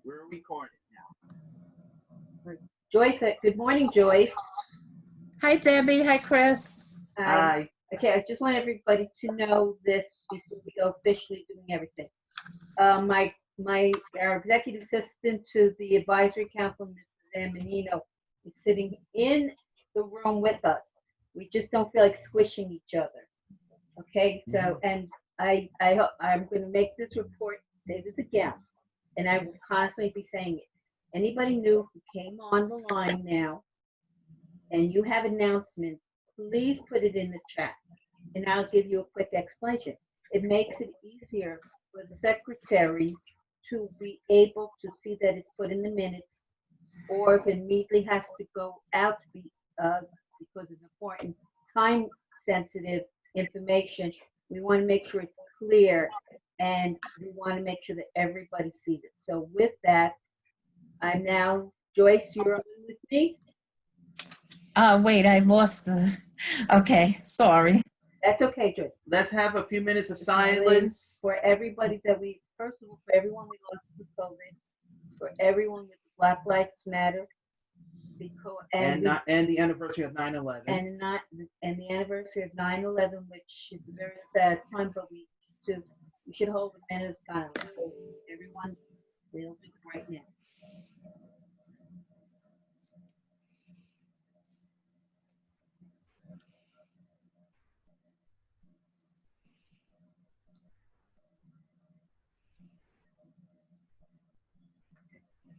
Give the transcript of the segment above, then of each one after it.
We're recording now. Joyce, good morning, Joyce. Hi, Debbie. Hi, Chris. Hi. Okay, I just want everybody to know this before we go officially doing everything. Our executive assistant to the advisory council, Mrs. Amanino, is sitting in the room with us. We just don't feel like squishing each other. Okay, so, and I'm going to make this report, say this again, and I will constantly be saying it. Anybody new who came on the line now and you have announcements, please put it in the chat and I'll give you a quick explanation. It makes it easier for the secretaries to be able to see that it's put in the minutes, or if it immediately has to go out to be, because of important time sensitive information, we want to make sure it's clear and we want to make sure that everybody sees it. So with that, I'm now, Joyce, you're on with me? Wait, I lost the, okay, sorry. That's okay, Joyce. Let's have a few minutes of silence. For everybody that we, first of all, for everyone we lost to COVID, for everyone with Black Lives Matter, because, And the anniversary of 9/11. and the anniversary of 9/11, which is a very sad time, but we should hold a minute of silence. So everyone, we'll do it right now.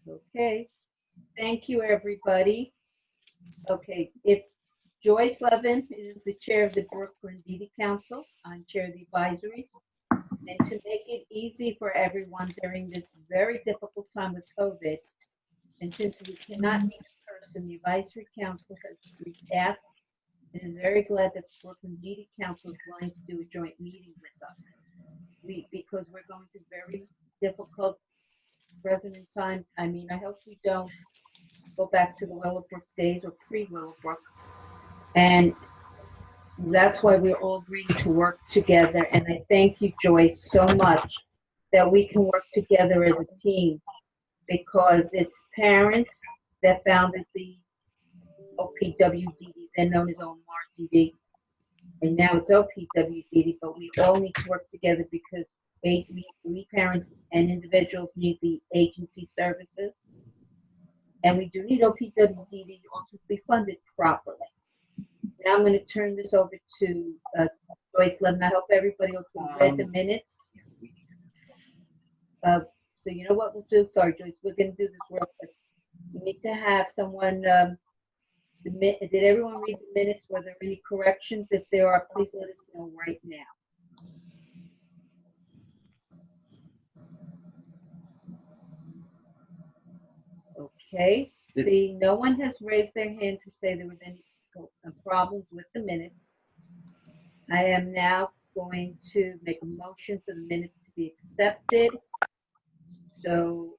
Okay, thank you, everybody. Okay, if Joyce Levin is the chair of the Brooklyn DD Council, I'm chair of the advisory. And to make it easy for everyone during this very difficult time with COVID, and since we cannot meet in person, the advisory council has asked and is very glad that the Brooklyn DD Council is willing to do a joint meeting with us. Because we're going through very difficult present times. I mean, I hope we don't go back to the Willowbrook days or pre-Willowbrook. And that's why we're all agreeing to work together. And I thank you, Joyce, so much that we can work together as a team, because it's parents that founded the OPWDD, then known as OMRDD, and now it's OPWDD, but we all need to work together because we parents and individuals need the agency services. And we do need OPWDD also to be funded properly. Now I'm going to turn this over to Joyce Levin. I hope everybody also read the minutes. So you know what we'll do? Sorry, Joyce, we're going to do this real quick. We need to have someone, did everyone read the minutes? Were there any corrections? If there are, please let us know right now. Okay, see, no one has raised their hand to say there was any problems with the minutes. I am now going to make a motion for the minutes to be accepted. So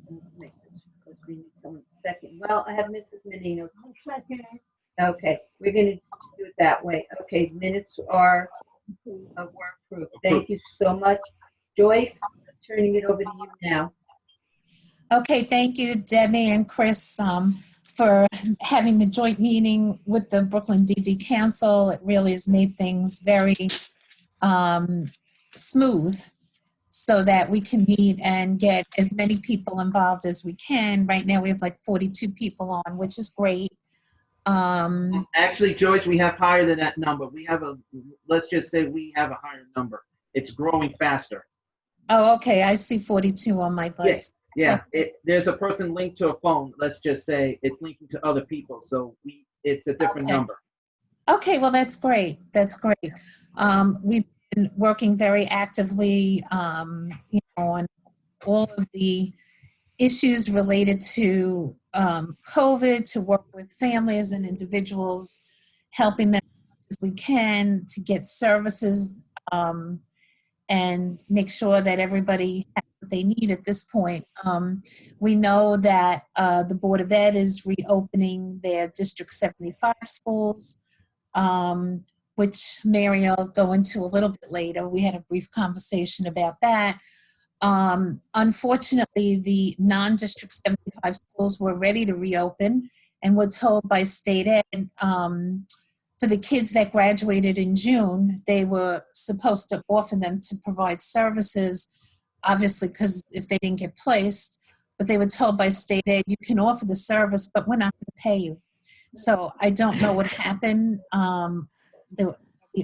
let's make this, because we need someone second. Well, I have Mrs. Menino. Okay, we're going to do it that way. Okay, minutes are approved. Thank you so much. Joyce, I'm turning it over to you now. Okay, thank you, Debbie and Chris, for having the joint meeting with the Brooklyn DD Council. It really has made things very smooth so that we can meet and get as many people involved as we can. Right now we have like 42 people on, which is great. Actually, Joyce, we have higher than that number. We have let's just say we have a higher number. It's growing faster. Oh, okay, I see 42 on my list. Yeah, there's a person linked to a phone. Let's just say it's linking to other people. So it's a different number. Okay, well, that's great. That's great. We've been working very actively, on all of the issues related to COVID, to work with families and individuals, helping them as we can to get services and make sure that everybody has what they need at this point. We know that the Board of Ed is reopening their District 75 schools, which Mary will go into a little bit later. We had a brief conversation about that. Unfortunately, the non-District 75 schools were ready to reopen and were told by state ed, for the kids that graduated in June, they were supposed to offer them to provide services, obviously, because if they didn't get placed, but they were told by state ed, you can offer the service, but we're not going to pay you. So I don't know what happened. The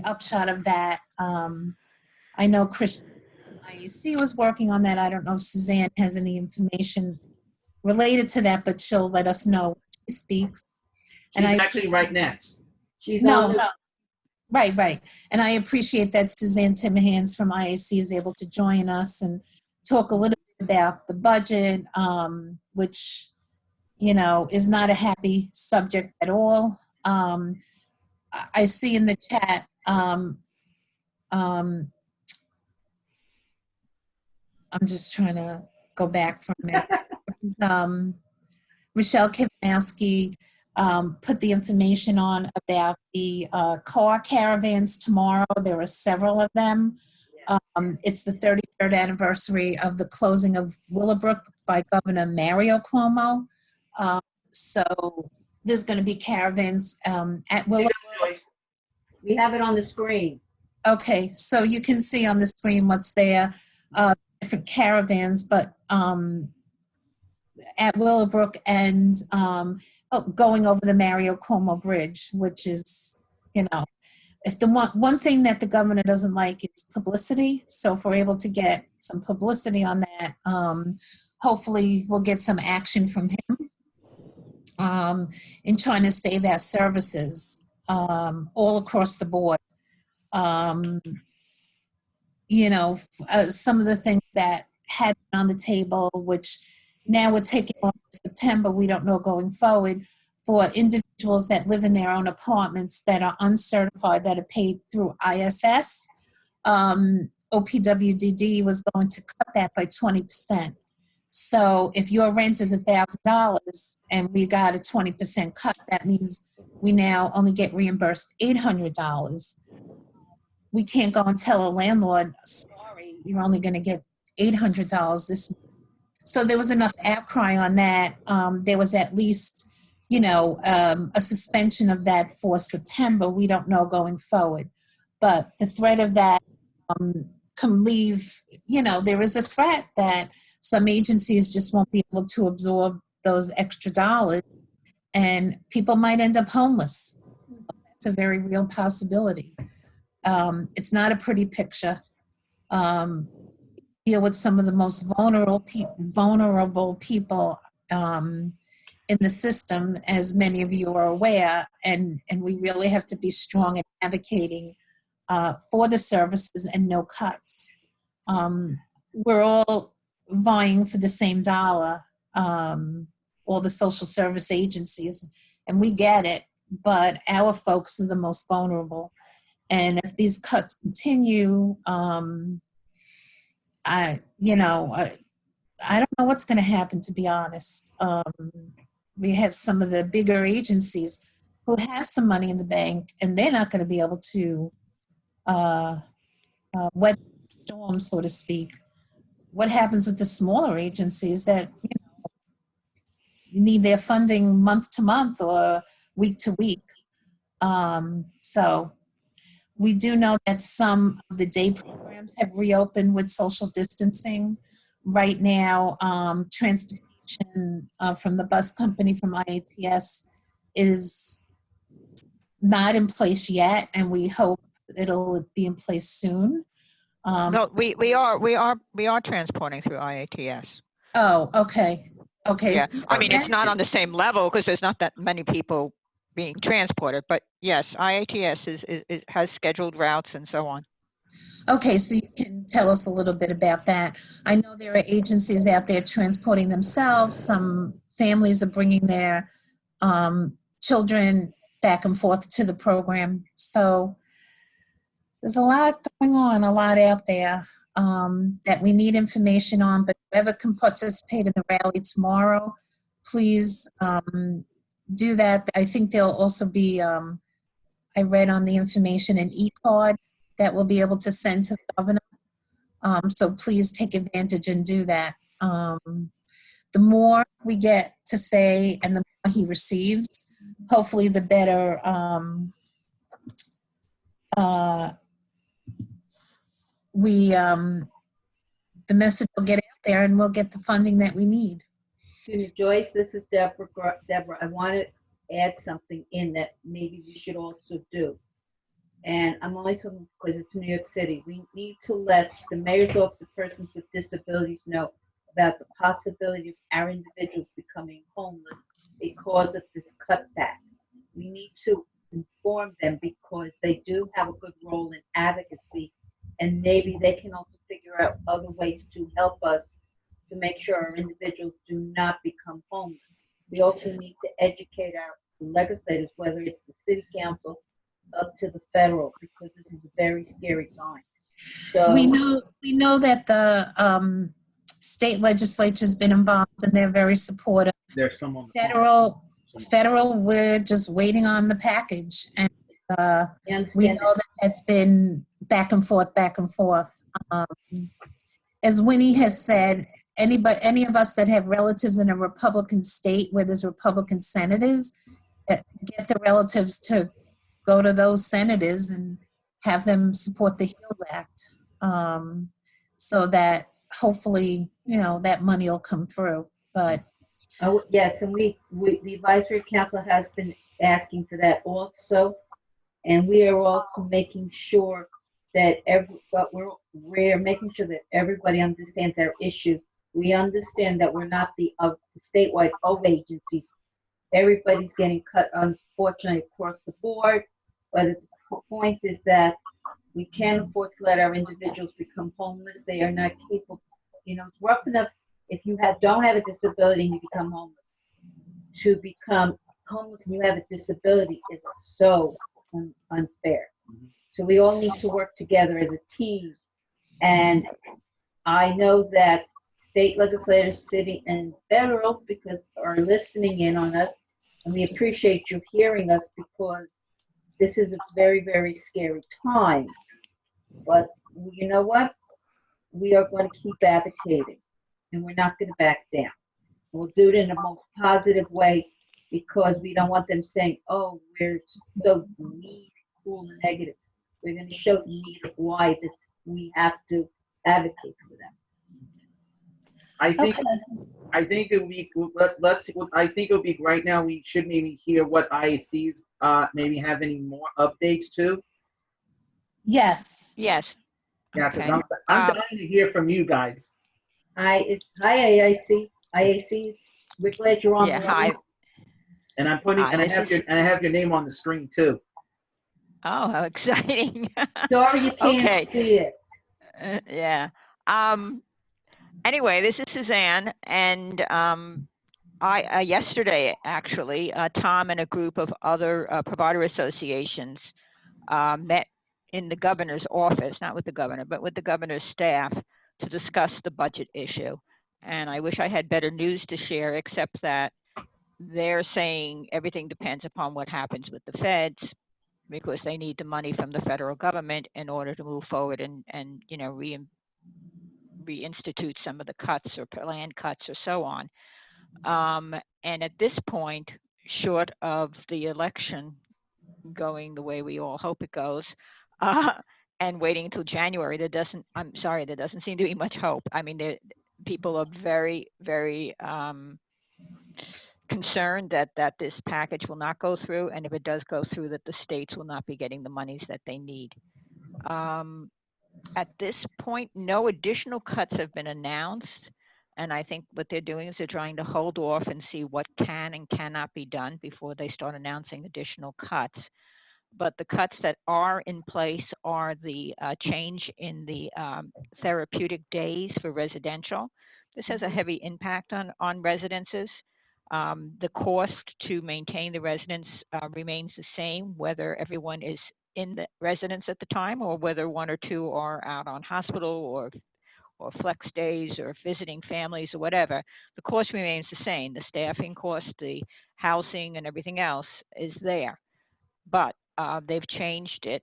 upshot of that, I know Christian IEC was working on that. I don't know if Suzanne has any information related to that, but she'll let us know when she speaks. She's And I actually right next. She's no, on the, no. Right. And I appreciate that Suzanne Timmerhans from IAC is able to join us and talk a little bit about the budget, which, you know, is not a happy subject at all. I see in the chat, I'm just trying to go back from it. Rochelle Kivanowski put the information on about the car caravans tomorrow. There are several of them. It's the 33rd anniversary of the closing of Willowbrook by Governor Mario Cuomo. So there's going to be caravans at Willowbrook. Joyce. we have it on the screen. Okay, so you can see on the screen what's there, different caravans, but at Willowbrook and going over the Mario Cuomo Bridge, which is, you know, if the one thing that the governor doesn't like is publicity. So if we're able to get some publicity on that, hopefully we'll get some action from him in trying to save our services all across the board. You know, some of the things that had been on the table, which now we're taking on September, we don't know going forward, for individuals that live in their own apartments that are uncertified, that are paid through ISS. OPWDD was going to cut that by 20%. So if your rent is $1,000 and we got a 20% cut, that means we now only get reimbursed $800. We can't go and tell a landlord, sorry, you're only going to get $800 this month. So there was enough outcry on that. There was at least, you know, a suspension of that for September. We don't know going forward. But the threat of that can leave, you know, there is a threat that some agencies just won't be able to absorb those extra dollars and people might end up homeless. It's a very real possibility. It's not a pretty picture. Deal with some of the most vulnerable people in the system, as many of you are aware, and we really have to be strong in advocating for the services and no cuts. We're all vying for the same dollar, all the social service agencies, and we get it, but our folks are the most vulnerable. And if these cuts continue, I don't know what's going to happen, to be honest. We have some of the bigger agencies who have some money in the bank, and they're not going to be able to weather the storm, so to speak. What happens with the smaller agencies that, you know, need their funding month to month or week to week? So we do know that some of the day programs have reopened with social distancing. Right now, transportation from the bus company from IATS is not in place yet, and we hope it'll be in place soon. No, we are transporting through IATS. Oh, okay. Yeah, I mean, Okay. it's not on the same level because there's not that many people being transported, but yes, IATS has scheduled routes and so on. Okay, so you can tell us a little bit about that. I know there are agencies out there transporting themselves. Some families are bringing their children back and forth to the program. So there's a lot going on, a lot out there that we need information on, but whoever can participate in the rally tomorrow, please do that. I think there'll also be, I read on the information, an e-card that we'll be able to send to the governor So please take advantage and do that. The more we get to say and the more he receives, hopefully the better the message will get out there and we'll get the funding that we need. Excuse me, Joyce, this is Deborah. Deborah, I want to add something in that maybe we should also do. And I'm only talking because it's New York City. We need to let the mayor's office of persons with disabilities know about the possibility of our individuals becoming homeless because of this cutback. We need to inform them because they do have a good role in advocacy, and maybe they can also figure out other ways to help us to make sure our individuals do not become homeless. We also need to educate our legislators, whether it's the city council up to the federal, because this is a very scary time. So We know that the state legislature's been involved and they're very supportive. There's someone. on the phone. Federal, we're just waiting on the package, and you we understand know that it's been back and forth, back and forth. As Winnie has said, any of us that have relatives in a Republican state where there's Republican senators, get the relatives to go to those senators and have them support the HEALS Act, so that hopefully, that money will come through. But yes, and we the advisory council has been asking for that also, and we are also making sure that we're making sure that everybody understands our issues. We understand that we're not the statewide O agencies. Everybody's getting cut, unfortunately, across the board. But the point is that we can't afford to let our individuals become homeless. They are not capable. It's rough enough if you don't have a disability and you become homeless. To become homeless and you have a disability is so unfair. So we all need to work together as a team. And I know that state legislators, city and federal, because are listening in on us, and we appreciate you hearing us because this is a very, very scary time. But you know what? We are going to keep advocating, and we're not going to back down. We'll do it in the most positive way because we don't want them saying, oh, we're so mean, cruel, and negative. We're going to show the need of why we have to advocate for them. I think okay. I think it would be I think it would be right now. We should maybe hear what IACs maybe have any more updates too. Yes. Yes. Yeah, because Okay. I'm dying to hear from you guys. Hi, AIC. IAC, we're glad you're on. Yeah. the Hi. line. And I'm putting Hi, and I this have your name on the screen too. Oh, how exciting. Sorry you can't Okay. see it. Yeah. Anyway, this is Suzanne, and I yesterday actually, Tom and a group of other provider associations met in the governor's office, not with the governor, but with the governor's staff to discuss the budget issue. And I wish I had better news to share, except that they're saying everything depends upon what happens with the feds, because they need the money from the federal government in order to move forward and reinstitute some of the cuts or planned cuts or so on. And at this point, short of the election going the way we all hope it goes, and waiting until January, there doesn't seem to be much hope. I mean, people are very, very concerned that this package will not go through, and if it does go through, that the states will not be getting the monies that they need. At this point, no additional cuts have been announced, and I think what they're doing is they're trying to hold off and see what can and cannot be done before they start announcing additional cuts. But the cuts that are in place are the change in the therapeutic days for residential. This has a heavy impact on residences. The cost to maintain the residence remains the same, whether everyone is in the residence at the time or whether one or two are out on hospital or flex days or visiting families or whatever. The cost remains the same. The staffing cost, the housing, and everything else is there. But they've changed it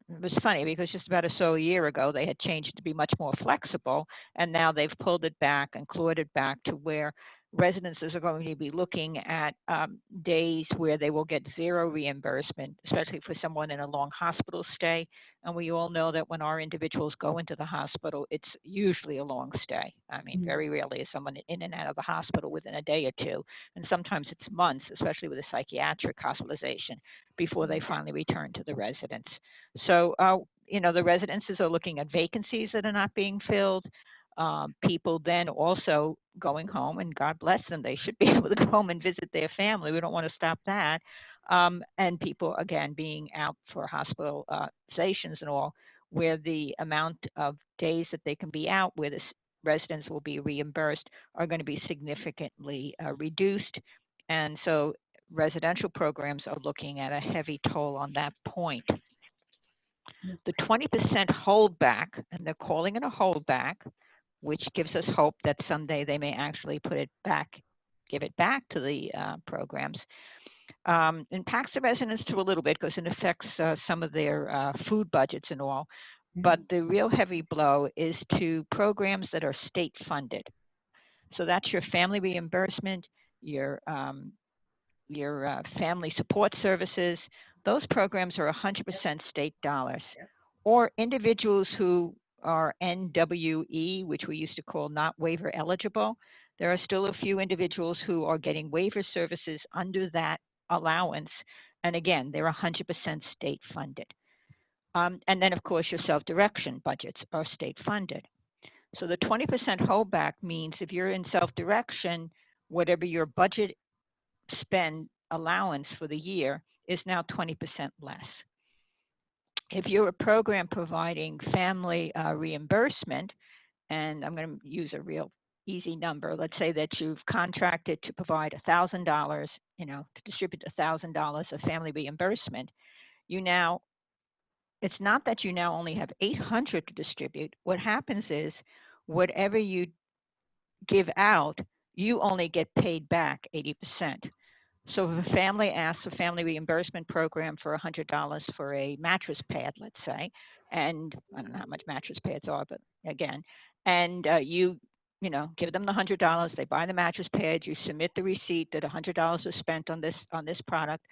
It was funny because just about a year ago, they had changed to be much more flexible, and now they've pulled it back and clawed it back to where residences are going to be looking at days where they will get zero reimbursement, especially for someone in a long hospital stay. And we all know that when our individuals go into the hospital, it's usually a long stay. I mean, very rarely is someone in and out of the hospital within a day or two. And sometimes it's months, especially with a psychiatric hospitalization, before they finally return to the residence. So, the residences are looking at vacancies that are not being filled. People then also going home, and God bless them, they should be able to go home and visit their family. We don't want to stop that. And people, again, being out for hospitalizations and all, where the amount of days that they can be out, where the residents will be reimbursed, are going to be significantly reduced. And so residential programs are looking at a heavy toll on that point. The 20% holdback, and they're calling it a holdback, which gives us hope that someday they may actually put it back, give it back to the programs, impacts the residents to a little bit because it affects some of their food budgets and all. But the real heavy blow is to programs that are state funded. So that's your family reimbursement, your family support services. Those programs are 100% state dollars. Or individuals who are NWE, which we used to call not waiver eligible. There are still a few individuals who are getting waiver services under that allowance. And again, they're 100% state funded. And then, of course, your self-direction budgets are state funded. So the 20% holdback means if you're in self-direction, whatever your budget spend allowance for the year is now 20% less. If you're a program providing family reimbursement, and I'm going to use a real easy number, let's say that you've contracted to provide $1,000, to distribute $1,000 of family reimbursement, it's not that you now only have $800 to distribute. What happens is whatever you give out, you only get paid back 80%. So if a family asks a family reimbursement program for $100 for a mattress pad, let's say, and I don't know how much mattress pads are, but again, and you give them the $100, they buy the mattress pad, you submit the receipt that $100 was spent on this product.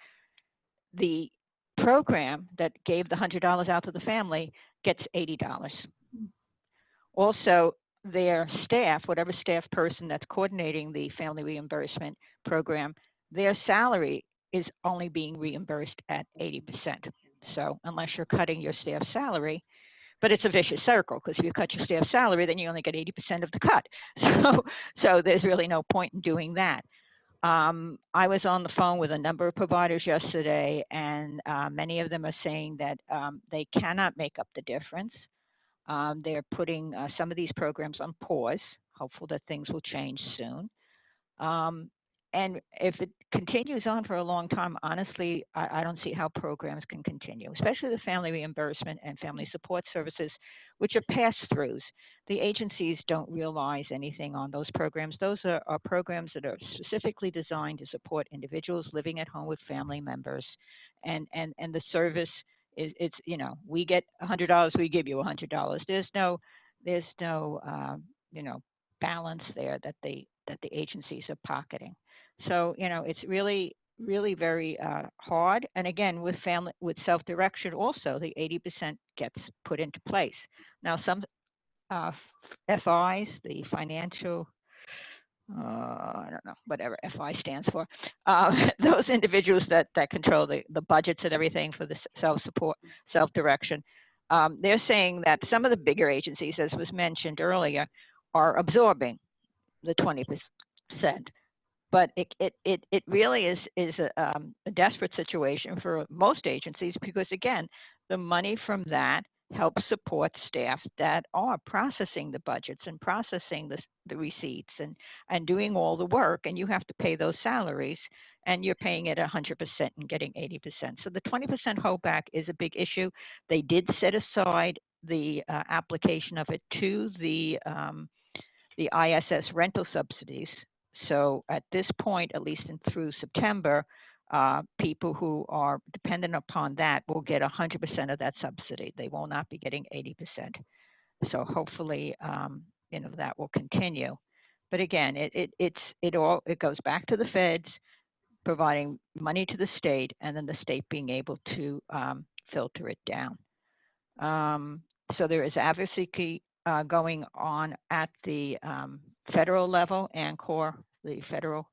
The program that gave the $100 out to the family gets $80. Also, their staff, whatever staff person that's coordinating the family reimbursement program, their salary is only being reimbursed at 80%. So unless you're cutting your staff salary, but it's a vicious circle because if you cut your staff salary, then you only get 80% of the cut. So there's really no point in doing that. I was on the phone with a number of providers yesterday, and many of them are saying that they cannot make up the difference. They're putting some of these programs on pause, hopeful that things will change soon. And if it continues on for a long time, honestly, I don't see how programs can continue, especially the family reimbursement and family support services, which are pass-throughs. The agencies don't realize anything on those programs. Those are programs that are specifically designed to support individuals living at home with family members. And the service is, we get $100, we give you $100. There's no balance there that the agencies are pocketing. So, it's really, really very hard. And again, with self-direction also, the 80% gets put into place. Now, some FIs, the financial, I don't know, whatever FI stands for, those individuals that control the budgets and everything for the self-support, self-direction, they're saying that some of the bigger agencies, as was mentioned earlier, are absorbing the 20%. But it really is a desperate situation for most agencies because, again, the money from that helps support staff that are processing the budgets and processing the receipts and doing all the work, and you have to pay those salaries, and you're paying it 100% and getting 80%. So the 20% holdback is a big issue. They did set aside the application of it to the ISS rental subsidies. So at this point, at least through September, people who are dependent upon that will get 100% of that subsidy. They will not be getting 80%. So hopefully, that will continue. But again, it goes back to the feds providing money to the state, and then the state being able to filter it down. So there is advocacy going on at the federal level. ANCOR, the federal,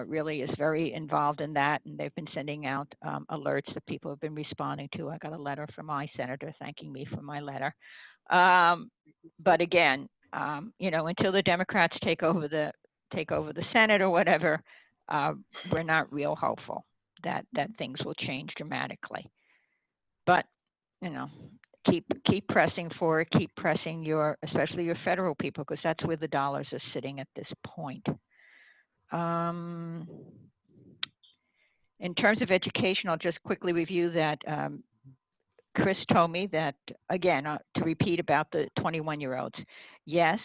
really is very involved in that, and they've been sending out alerts that people have been responding to. I got a letter from my senator thanking me for my letter. But again, until the Democrats take over the Senate or whatever, we're not real hopeful that things will change dramatically. But keep pressing for it. Keep pressing especially your federal people, because that's where the dollars are sitting at this point. In terms of education, I'll just quickly review that. Chris told me that, again, to repeat about the 21-year-olds. Yes,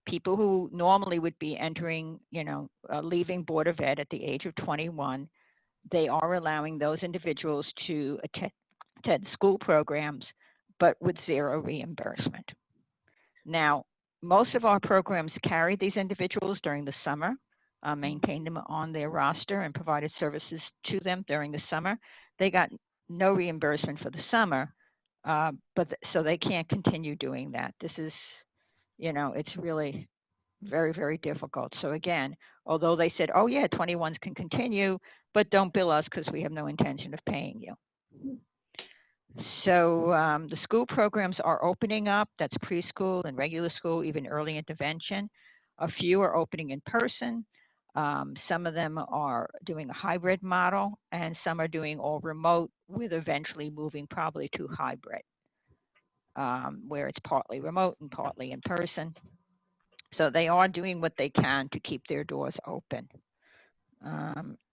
people who normally would be entering, leaving Board of Ed at the age of 21, they are allowing those individuals to attend school programs, but with zero reimbursement. Now, most of our programs carried these individuals during the summer, maintained them on their roster, and provided services to them during the summer. They got no reimbursement for the summer, so they can't continue doing that. This is, it's really very, very difficult. So again, although they said, oh yeah, 21s can continue, but don't bill us because we have no intention of paying you. So the school programs are opening up. That's preschool and regular school, even early intervention. A few are opening in person. Some of them are doing a hybrid model, and some are doing all remote, with eventually moving probably to hybrid, where it's partly remote and partly in person. So they are doing what they can to keep their doors open.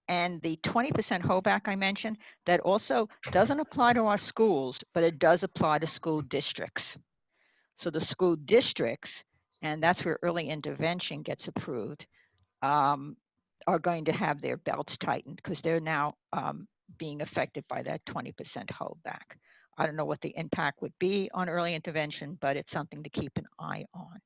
And the 20% holdback I mentioned, that also doesn't apply to our schools, but it does apply to school districts. So the school districts, and that's where early intervention gets approved, are going to have their belts tightened, because they're now being affected by that 20% holdback. I don't know what the impact would be on early intervention, but it's something to keep an eye on.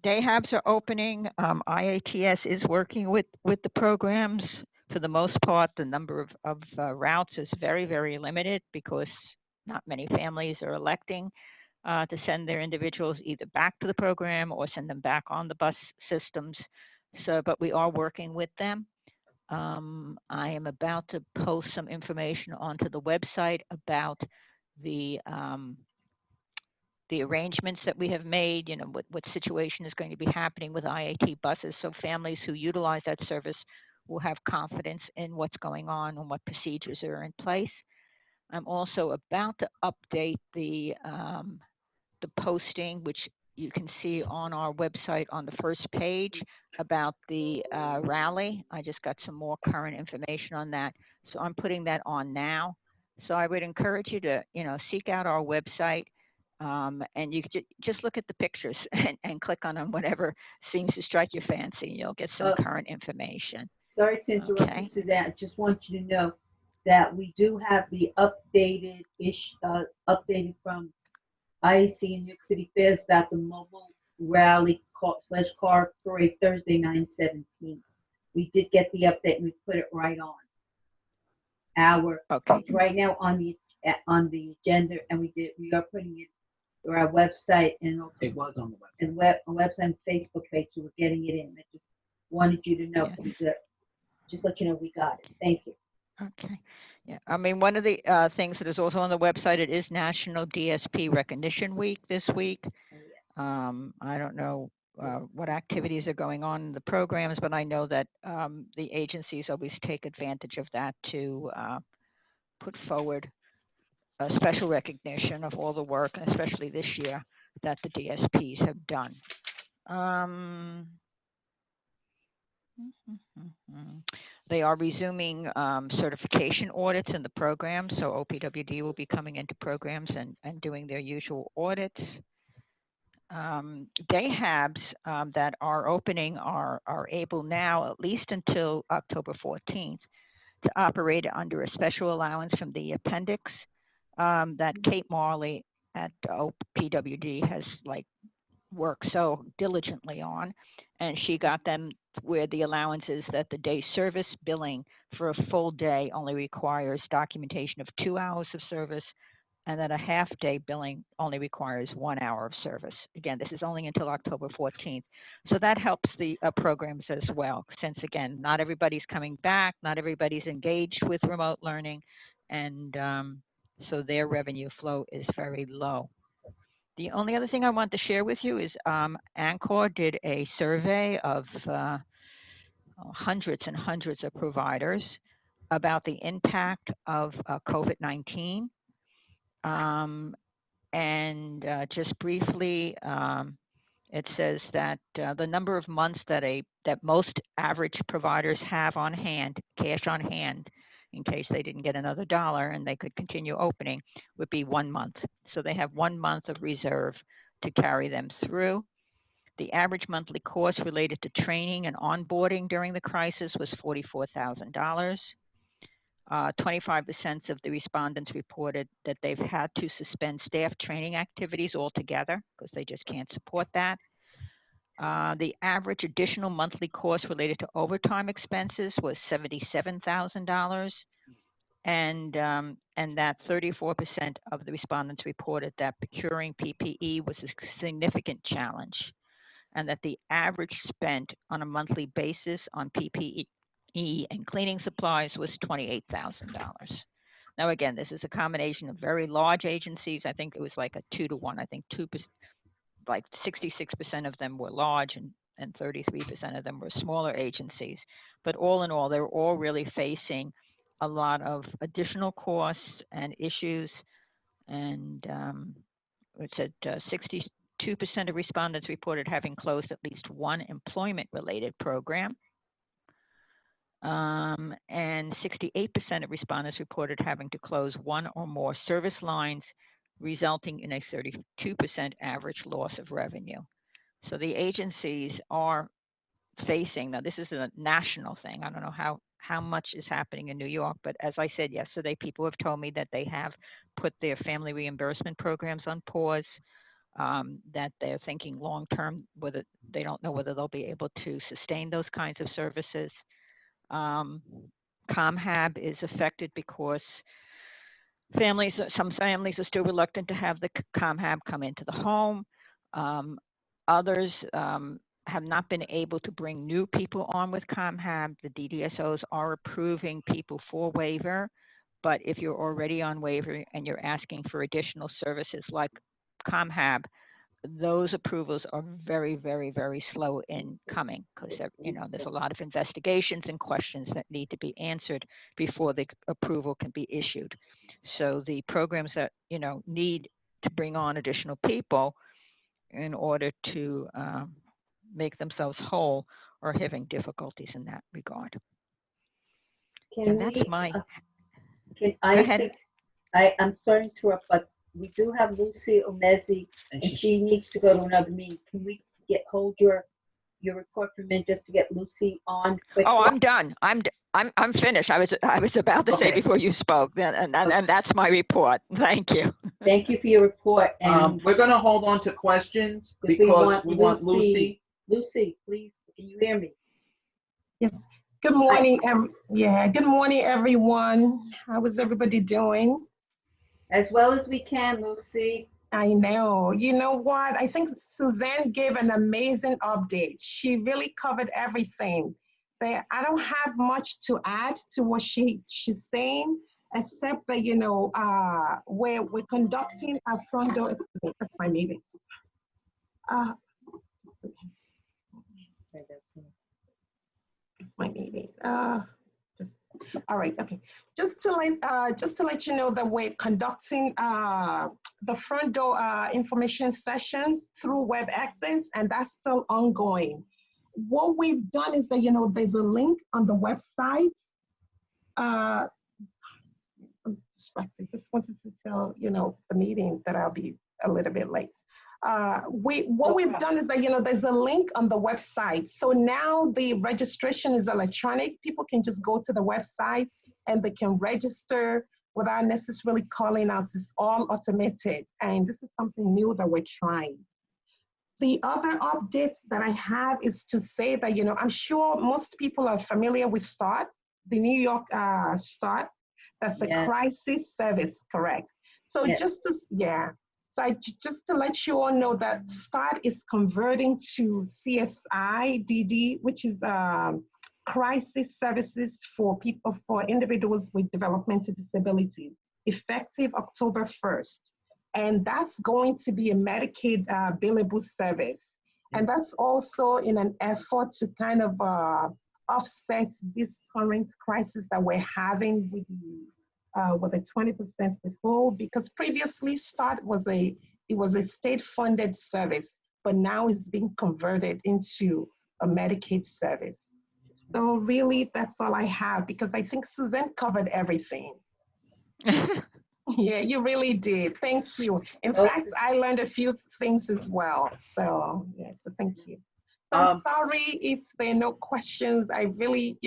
Day hubs are opening. IATS is working with the programs. For the most part, the number of routes is very, very limited, because not many families are electing to send their individuals either back to the program or send them back on the bus systems. So, but we are working with them. I am about to post some information onto the website about the arrangements that we have made, what situation is going to be happening with IAT buses, so families who utilize that service will have confidence in what's going on and what procedures are in place. I'm also about to update the posting, which you can see on our website on the first page, about the rally. I just got some more current information on that, so I'm putting that on now. So I would encourage you to, seek out our website. And you could just look at the pictures and click on them, whatever seems to strike your fancy. You'll get some current information. Sorry to interrupt you, Suzanne. I just want you to know that we do have the updated from IAC in New York City Fairs about the mobile rally / car parade Thursday, 9/17. We did get the update, and we put it right on it's right now on the agenda, and we are putting it or our website, and also It was on the website. And website and Facebook page, so we're getting it in. I just wanted you to know, just let you know we got it. Thank you. Okay. Yeah, I mean, one of the things that is also on the website, it is National DSP Recognition Week this week. I don't know what activities are going on in the programs, but I know that the agencies always take advantage of that to put forward a special recognition of all the work, and especially this year, that the DSPs have done. They are resuming certification audits in the program, so OPWD will be coming into programs and doing their usual audits. day habs that are opening are able now, at least until October 14th, to operate under a special allowance from the appendix that Kate Marley at PWD has worked so diligently on. And she got them where the allowance is that the day service billing for a full day only requires documentation of 2 hours of service, and that a half-day billing only requires 1 hour of service. Again, this is only until October 14th. So that helps the programs as well, since, again, not everybody's coming back, not everybody's engaged with remote learning, and so their revenue flow is very low. The only other thing I want to share with you is ANCOR did a survey of hundreds and hundreds of providers about the impact of COVID-19. And just briefly, it says that the number of months that most average providers have on hand, cash on hand, in case they didn't get another dollar and they could continue opening, would be 1 month. So they have 1 month of reserve to carry them through. The average monthly cost related to training and onboarding during the crisis was $44,000. 25% of the respondents reported that they've had to suspend staff training activities altogether because they just can't support that. The average additional monthly cost related to overtime expenses was $77,000, and that 34% of the respondents reported that procuring PPE was a significant challenge, and that the average spent on a monthly basis on PPE and cleaning supplies was $28,000. Now, again, this is a combination of very large agencies. I think it was like a 2-to-1. I think 66% of them were large and 33% of them were smaller agencies. But all in all, they were all really facing a lot of additional costs and issues. And it said 62% of respondents reported having closed at least one employment-related program. And 68% of respondents reported having to close one or more service lines, resulting in a 32% average loss of revenue. So the agencies are facing, now this is a national thing, I don't know how much is happening in New York, but as I said yesterday, people have told me that they have put their family reimbursement programs on pause, that they're thinking long-term, whether they don't know whether they'll be able to sustain those kinds of services. ComHab is affected because some families are still reluctant to have the ComHab come into the home. Others have not been able to bring new people on with ComHab. The DDSOs are approving people for waiver, but if you're already on waiver and you're asking for additional services like ComHab, those approvals are very, very, very slow in coming because there's a lot of investigations and questions that need to be answered before the approval can be issued. So the programs that need to bring on additional people in order to make themselves whole are having difficulties in that regard. I'm sorry to interrupt, but we do have Lucy Omezi, and she needs to go to another meeting. Can we hold your report for a minute just to get Lucy on quickly? Oh, I'm done. I'm finished. I was about to say before you spoke, and that's my report. Thank you. Thank you for your report. And we're going to hold on to questions because we want Lucy. Lucy, please, can you hear me? Yes. Good morning. Good morning, everyone. How is everybody doing? As well as we can, Lucy. I know. You know what? I think Suzanne gave an amazing update. She really covered everything. I don't have much to add to what she's saying, except that, we're conducting a front door. That's my meeting. It's my meeting. All right, okay. Just to let you know that we're conducting the front door information sessions through WebAccess, and that's still ongoing. What we've done is that there's a link on the website. I'm distracted. Just wanted to tell the meeting that I'll be a little bit late. what we've done is that, there's a link on the website. So now the registration is electronic. People can just go to the website and they can register without necessarily calling us. It's all automated. And this is something new that we're trying. The other update that I have is to say that, I'm sure most people are familiar with START, the New York START. That's a Yes. crisis service, correct? So Yes. just to let you all know that START is converting to CSIDD, which is crisis services for individuals with developmental disabilities, effective October 1st. And that's going to be a Medicaid billable service. And that's also in an effort to kind of offset this current crisis that we're having with a 20% withhold, because previously START was a state-funded service, but now it's being converted into a Medicaid service. So really, that's all I have, because I think Suzanne covered everything. Yeah, you really did. Thank you. In fact, I learned a few things as well. So, yeah, so thank you. I'm sorry if there are no questions. I really,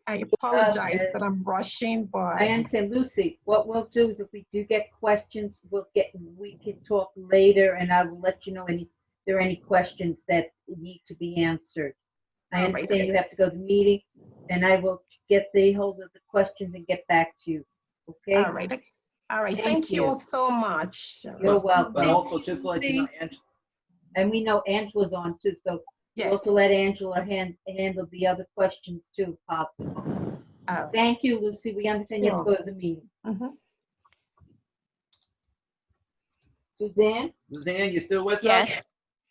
I apologize that I'm rushing, but. I understand, Lucy. What we'll do is if we do get questions, we can talk later, and I will let you know if there are any questions that need to be answered. I understand you have to go to the meeting, and I will get the hold of the questions and get back to you. Okay? All right. All right. Thank you all so much. You're welcome. But also, just like you know, And we know Angela's on too, so yes. also let Angela handle the other questions too, if possible. Thank you, Lucy. We understand you have to go to the meeting. Suzanne? Suzanne, you still with Yes. us?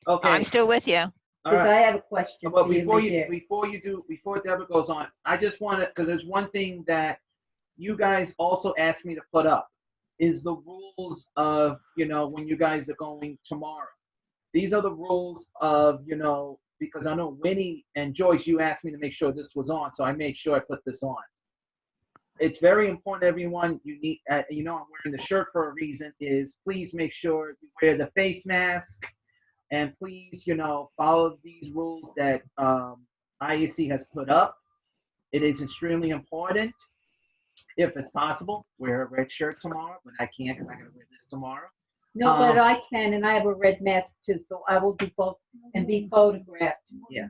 Okay. I'm still with you. All Because right. I have a question But for you, before Deborah goes on, I just want to, because there's one thing that you guys also asked me to put up, is the rules of, when you guys are going tomorrow. These are the rules of, because I know Winnie and Joyce, you asked me to make sure this was on, so I made sure I put this on. It's very important, everyone. You need, I'm wearing the shirt for a reason, is please make sure you wear the face mask, and please, follow these rules that IAC has put up. It is extremely important. If it's possible, wear a red shirt tomorrow, but I can't because I got to wear this tomorrow. No, but I can, and I have a red mask too, so I will do both and be photographed. Yeah.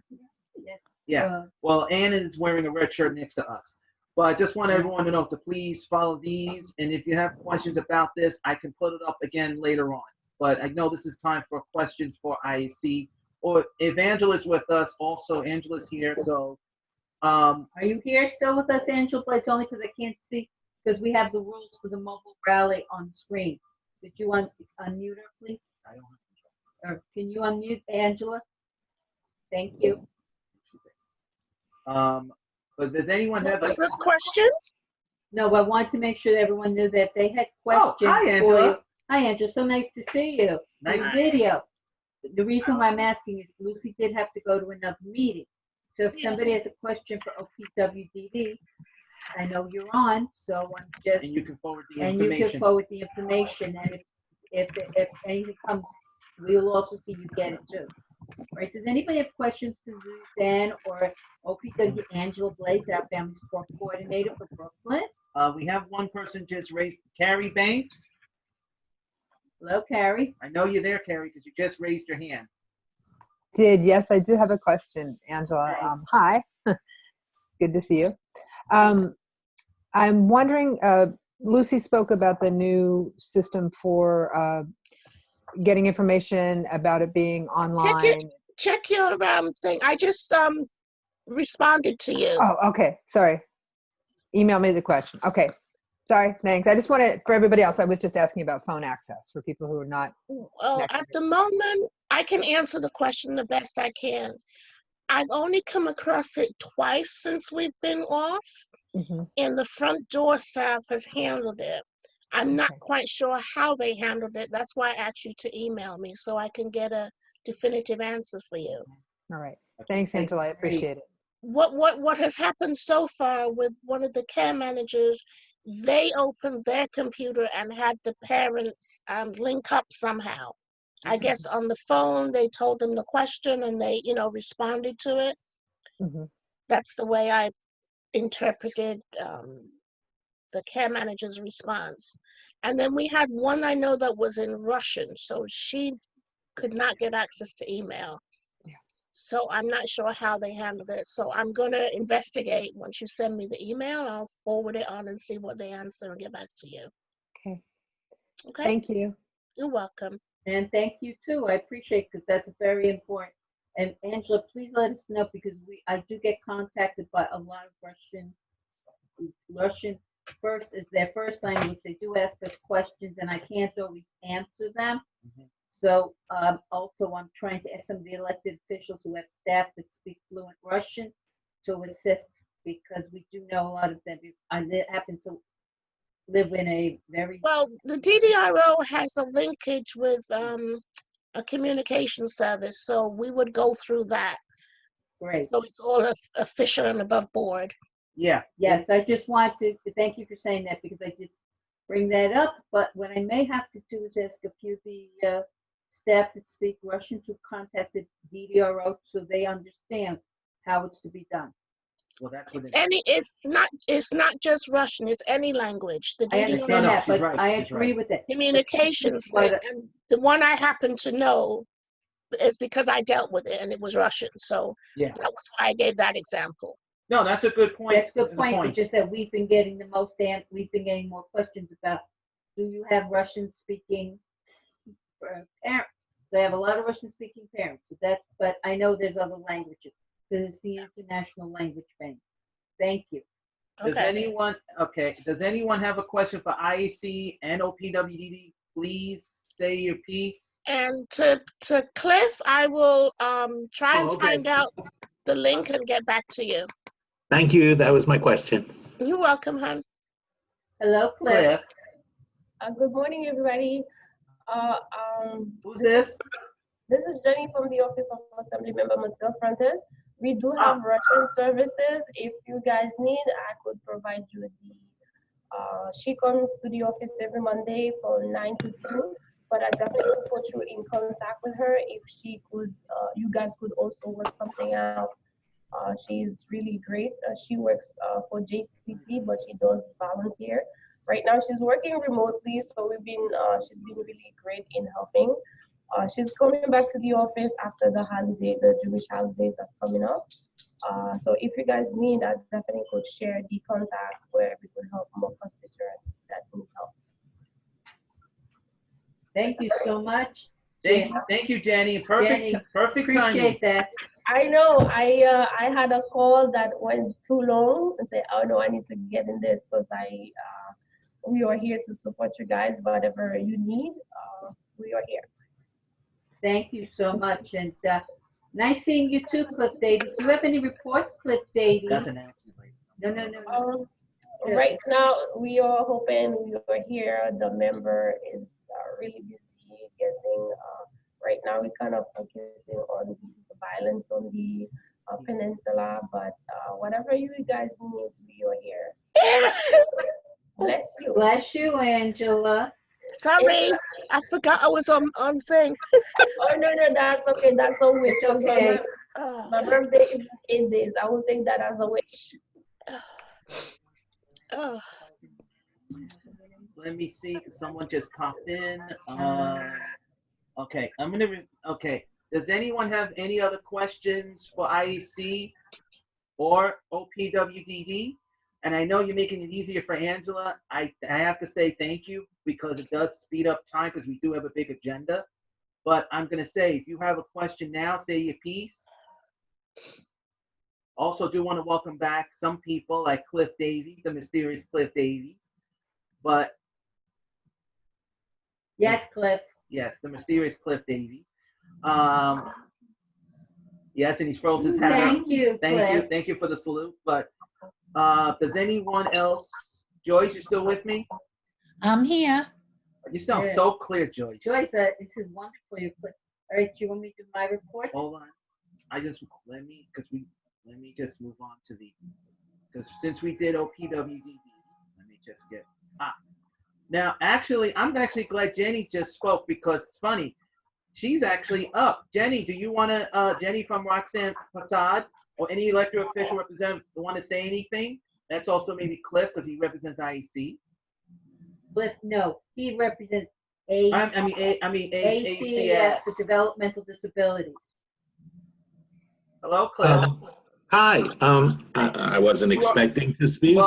Yes. Yeah. Well, Anna is wearing a red shirt next to us. But I just want everyone to know to please follow these. And if you have questions about this, I can put it up again later on. But I know this is time for questions for IAC. Or if Angela's with us, also Angela's here. So, Are you here still with us, Angela? It's only because I can't see, because we have the rules for the mobile rally on the screen. Did you unmute her, please? I don't Or can you unmute Angela? Thank you. but does anyone have What's the question? No, I wanted to make sure that everyone knew that they had questions hi, for Angela. you. Hi, Angela. So nice to see you. Nice. Nice video. The reason why I'm asking is Lucy did have to go to another meeting. So if somebody has a question for OPWDD, I know you're on, so I'm just, And you can forward the and you information. can forward the information, and if anything comes, we'll also see you get it too. Right, does anybody have questions for Suzanne or OPW Angela Blades, our family support coordinator for Brooklyn? We have one person just raised, Carrie Banks. Hello, Carrie. I know you're there, Carrie, because you just raised your hand. Yes, I do have a question, Angela. Hi, good to see you. I'm wondering, Lucy spoke about the new system for getting information about it being online. Check your thing. I just responded to you. Oh, okay. Sorry. Email me the question. Okay. Sorry. Thanks. I just wanted, for everybody else, I was just asking about phone access for people who are not. Well, at the moment, I can answer the question the best I can. I've only come across it twice since we've been off, and the front door staff has handled it. I'm not quite sure how they handled it. That's why I asked you to email me so I can get a definitive answer for you. All right. Thanks, Angela. I appreciate it. What has happened so far with one of the care managers, they opened their computer and had the parents link up somehow. I guess on the phone, they told them the question and they, responded to it. Mhm. That's the way I interpreted the care manager's response. And then we had one I know that was in Russian, so she could not get access to email. Yeah. So I'm not sure how they handled it. So I'm going to investigate. Once you send me the email, I'll forward it on and see what they answer and get back to you. Okay. Okay? Thank you. You're welcome. And thank you too. I appreciate, because that's very important. And Angela, please let us know, because I do get contacted by a lot of Russian first is their first language. They do ask us questions, and I can't always answer them. Mhm. So also, I'm trying to ask some of the elected officials who have staff that speak fluent Russian to assist, because we do know a lot of them. I happen to live in a very Well, the DDRO has a linkage with a communication service, so we would go through that. great. So it's all official and above board. Yeah. Yes, I just want to thank you for saying that, because I did bring that up. But what I may have to do is ask a few of the staff that speak Russian to contact the DDRO so they understand how it's to be done. Well, that's what It's not just Russian, it's any language. The I DDRO understand no, that, she's but right, I she's agree right. with it. communications, But- and the one I happen to know is because I dealt with it and it was Russian. So Yeah. that was why I gave that example. No, that's a good point. That's a good point. It's just that we've been getting we've been getting more questions about, do you have Russian speaking parents? They have a lot of Russian speaking parents. So but I know there's other languages, because it's the International Language Bank. Thank you. Does Okay. anyone have a question for IAC and OPWDD? Please say your piece. And to Cliff, I will try and Oh, okay. find out the link and get back to you. Thank you. That was my question. You're welcome, hon. Hello, Cliff. Cliff, Good morning, everybody. who's this? This is Jenny from the Office of Assembly Member Matil Francis. We do have Russian services. If you guys need, I could provide you the. She comes to the office every Monday from 9 to 2. But I definitely could put you in contact with her if she could. You guys could also work something out. She's really great. She works for JCC, but she does volunteer. Right now, she's working remotely, so she's been really great in helping. She's coming back to the office after the holiday, the Jewish holidays are coming up. So if you guys need, I definitely could share the contact where we could help more constituents that need help. Thank you so much. Thank you, Jenny. Perfect Jenny, timing. Appreciate that. I know. I had a call that went too long and said, oh no, I need to get in this, because we are here to support you guys. Whatever you need, we are here. Thank you so much. And nice seeing you too, Cliff Davies. Do you have any report, Cliff Davies? That's an announcement later. No. Yeah. Right now, we are hoping we are here. The member is really busy getting. Right now, we're kind of focusing on the violence on the peninsula, but whatever you guys need, we are here. Bless you. Bless you, Angela. Sorry, I forgot I was on thing. Oh no, that's okay. That's a wish. It's okay. My birthday is in 8 days. I will take that as a wish. Oh, Let me see. Someone just popped in. Okay, okay. Does anyone have any other questions for IEC or OPWDD? And I know you're making it easier for Angela. I have to say thank you, because it does speed up time, because we do have a big agenda. But I'm going to say, if you have a question now, say your piece. Also do want to welcome back some people like Cliff Davies, the mysterious Cliff Davies. But Yes, Cliff. yes, the mysterious Cliff Davies. Yes, and he throws his hat up. Thank you, Cliff. Thank you for the salute. But does anyone else? Joyce, you still with me? I'm here. You sound Yeah. so clear, Joyce. Joyce, this is wonderful. Cliff. All right, do you want me to do my report? Hold on. Let me just move on to because since we did OPWDD, let me just get Now, actually, I'm actually glad Jenny just spoke, because it's funny. She's actually up. Jenny, do you want to, Jenny from Roxanne Facade, or any elected official representative want to say anything? That's also maybe Cliff, because he represents IEC. Cliff, no, he represents A. I mean, ACS, ACS. the developmental disabilities. Hello, Cliff. Hi, I wasn't expecting to speak.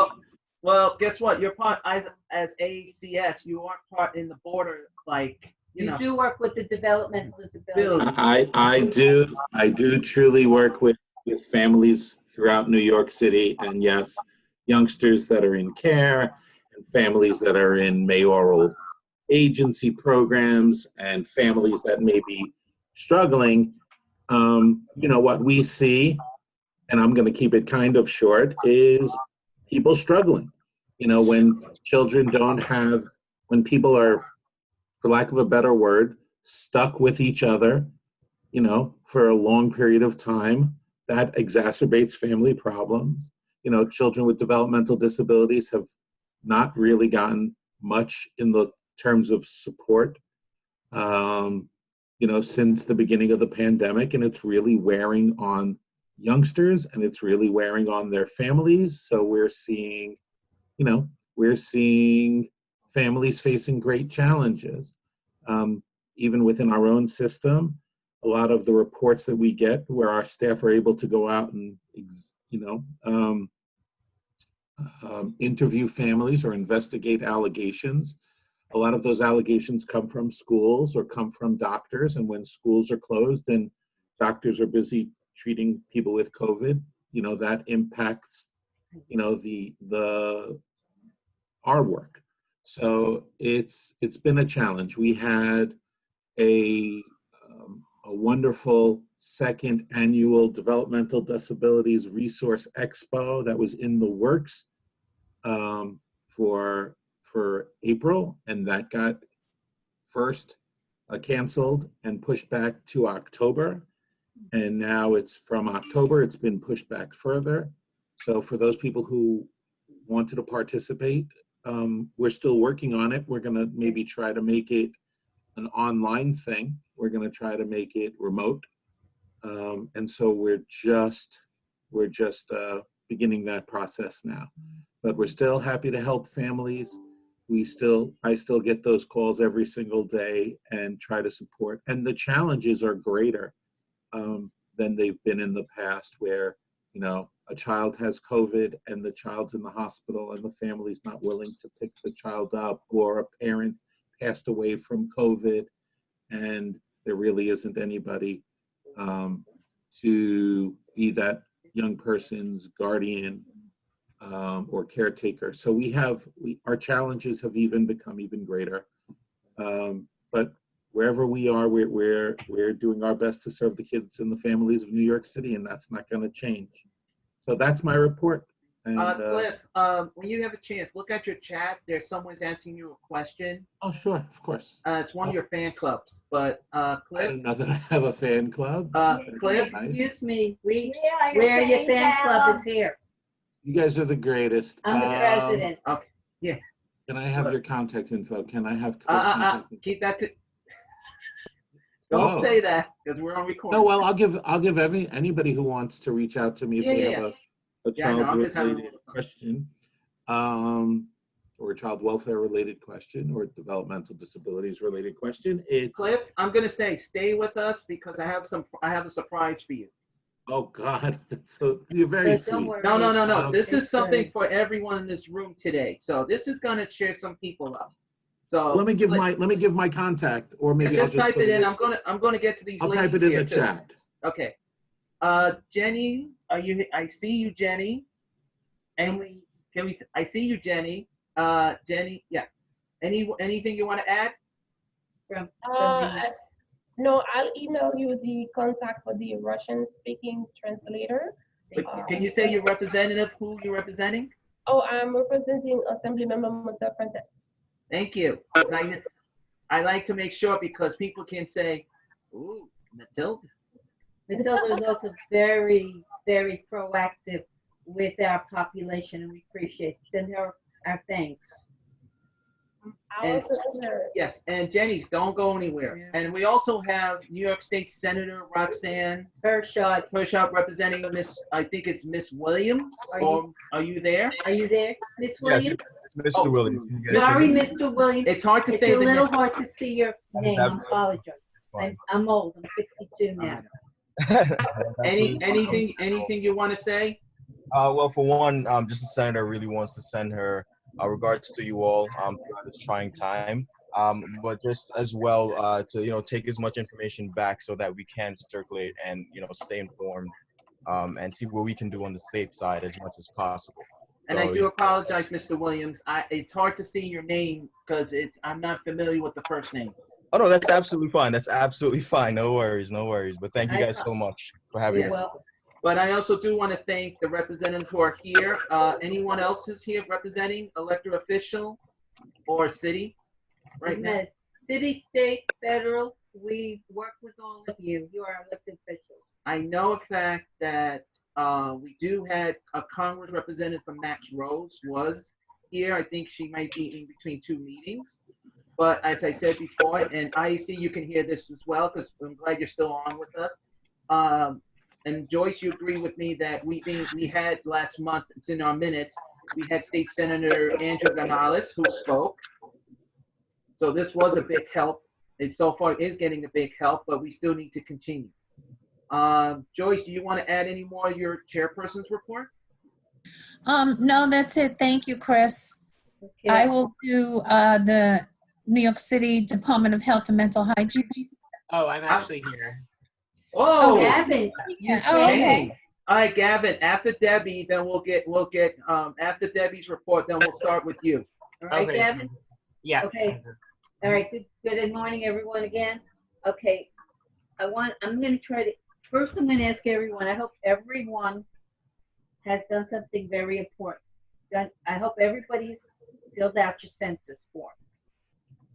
Well, guess what? You're part, as ACS, you are part in the border, like, you You know. do work with the developmental disabilities. I do truly work with families throughout New York City, and yes, youngsters that are in care, and families that are in mayoral agency programs, and families that may be struggling. You know, what we see, and I'm going to keep it kind of short, is people struggling. You know, when children don't have, when people are, for lack of a better word, stuck with each other, you know, for a long period of time, that exacerbates family problems. You know, children with developmental disabilities have not really gotten much in the terms of support, you know, since the beginning of the pandemic, and it's really wearing on youngsters, and it's really wearing on their families. So we're seeing, you know, families facing great challenges. Even within our own system, a lot of the reports that we get where our staff are able to go out and, you know, interview families or investigate allegations. A lot of those allegations come from schools or come from doctors, and when schools are closed and doctors are busy treating people with COVID, you know, that impacts, you know, our work. So it's been a challenge. We had a wonderful second annual Developmental Disabilities Resource Expo that was in the works for April, and that got first canceled and pushed back to October. And now it's from October, it's been pushed back further. So for those people who wanted to participate, we're still working on it. We're gonna maybe try to make it an online thing. We're gonna try to make it remote. And so we're just beginning that process now. But we're still happy to help families. I still get those calls every single day and try to support. And the challenges are greater than they've been in the past, where, you know, a child has COVID and the child's in the hospital and the family's not willing to pick the child up, or a parent passed away from COVID and there really isn't anybody to be that young person's guardian or caretaker. So our challenges have become even greater. But wherever we are, we're doing our best to serve the kids and the families of New York City, and that's not going to change. So that's my report. And, Cliff, when you have a chance, look at your chat. There's someone's asking you a question. Oh, sure, of course. It's one of your fan clubs, but I Cliff. don't know that I have a fan club. Cliff. Excuse me, where your fan club is here. You guys are the greatest. I'm the president. Okay. Yeah. Can I have your contact info? Can I have Cliff's contact info? Keep that to. Don't say that, because we're on recording. No, well, I'll give anybody who wants to reach out to me if they have a child-related question, or a child welfare-related question, or developmental disabilities-related question. It's Cliff, I'm gonna say, stay with us because I have a surprise for you. Oh God, you're very sweet. No. This is something for everyone in this room today. So this is gonna cheer some people up. So let me give my contact, or maybe just type it in. I'm gonna get to these. I'll type it in the chat. Okay. Jenny, I see you, Jenny. And I see you, Jenny. Jenny, yeah. Anything you want to add? No, I'll email you the contact for the Russian-speaking translator. Can you say your representative, who you're representing? Oh, I'm representing Assemblymember Montel Fuentes. Thank you. I like to make sure, because people can say, ooh, Matilda. Matilda is also very, very proactive with our population, and we appreciate it. Send her our thanks. I And will send her. yes, and Jenny, don't go anywhere. Yeah. And we also have New York State Senator Roxanne Hershot, Push-Up representing Miss, I think it's Miss Williams. Are you there? are you there, Miss Yes, Williams? it's Mr. Oh, Williams. Can you guys hear Sorry, me? Mr. Williams. It's hard to It's say a the little name. hard to see your That is name. I absolutely apologize. fine. I'm old. I'm 62 now. That's absolutely fine. Anything you want to say? Well, for one, just the senator really wants to send her regards to you all throughout this trying time. But just as well to take as much information back so that we can circulate and stay informed and see what we can do on the state side as much as possible. And I do apologize, Mr. Williams. It's hard to see your name because I'm not familiar with the first name. Oh no, that's absolutely fine. That's absolutely fine. No worries, no worries. But thank you guys so much for having You're us. welcome. But I also do want to thank the representatives who are here. Anyone else who's here representing elected official or city right now? Isn't it city, state, federal, we work with all of you. You are elected officials. I know a fact that we do had a Congress representative from Max Rose was here. I think she might be in between two meetings. But as I said before, and IEC, you can hear this as well because I'm glad you're still on with us. And Joyce, you agree with me that we had last month, it's in our minutes, we had State Senator Andrew Gonzalez who spoke. So this was a big help. It so far is getting a big help, but we still need to continue. Joyce, do you want to add any more of your chairperson's report? No, that's it. Thank you, Chris. Okay. I will do the New York City Department of Health and Mental Hygiene. Oh, I'm actually here. Oh, Gavin, you Oh, okay. hey. All right, Gavin, after Debbie, then we'll get after Debbie's report, then we'll start with you. all right, Okay. Gavin? Yeah. Okay. All right, good morning, everyone, again. Okay, I'm gonna try to, first I'm gonna ask everyone, I hope everyone has done something very important. I hope everybody's filled out your census form.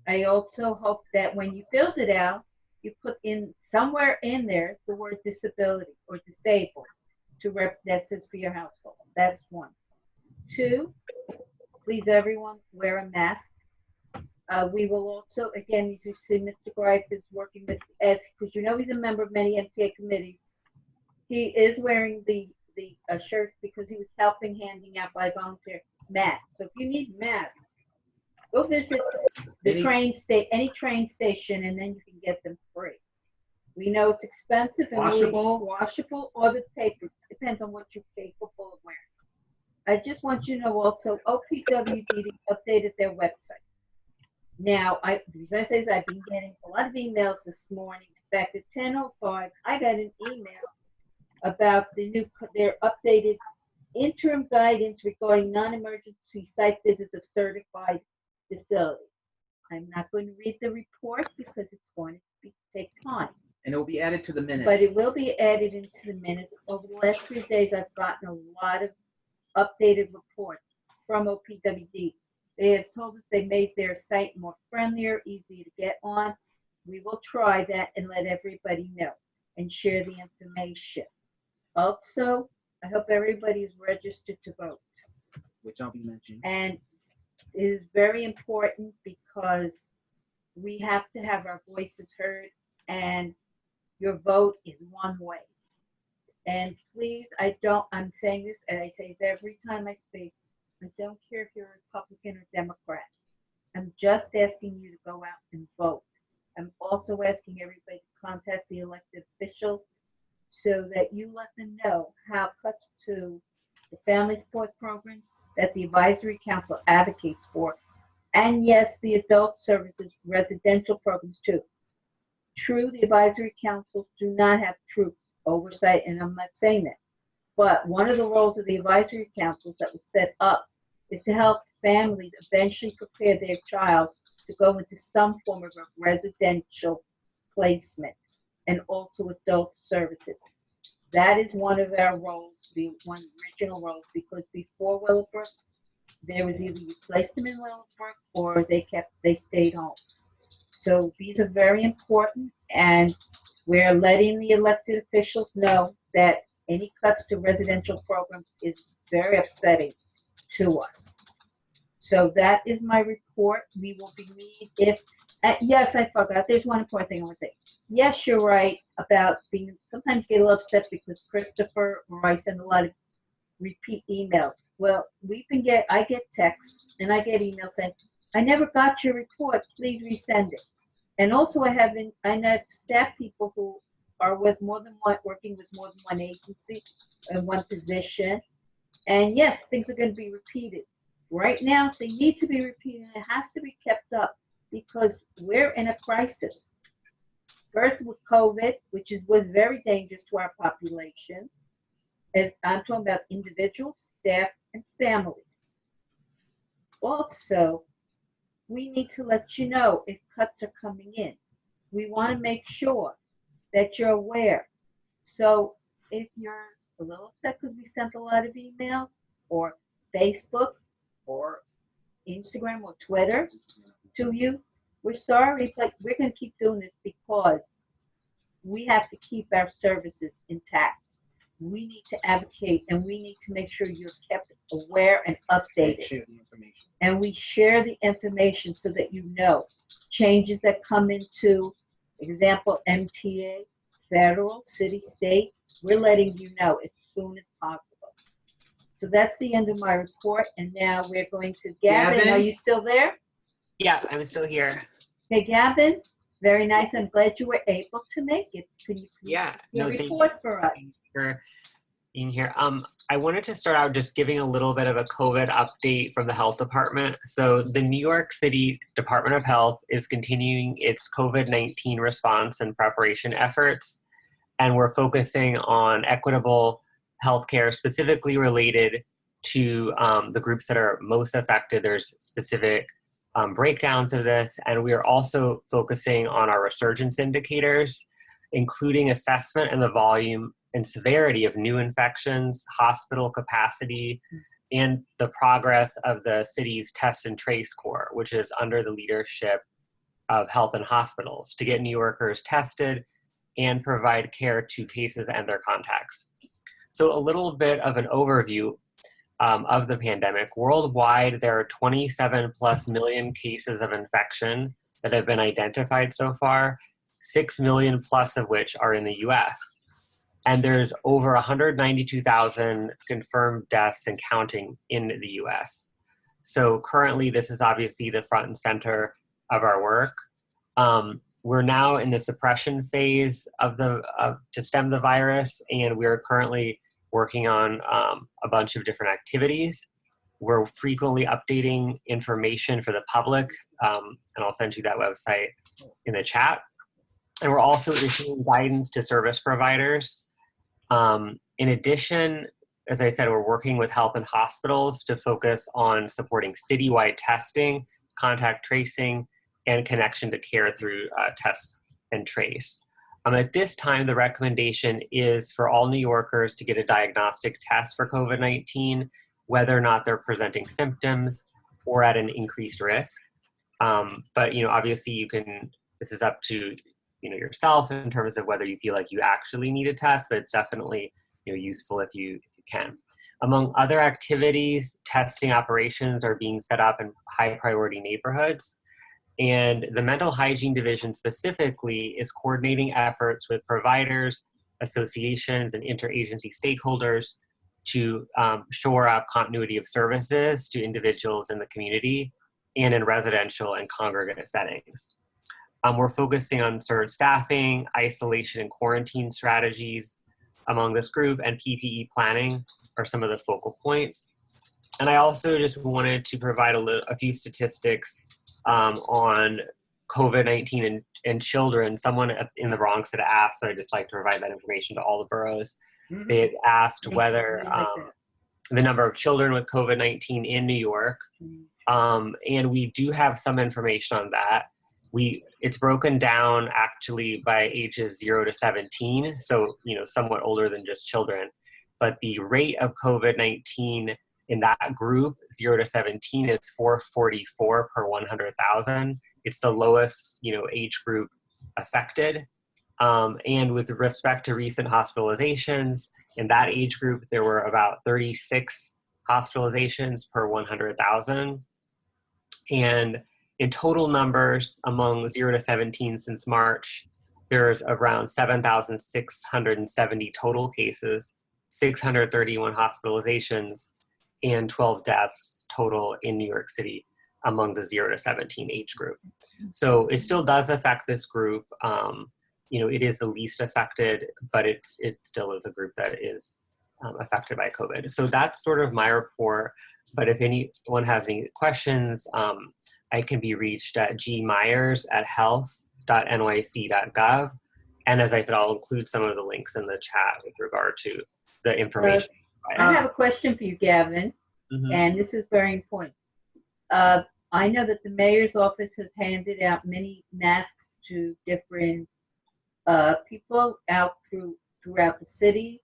I also hope that when you filled it out, you put in somewhere in there the word disability or disabled that says for your household. That's one. Two, please everyone wear a mask. We will also, again, as you see, Mr. Greif is working with, because he's a member of many MTA committees. He is wearing the shirt because he was helping handing out by volunteer masks. So if you need masks, go visit any train station, and then you can get them free. We know it's expensive and washable or the paper. Depends on what you're capable of wearing. I just want you to know also, OPWD updated their website. Now, the reason I say is I've been getting a lot of emails this morning. In fact, at 10:05, I got an email about their updated interim guidance regarding non-emergency site visits of certified facilities. I'm not going to read the report because it's going to take time. And it will be added to the minutes. But it will be added into the minutes. Over the last 3 days, I've gotten a lot of updated reports from OPWD. They have told us they made their site more friendlier, easier to get on. We will try that and let everybody know and share the information. Also, I hope everybody is registered to vote. Which I'll be mentioning. And it is very important because we have to have our voices heard, and your vote is one way. And please, I'm saying this, and I say this every time I speak, I don't care if you're a Republican or Democrat. I'm just asking you to go out and vote. I'm also asking everybody to contact the elected officials so that you let them know how cuts to the family support program that the advisory council advocates for, and yes, the adult services residential programs too. True, the advisory councils do not have true oversight, and I'm not saying that. But one of the roles of the advisory councils that was set up is to help families eventually prepare their child to go into some form of a residential placement and also adult services. That is one of our roles, one original roles, because before Willowbrook, there was either you placed them in Willowbrook or they stayed home. So these are very important, and we're letting the elected officials know that any cuts to residential programs is very upsetting to us. So that is my report. We will be meeting if, yes, I forgot. There's one important thing I want to say. Yes, you're right about being, sometimes get a little upset because Christopher or I send a lot of repeat emails. Well, I get texts and I get emails saying, I never got your report, please resend it. And also I have staff people who are with working with more than one agency and one position. And yes, things are going to be repeated. Right now, they need to be repeated. It has to be kept up because we're in a crisis. First with COVID, which was very dangerous to our population. As I'm talking about individuals, staff, and families. Also, we need to let you know if cuts are coming in. We want to make sure that you're aware. So if you're a little upset because we sent a lot of emails, or Facebook, or Instagram, or Twitter to you, we're sorry, but we're going to keep doing this because we have to keep our services intact. We need to advocate and we need to make sure you're kept aware and updated. Share the information. And we share the information so that you know changes that come into, example, MTA, federal, city, state, we're letting you know as soon as possible. So that's the end of my report. And now we're going to Gavin. Gavin? Are you still there? Yeah, I'm still here. Okay, Gavin, very nice. I'm glad you were able to make it. Can you please Yeah, do a no, thank you. report for us? For being here. I wanted to start out just giving a little bit of a COVID update from the health department. So the New York City Department of Health is continuing its COVID-19 response and preparation efforts. And we're focusing on equitable healthcare specifically related to the groups that are most affected. There's specific breakdowns of this. And we are also focusing on our resurgence indicators, including assessment and the volume and severity of new infections, hospital capacity, and the progress of the city's Test and Trace Corps, which is under the leadership of Health and Hospitals, to get New Yorkers tested and provide care to cases and their contacts. So a little bit of an overview of the pandemic. Worldwide, there are 27 plus million cases of infection that have been identified so far, 6 million plus of which are in the US. And there's over 192,000 confirmed deaths and counting in the US. So currently, this is obviously the front and center of our work. We're now in the suppression phase to stem the virus, and we're currently working on a bunch of different activities. We're frequently updating information for the public, and I'll send you that website in the chat. And we're also issuing guidance to service providers. In addition, as I said, we're working with Health and Hospitals to focus on supporting citywide testing, contact tracing, and connection to care through test and trace. At this time, the recommendation is for all New Yorkers to get a diagnostic test for COVID-19, whether or not they're presenting symptoms or at an increased risk. But obviously, this is up to yourself in terms of whether you feel like you actually need a test, but it's definitely useful if you can. Among other activities, testing operations are being set up in high priority neighborhoods. And the Mental Hygiene Division specifically is coordinating efforts with providers, associations, and interagency stakeholders to shore up continuity of services to individuals in the community and in residential and congregate settings. We're focusing on surge staffing, isolation and quarantine strategies among this group, and PPE planning are some of the focal points. And I also just wanted to provide a few statistics on COVID-19 and children. Someone in the Bronx had asked, so I'd just like to provide that information to all the boroughs. Mm-hmm. They had asked whether the number of children with COVID-19 in New York, and we do have some information on that. It's broken down actually by ages 0 to 17, so somewhat older than just children. But the rate of COVID-19 in that group, 0 to 17, is 444 per 100,000. It's the lowest, age group affected. And with respect to recent hospitalizations, in that age group, there were about 36 hospitalizations per 100,000. And in total numbers among 0 to 17 since March, there's around 7,670 total cases, 631 hospitalizations, and 12 deaths total in New York City among the 0 to 17 age group. So it still does affect this group. It is the least affected, but it still is a group that is affected by COVID. So that's sort of my report. But if anyone has any questions, I can be reached at gmyers@health.nyc.gov. And as I said, I'll include some of the links in the chat with regard to the information. I have a question for you, Gavin, and this is very important. I know that the mayor's office has handed out many masks to different people out throughout the city.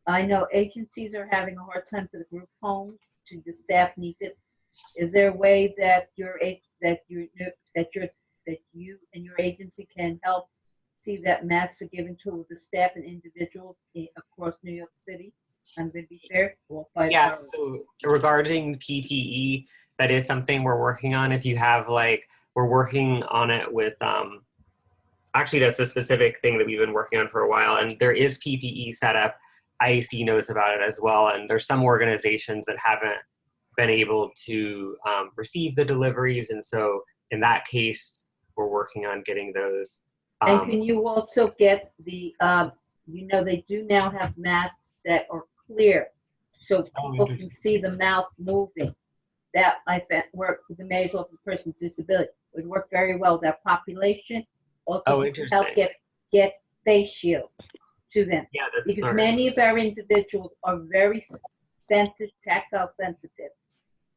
I know agencies are having a hard time for the group homes. The staff needs it. Is there a way that you and your agency can help see that masks are given to the staff and individuals across New York City? I'm going to be fair. Yeah, so regarding PPE, that is something we're working on. If you have we're working on it with, actually that's a specific thing that we've been working on for a while, and there is PPE set up. IAC knows about it as well, and there's some organizations that haven't been able to receive the deliveries, and so in that case, we're working on getting those. And can you also get the, they do now have masks that are clear, so people can see the mouth moving. That I found worked with the mayor's office of person with disability. It would work very well with that population. Also, help get face shields to them. Yeah, that's because smart. many of our individuals are very tactile sensitive,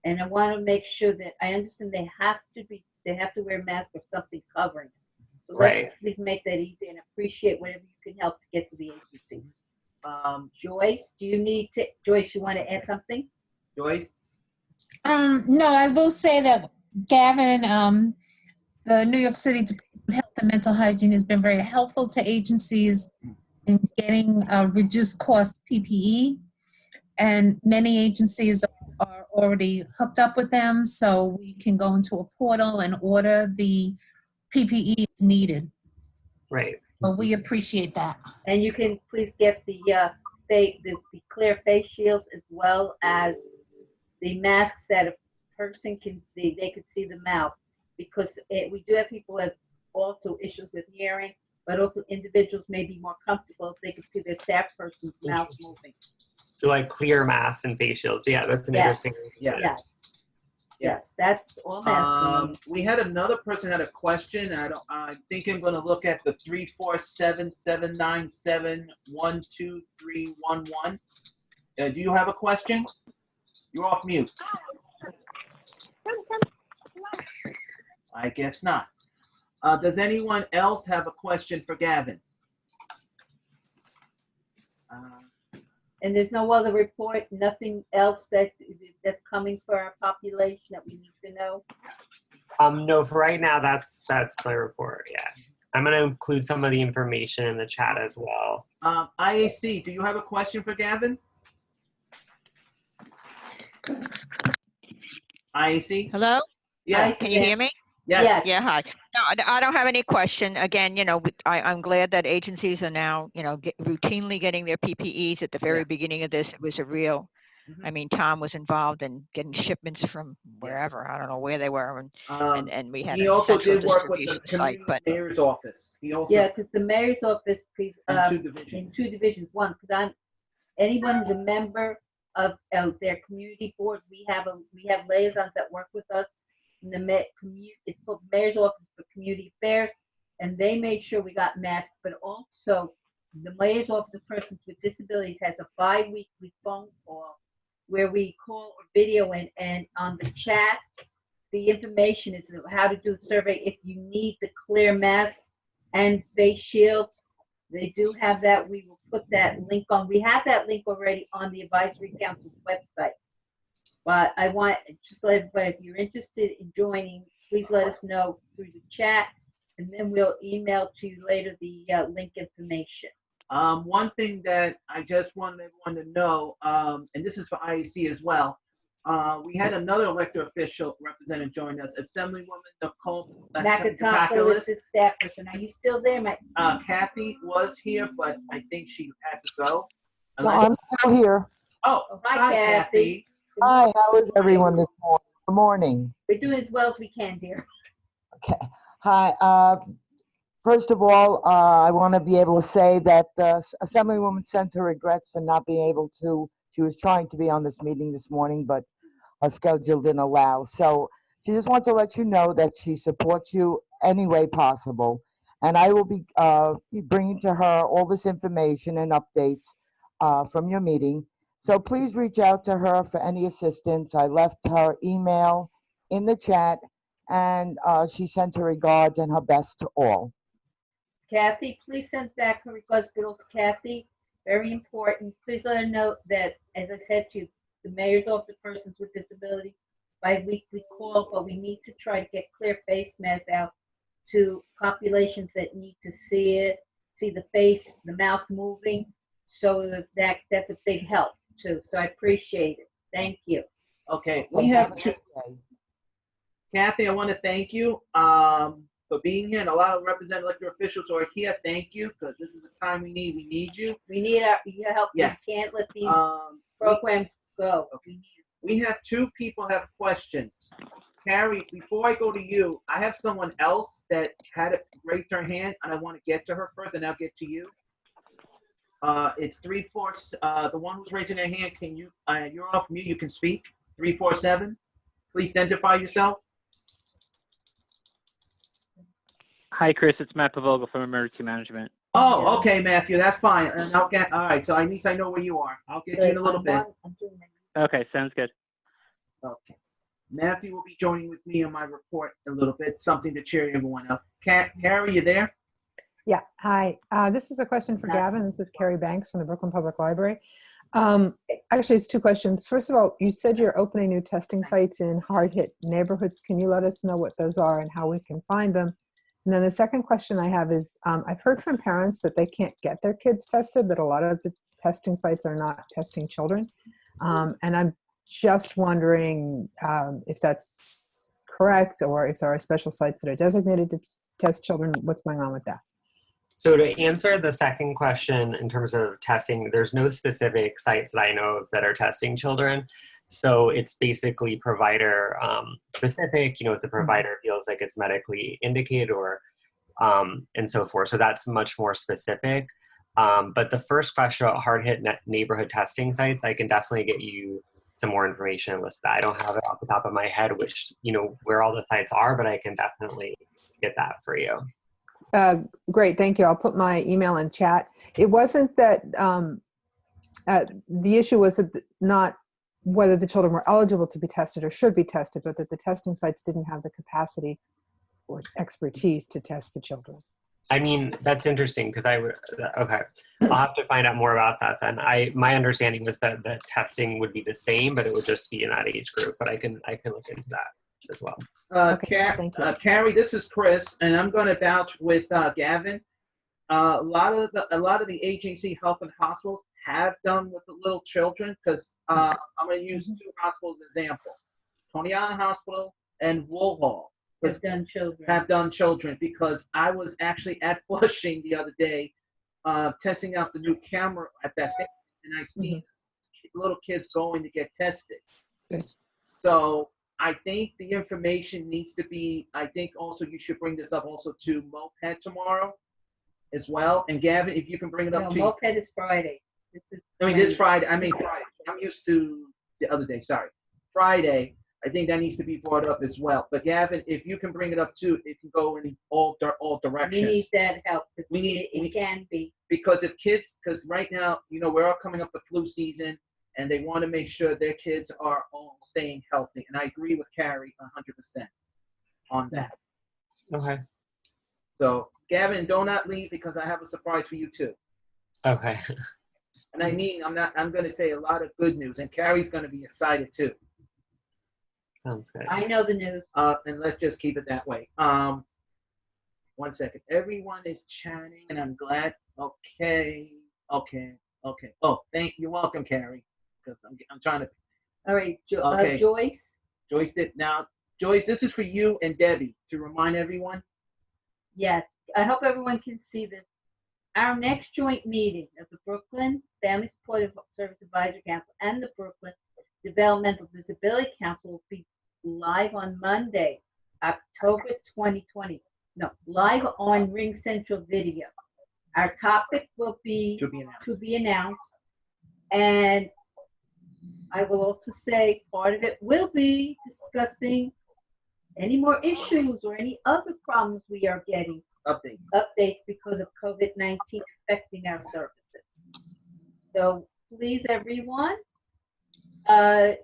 and I want to make sure that I understand they have to wear masks or something covering them. So let's please make that easy and appreciate whatever you can help to get to the agencies. Joyce, Joyce, you want to add something? Joyce? No, I will say that Gavin, the New York City Department of Health and Mental Hygiene has been very helpful to agencies in getting reduced cost PPE, and many agencies are already hooked up with them, so we can go into a portal and order the PPE as needed. Right. But we appreciate that. And you can please get the clear face shields as well as the masks that a person they could see the mouth, because we do have people who have also issues with hearing, but also individuals may be more comfortable if they could see their staff person's mouth moving. So clear masks and face shields. Yeah, that's an interesting. Yeah. Yes, that's all masks. We had another person had a question. I think I'm going to look at the 347-797-12311. Do you have a question? You're off mute. I guess not. Does anyone else have a question for Gavin? And there's no other report, nothing else that's coming for our population that we need to know? No, for right now, that's my report, yeah. I'm gonna include some of the information in the chat as well. IAC, do you have a question for Gavin? IAC? Hello? Yeah. Can you hear me? Yes. Yeah, hi. No, I don't have any question. Again, I'm glad that agencies are now, routinely getting their PPEs. At the very beginning of this, it was a real, I mean, Tom was involved in getting shipments from wherever. I don't know where they were. And we had He also did work with the community mayor's office. He also. Yeah, because the mayor's office, please, in two divisions. One, because anyone who's a member of their community board, we have liaisons that work with us. In the it's called Mayor's Office for Community Affairs, and they made sure we got masks, but also the Mayor's Office of Persons with Disabilities has a bi-weekly phone call where we call or video in, and on the chat, the information is how to do the survey. If you need the clear masks and face shields, they do have that. We will put that link on. We have that link already on the Advisory Council's website. But I want just let everybody, if you're interested in joining, please let us know through the chat, and then we'll email to you later the link information. One thing that I just wanted everyone to know, and this is for IAC as well, We had another elected official representative join us, Assemblywoman Nicole Nakatopoulos is staff person. Are you still there, Mike? Kathy was here, but I think she had to go. No, I'm still here. Oh, Hi, Kathy. Hi, how is everyone this morning? Good morning. We're doing as well as we can, dear. Okay. Hi. First of all, I want to be able to say that Assemblywoman sent her regrets for not being able to. She was trying to be on this meeting this morning, but her schedule didn't allow. So she just wants to let you know that she supports you any way possible. And I will be bringing to her all this information and updates from your meeting. So please reach out to her for any assistance. I left her email in the chat, and she sent her regards and her best to all. Kathy, please send back her regards, Biddles. Kathy, very important. Please let her know that, as I said to you, the Mayor's Office of Persons with Disability bi-weekly call, but we need to try to get clear face masks out to populations that need to see it, see the face, the mouth moving. So that's a big help too. So I appreciate it. Thank you. Okay, we have two. Kathy, I want to thank you for being here, and a lot of representative elected officials are here. Thank you, because this is the time we need. We need you. We need your help. Yes. We can't let these programs go. We have two people have questions. Carrie, before I go to you, I have someone else that had raised her hand, and I want to get to her first, and I'll get to you. It's 347. The one who's raising their hand, can you? You're off mute. You can speak. 347. Please identify yourself. Hi, Chris. It's Matt Pavoga from Emergency Management. Oh, okay, Matthew. That's fine. And I'll get. All right. So at least I know where you are. I'll get you in a little bit. Okay, sounds good. Okay. Matthew will be joining with me on my report a little bit. Something to cheer everyone up. Carrie, you there? Yeah, hi. This is a question for Gavin. This is Carrie Banks from the Brooklyn Public Library. Actually, it's two questions. First of all, you said you're opening new testing sites in hard-hit neighborhoods. Can you let us know what those are and how we can find them? And then the second question I have is, I've heard from parents that they can't get their kids tested, that a lot of the testing sites are not testing children. And I'm just wondering if that's correct, or if there are special sites that are designated to test children. What's going on with that? So to answer the second question in terms of testing, there's no specific sites that I know of that are testing children. So it's basically provider specific, if the provider feels like it's medically indicated or and so forth. So that's much more specific. But the first question about hard hit neighborhood testing sites, I can definitely get you some more information with that. I don't have it off the top of my head, which, where all the sites are, but I can definitely get that for you. Great, thank you. I'll put my email in chat. It wasn't that the issue was that not whether the children were eligible to be tested or should be tested, but that the testing sites didn't have the capacity or expertise to test the children. I mean, that's interesting because okay, I'll have to find out more about that then. My understanding was that the testing would be the same, but it would just be in that age group, but I can look into that as well. Carrie, this is Chris, and I'm going to vouch with Gavin. A lot of the agency health and hospitals have done with the little children, because I'm going to use two hospitals as example. Tony Allen Hospital and Woolhall have done children, because I was actually at Flushing the other day testing out the new camera at that station, and I see little kids going to get tested. So I think the information needs to be, I think also you should bring this up also to MOPED tomorrow as well. And Gavin, if you can bring it up to MOPED is Friday. This Friday. I'm used to the other day, sorry. Friday, I think that needs to be brought up as well. But Gavin, if you can bring it up too, it can go in all directions. We need that help. It can be. Because because right now, we're all coming up the flu season, and they want to make sure their kids are all staying healthy. And I agree with Carrie 100% on that. Okay. So, Gavin, do not leave, because I have a surprise for you too. Okay. And I'm going to say a lot of good news, and Carrie's going to be excited too. Sounds good. I know the news. And let's just keep it that way. 1 second. Everyone is chatting, and I'm glad. Okay. Oh, you're welcome, Carrie. Because I'm trying to. All right, Okay. Joyce? Joyce did. Now, Joyce, this is for you and Debbie to remind everyone. Yes, I hope everyone can see this. Our next joint meeting of the Brooklyn Family Supportive Service Advisory Council and the Brooklyn Developmental Disability Council will be live on Monday, October 2020. No, live on Ring Central Video. Our topic will be To be announced. And I will also say part of it will be discussing any more issues or any other problems we are getting. Updates because of COVID-19 affecting our services. So please, everyone, I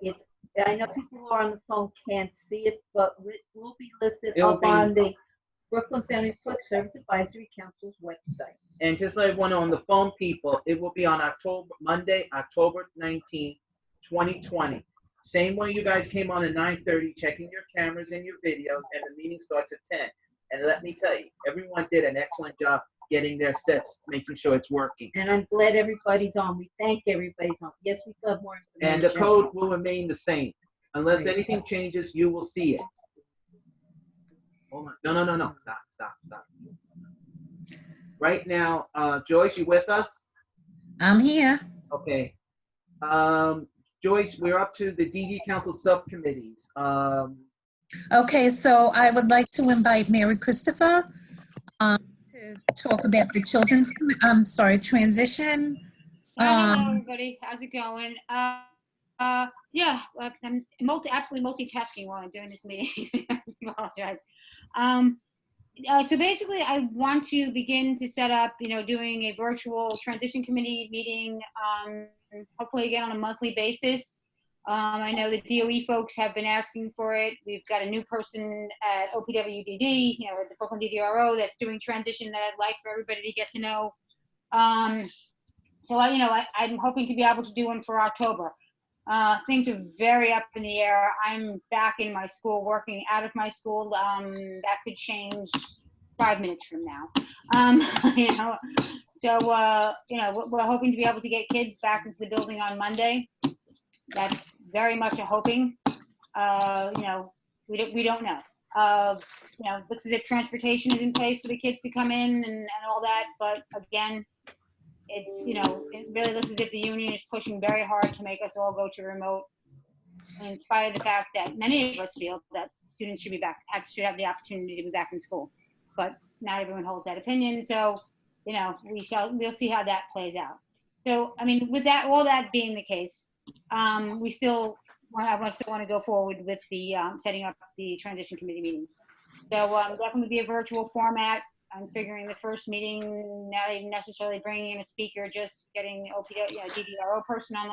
know people who are on the phone can't see it, but it will be listed up on the Brooklyn Family Support Service Advisory Council's website. And just let everyone know on the phone, people, it will be on Monday, October 19th, 2020. Same way you guys came on at 9:30, checking your cameras and your videos, and the meeting starts at 10. And let me tell you, everyone did an excellent job getting their sets, making sure it's working. And I'm glad everybody's on. We thank everybody's on. Yes, we still have more information. And the code will remain the same. Unless Right. anything changes, you will see it. Hold on. No. Stop. Right now, Joyce, you with us? I'm here. Okay. Joyce, we're up to the DD Council subcommittees. Okay, so I would like to invite Mary Christopher to talk about the transition. Hello, everybody. How's it going? Yeah, I'm absolutely multitasking while I'm doing this meeting. I apologize. So basically, I want to begin to set up, doing a virtual transition committee meeting, hopefully again on a monthly basis. I know the DOE folks have been asking for it. We've got a new person at OPWDD, at the Brooklyn DDRO that's doing transition that I'd like for everybody to get to know. So I'm hoping to be able to do one for October. Things are very up in the air. I'm back in my school, working out of my school. That could change 5 minutes from now. So we're hoping to be able to get kids back into the building on Monday. That's very much a hoping. We don't know. Looks as if transportation is in place for the kids to come in and all that, but again, it's, it really looks as if the union is pushing very hard to make us all go to remote, in spite of the fact that many of us feel that students should should have the opportunity to be back in school. But not everyone holds that opinion, so we'll see how that plays out. So with that, all that being the case, we still want to go forward with the setting up the transition committee meetings. So definitely be a virtual format. I'm figuring the first meeting, not even necessarily bringing in a speaker, just getting DDRO person on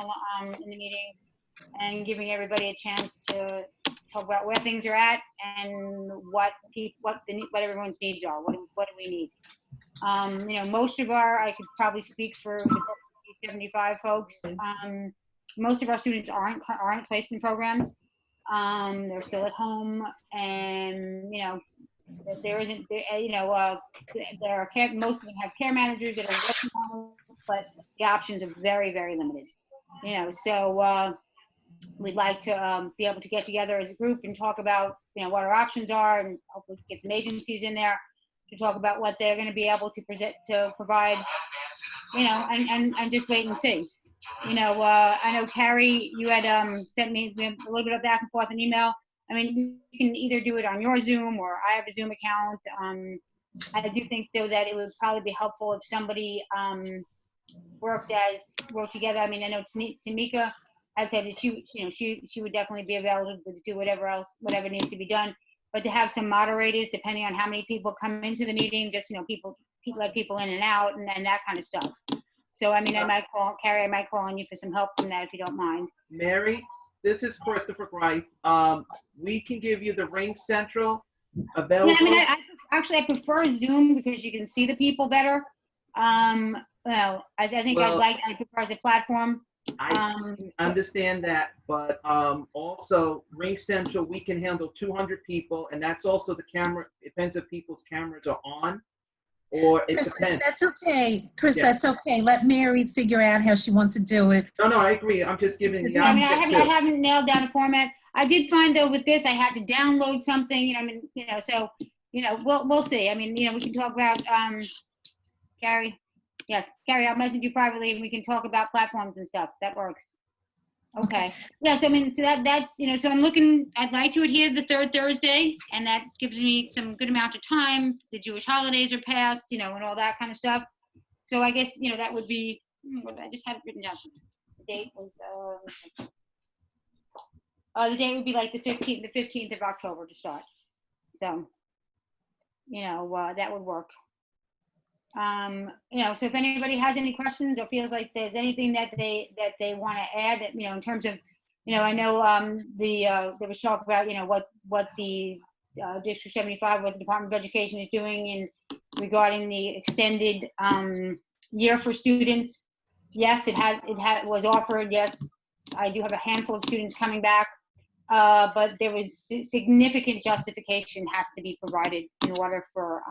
in the meeting, and giving everybody a chance to talk about where things are at and what everyone's needs are. What do we need? Most of I could probably speak for the 75 folks. Most of our students aren't placed in programs. They're still at home, and there isn't, most of them have care managers that are working on it, but the options are very, very limited. So we'd like to be able to get together as a group and talk about, what our options are, and hopefully get some agencies in there to talk about what they're going to be able to provide, and just wait and see. I know Carrie, you had sent me a little bit of back and forth in email. You can either do it on your Zoom, or I have a Zoom account. I do think, though, that it would probably be helpful if somebody worked together. I know Tamika had said that she would definitely be available to do whatever needs to be done. But to have some moderators, depending on how many people come into the meeting, just people let people in and out, and that kind of stuff. So I might call Carrie. I mimight call on you for some help from that, if you don't mind. Mary, this is Christopher Greif. We can give you the Ring Central available. Yeah, I prefer Zoom because you can see the people better. I prefer as a platform. I understand that, but also Ring Central, we can handle 200 people, and that's also the camera. Depends if people's cameras are on. or it Chris, depends. that's okay. Chris, Yeah. that's okay. Let Mary figure out how she wants to do it. No, I agree. I'm just giving the Yeah, I mean, option I too. haven't nailed down a format. I did find though with this, I had to download something, you know, I mean, you know, so, you know, we'll see. I mean, you know, we can talk about, Carrie. Yes, Carrie, I'll message you privately and we can talk about platforms and stuff. That works. Okay. Yeah, so I mean, so that's, you know, so I'm looking, I'd like to adhere to the third Thursday, and that gives me some good amount of time. The Jewish holidays are passed, you know, and all that kind of stuff. So I guess, you know, that would be, I just had it written down. The date was, the date would be like the 15th of October to start. So, you know, that would work. You know, so if anybody has any questions or feels like there's anything that they want to add, you know, in terms of, you know, I know there was talk about, you know, what the District 75, what the Department of Education is doing in regarding the extended year for students. Yes, it was offered. Yes, I do have a handful of students coming back, but there was significant justification has to be provided in order for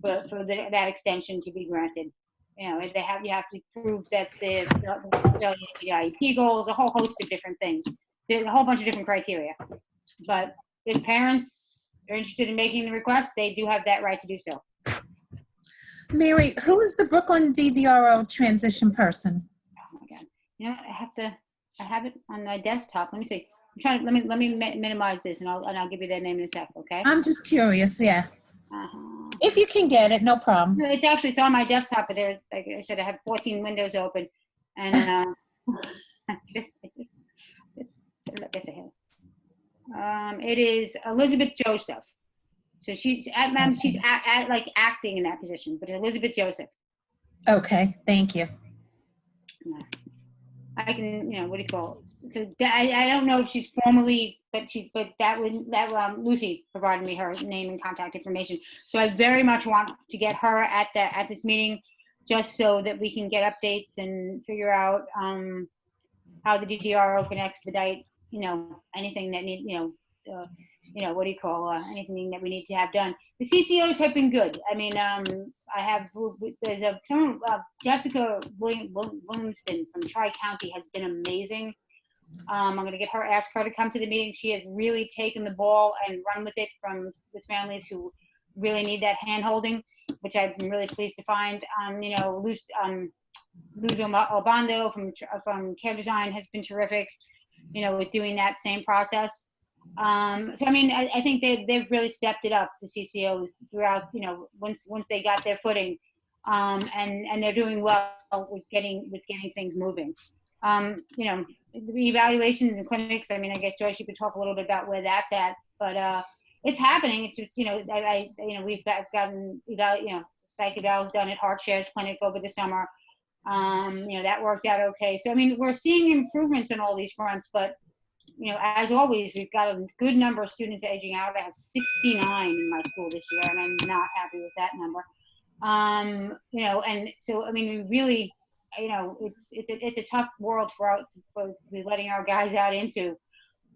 that extension to be granted. You know, you have to prove that the IEP goals, a whole host of different things. There's a whole bunch of different criteria. But if parents are interested in making the request, they do have that right to do so. Mary, who is the Brooklyn DDRO transition person? Oh my God. You know, I have it on my desktop. Let me see. I'm trying to, let me minimize this and I'll give you their name in a sec, okay? I'm just curious, yeah. Uh-huh. If you can get it, no problem. No, it's on my desktop, but there, like I said, I have 14 windows open, and I guess I have. It is Elizabeth Joseph. So she's like acting in that position, but Elizabeth Joseph. Okay, thank you. Yeah. I can, you know, what do you call it? So I don't know if she's formally, but Lucy provided me her name and contact information. So I very much want to get her at this meeting, just so that we can get updates and figure out how the DDRO can expedite, you know, anything that need, you know, what do you call anything that we need to have done. The CCOs have been good. I mean, Jessica Williamston from Tri-County has been amazing. I'm going to ask her to come to the meeting. She has really taken the ball and run with it with families who really need that hand holding, which I've been really pleased to find. You know, Luz Obando from Care Design has been terrific, you know, with doing that same process. So I mean, I think they've really stepped it up, the CCOs, throughout, you know, once they got their footing, and they're doing well with getting things moving. You know, the evaluations and clinics, I mean, I guess Joyce, you could talk a little bit about where that's at, but it's happening. It's just, you know, you know, we've gotten you know, psych evals done at HeartShares Clinic over the summer. You know, that worked out okay. So I mean, we're seeing improvements in all these fronts, but you know, as always, we've got a good number of students aging out. I have 69 in my school this year, and I'm not happy with that number. You know, and so I mean, we really, you know, it's a tough world for letting our guys out into,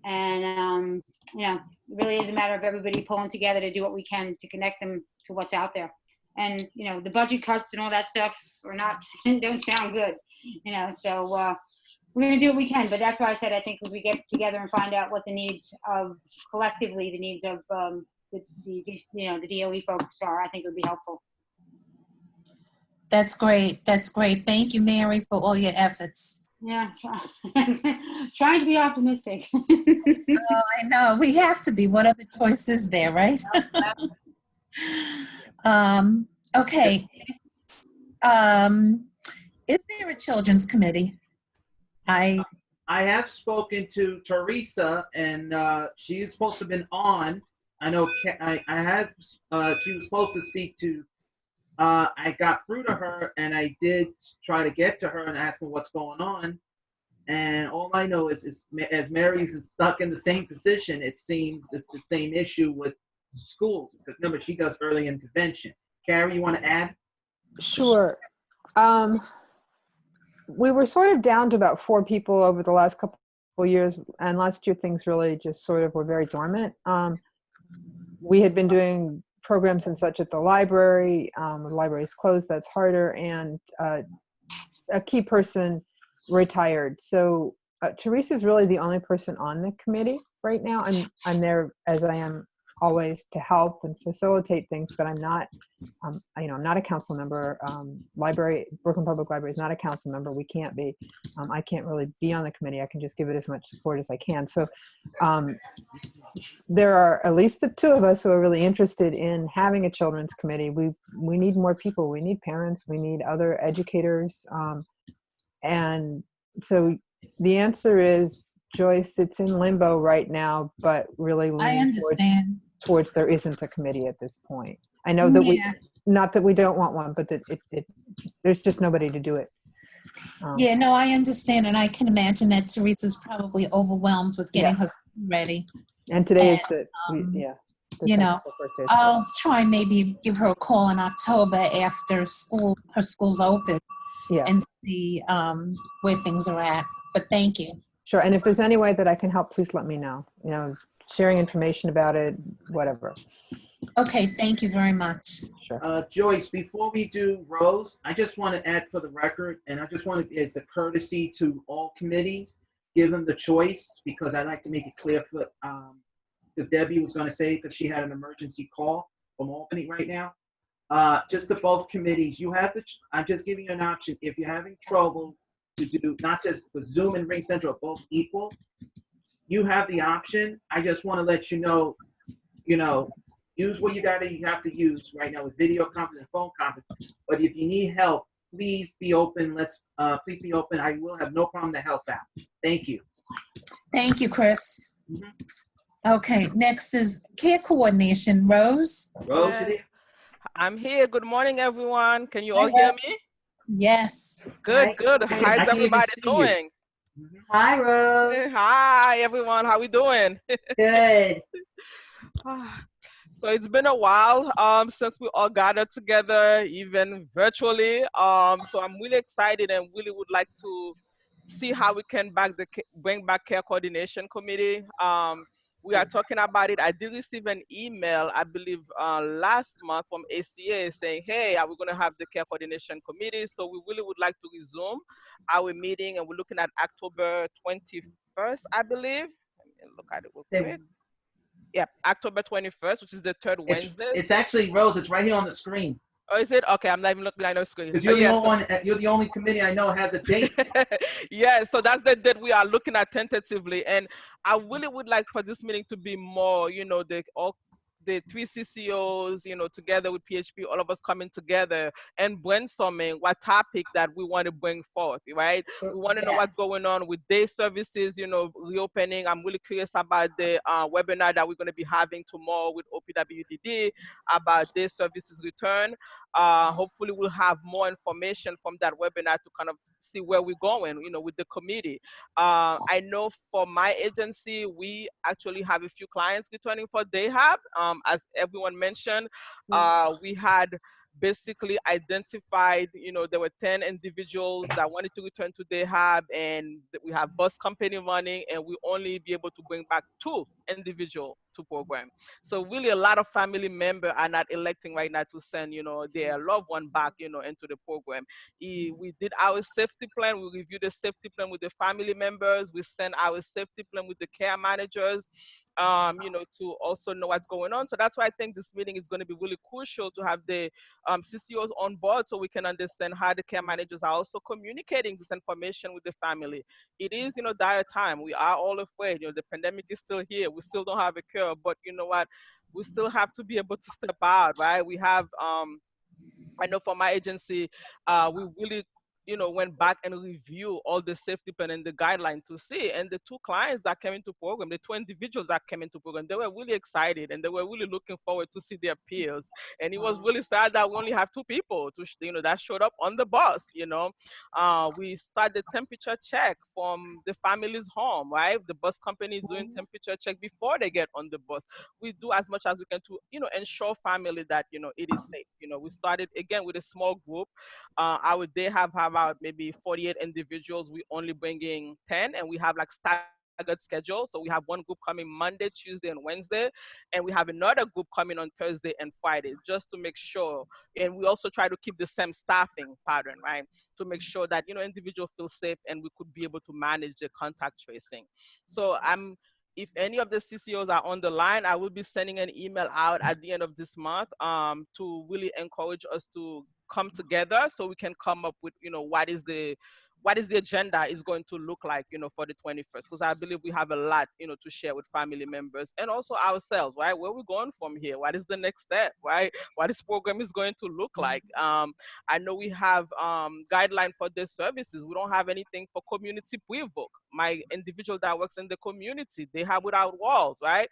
and you know, it really is a matter of everybody pulling together to do what we can to connect them to what's out there. And you know, the budget cuts and all that stuff don't sound good, you know. So we're going to do what we can, but that's why I said I think if we get together and find out what the needs of collectively, the needs of the you know, the DOE folks are, I think it would be helpful. That's great. That's great. Thank you, Mary, for all your efforts. Yeah, trying to be optimistic. Oh, I know. We have to be. What other choice is there, right? Okay. Is there a children's committee? I have spoken to Teresa, and she's supposed to have been on. I know she was supposed to speak to, I got through to her, and I did try to get to her and ask her what's going on. And all I know is as Mary's stuck in the same position, it seems it's the same issue with schools. Because remember, she does early intervention. Carrie, you want to add? Sure. We were sort of down to about 4 people over the last couple of years, and last year things really just sort of were very dormant. We had been doing programs and such at the library. The library's closed, that's harder, and a key person retired. So Teresa's really the only person on the committee right now. I'm there as I am always to help and facilitate things, but I'm not, I'm not a council member. Brooklyn Public Library is not a council member. We can't be. I can't really be on the committee. I can just give it as much support as I can. So there are at least the two of us who are really interested in having a children's committee. We need more people. We need parents. We need other educators. And so the answer is, Joyce, it's in limbo right now, but really I leaning understand. towards there isn't a committee at this point. I know that Yeah. not that we don't want one, but that there's just nobody to do it. Yeah, no, I understand, and I can imagine that Teresa's probably overwhelmed with getting her Yes. school ready. And today is And, the you know, technical first day of school. I'll try maybe give her a call in October after her school's open Yeah. and see where things are at. But thank you. Sure. And if there's any way that I can help, please let me know. Sharing information about it, whatever. Okay, thank you very much. Sure. Joyce, before we do Rose, I just want to add for the record, and I just want to, as a courtesy to all committees, give them the choice, because I like to make it clear for, because Debbie was going to say, because she had an emergency call from Albany right now. Just to both committees, you have I'm just giving you an option. If you're having trouble to do, not just with Zoom and Ring Central are both equal, you have the option. I just want to let you know, use what you have to use right now with video conference and phone conference. But if you need help, please be open. Please be open. I will have no problem to help out. Thank you. Thank you, Chris. Okay, next is care coordination. Rose? Rose, Yes. I'm here. Good morning, everyone. Can you all hear me? Yes. Good, good. I How's can even everybody see you. doing? Hi, Rose. Hi, everyone. How we doing? Good. So it's been a while since we all gathered together, even virtually. So I'm really excited and really would like to see how we can bring back Care Coordination Committee. We are talking about it. I did receive an email, I believe, last month from ACA saying, hey, are we going to have the Care Coordination Committee? So we really would like to resume our meeting, and we're looking at October 21st, I believe. Let me look at it real quick. Yep, October 21st, which is the third Wednesday. It's actually, Rose, it's right here on the screen. Oh, is it? Okay, I'm not even looking at the screen. Because you're the only committee I know has a date. Yeah, so that's the date we are looking at tentatively. And I really would like for this meeting to be more, the three CCOs, together with PHP, all of us coming together and brainstorming what topic that we want to bring forth, right? We want to know what's going on with day services, reopening. I'm really curious about the webinar that we're going to be having tomorrow with OPWDD about day services return. Hopefully we'll have more information from that webinar to kind of see where we're going, with the committee. I know for my agency, we actually have a few clients returning for DayHab. As everyone mentioned, we had basically identified, there were 10 individuals that wanted to return to DayHab, and we have bus company running, and we only be able to bring back 2 individuals to program. So really a lot of family members are not electing right now to send, their loved one back, into the program. We did our safety plan. We reviewed the safety plan with the family members. We sent our safety plan with the care managers. To also know what's going on. So that's why I think this meeting is going to be really crucial to have the CCOs on board so we can understand how the care managers are also communicating this information with the family. It is, dire time. We are all afraid. The pandemic is still here. We still don't have a cure, but you know what? We still have to be able to step out, right? We have, I know for my agency, we really went back and review all the safety plan and the guideline to see. And the 2 clients that came into program, the 2 individuals that came into program, they were really excited and they were really looking forward to see their peers. And it was really sad that we only have 2 people to, that showed up on the bus. We start the temperature check from the family's home, right? The bus company is doing temperature check before they get on the bus. We do as much as we can to, ensure family that, it is safe. We started again with a small group. Our day have about maybe 48 individuals. We only bringing 10, and we have like staggered staggered schedule. So we have one group coming Monday, Tuesday, and Wednesday, and we have another group coming on Thursday and Friday, just to make sure. And we also try to keep the same staffing pattern, right, to make sure that, you know, individuals feel safe and we could be able to manage the contact tracing. So if any of the CCOs are on the line, I will be sending an email out at the end of this month to really encourage us to come together so we can come up with, you know, what is the agenda is going to look like, you know, for the 21st, because I believe we have a lot, you know, to share with family members and also ourselves, right? Where we're going from here? What is the next step, right? What this program is going to look like? I know we have guideline for the services. We don't have anything for community pre-vote. My individual that works in the community, they have Without Walls, right?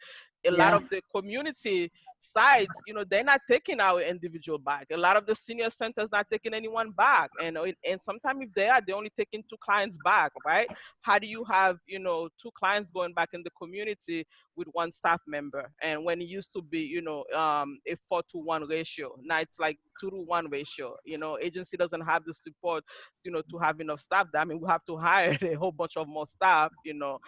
A lot of the community sites, you know, they're not taking our individual back. A lot of the senior centers not taking anyone back. And sometimes if they are, they're only taking 2 clients back, right? How do you have, you know, 2 clients going back in the community with 1 staff member? And when it used to be, you know, a 4-to-1 ratio, now it's like 2-to-1 ratio. You know, agency doesn't have the support, you know, to have enough staff. I mean, we have to hire a whole bunch of more staff, you know,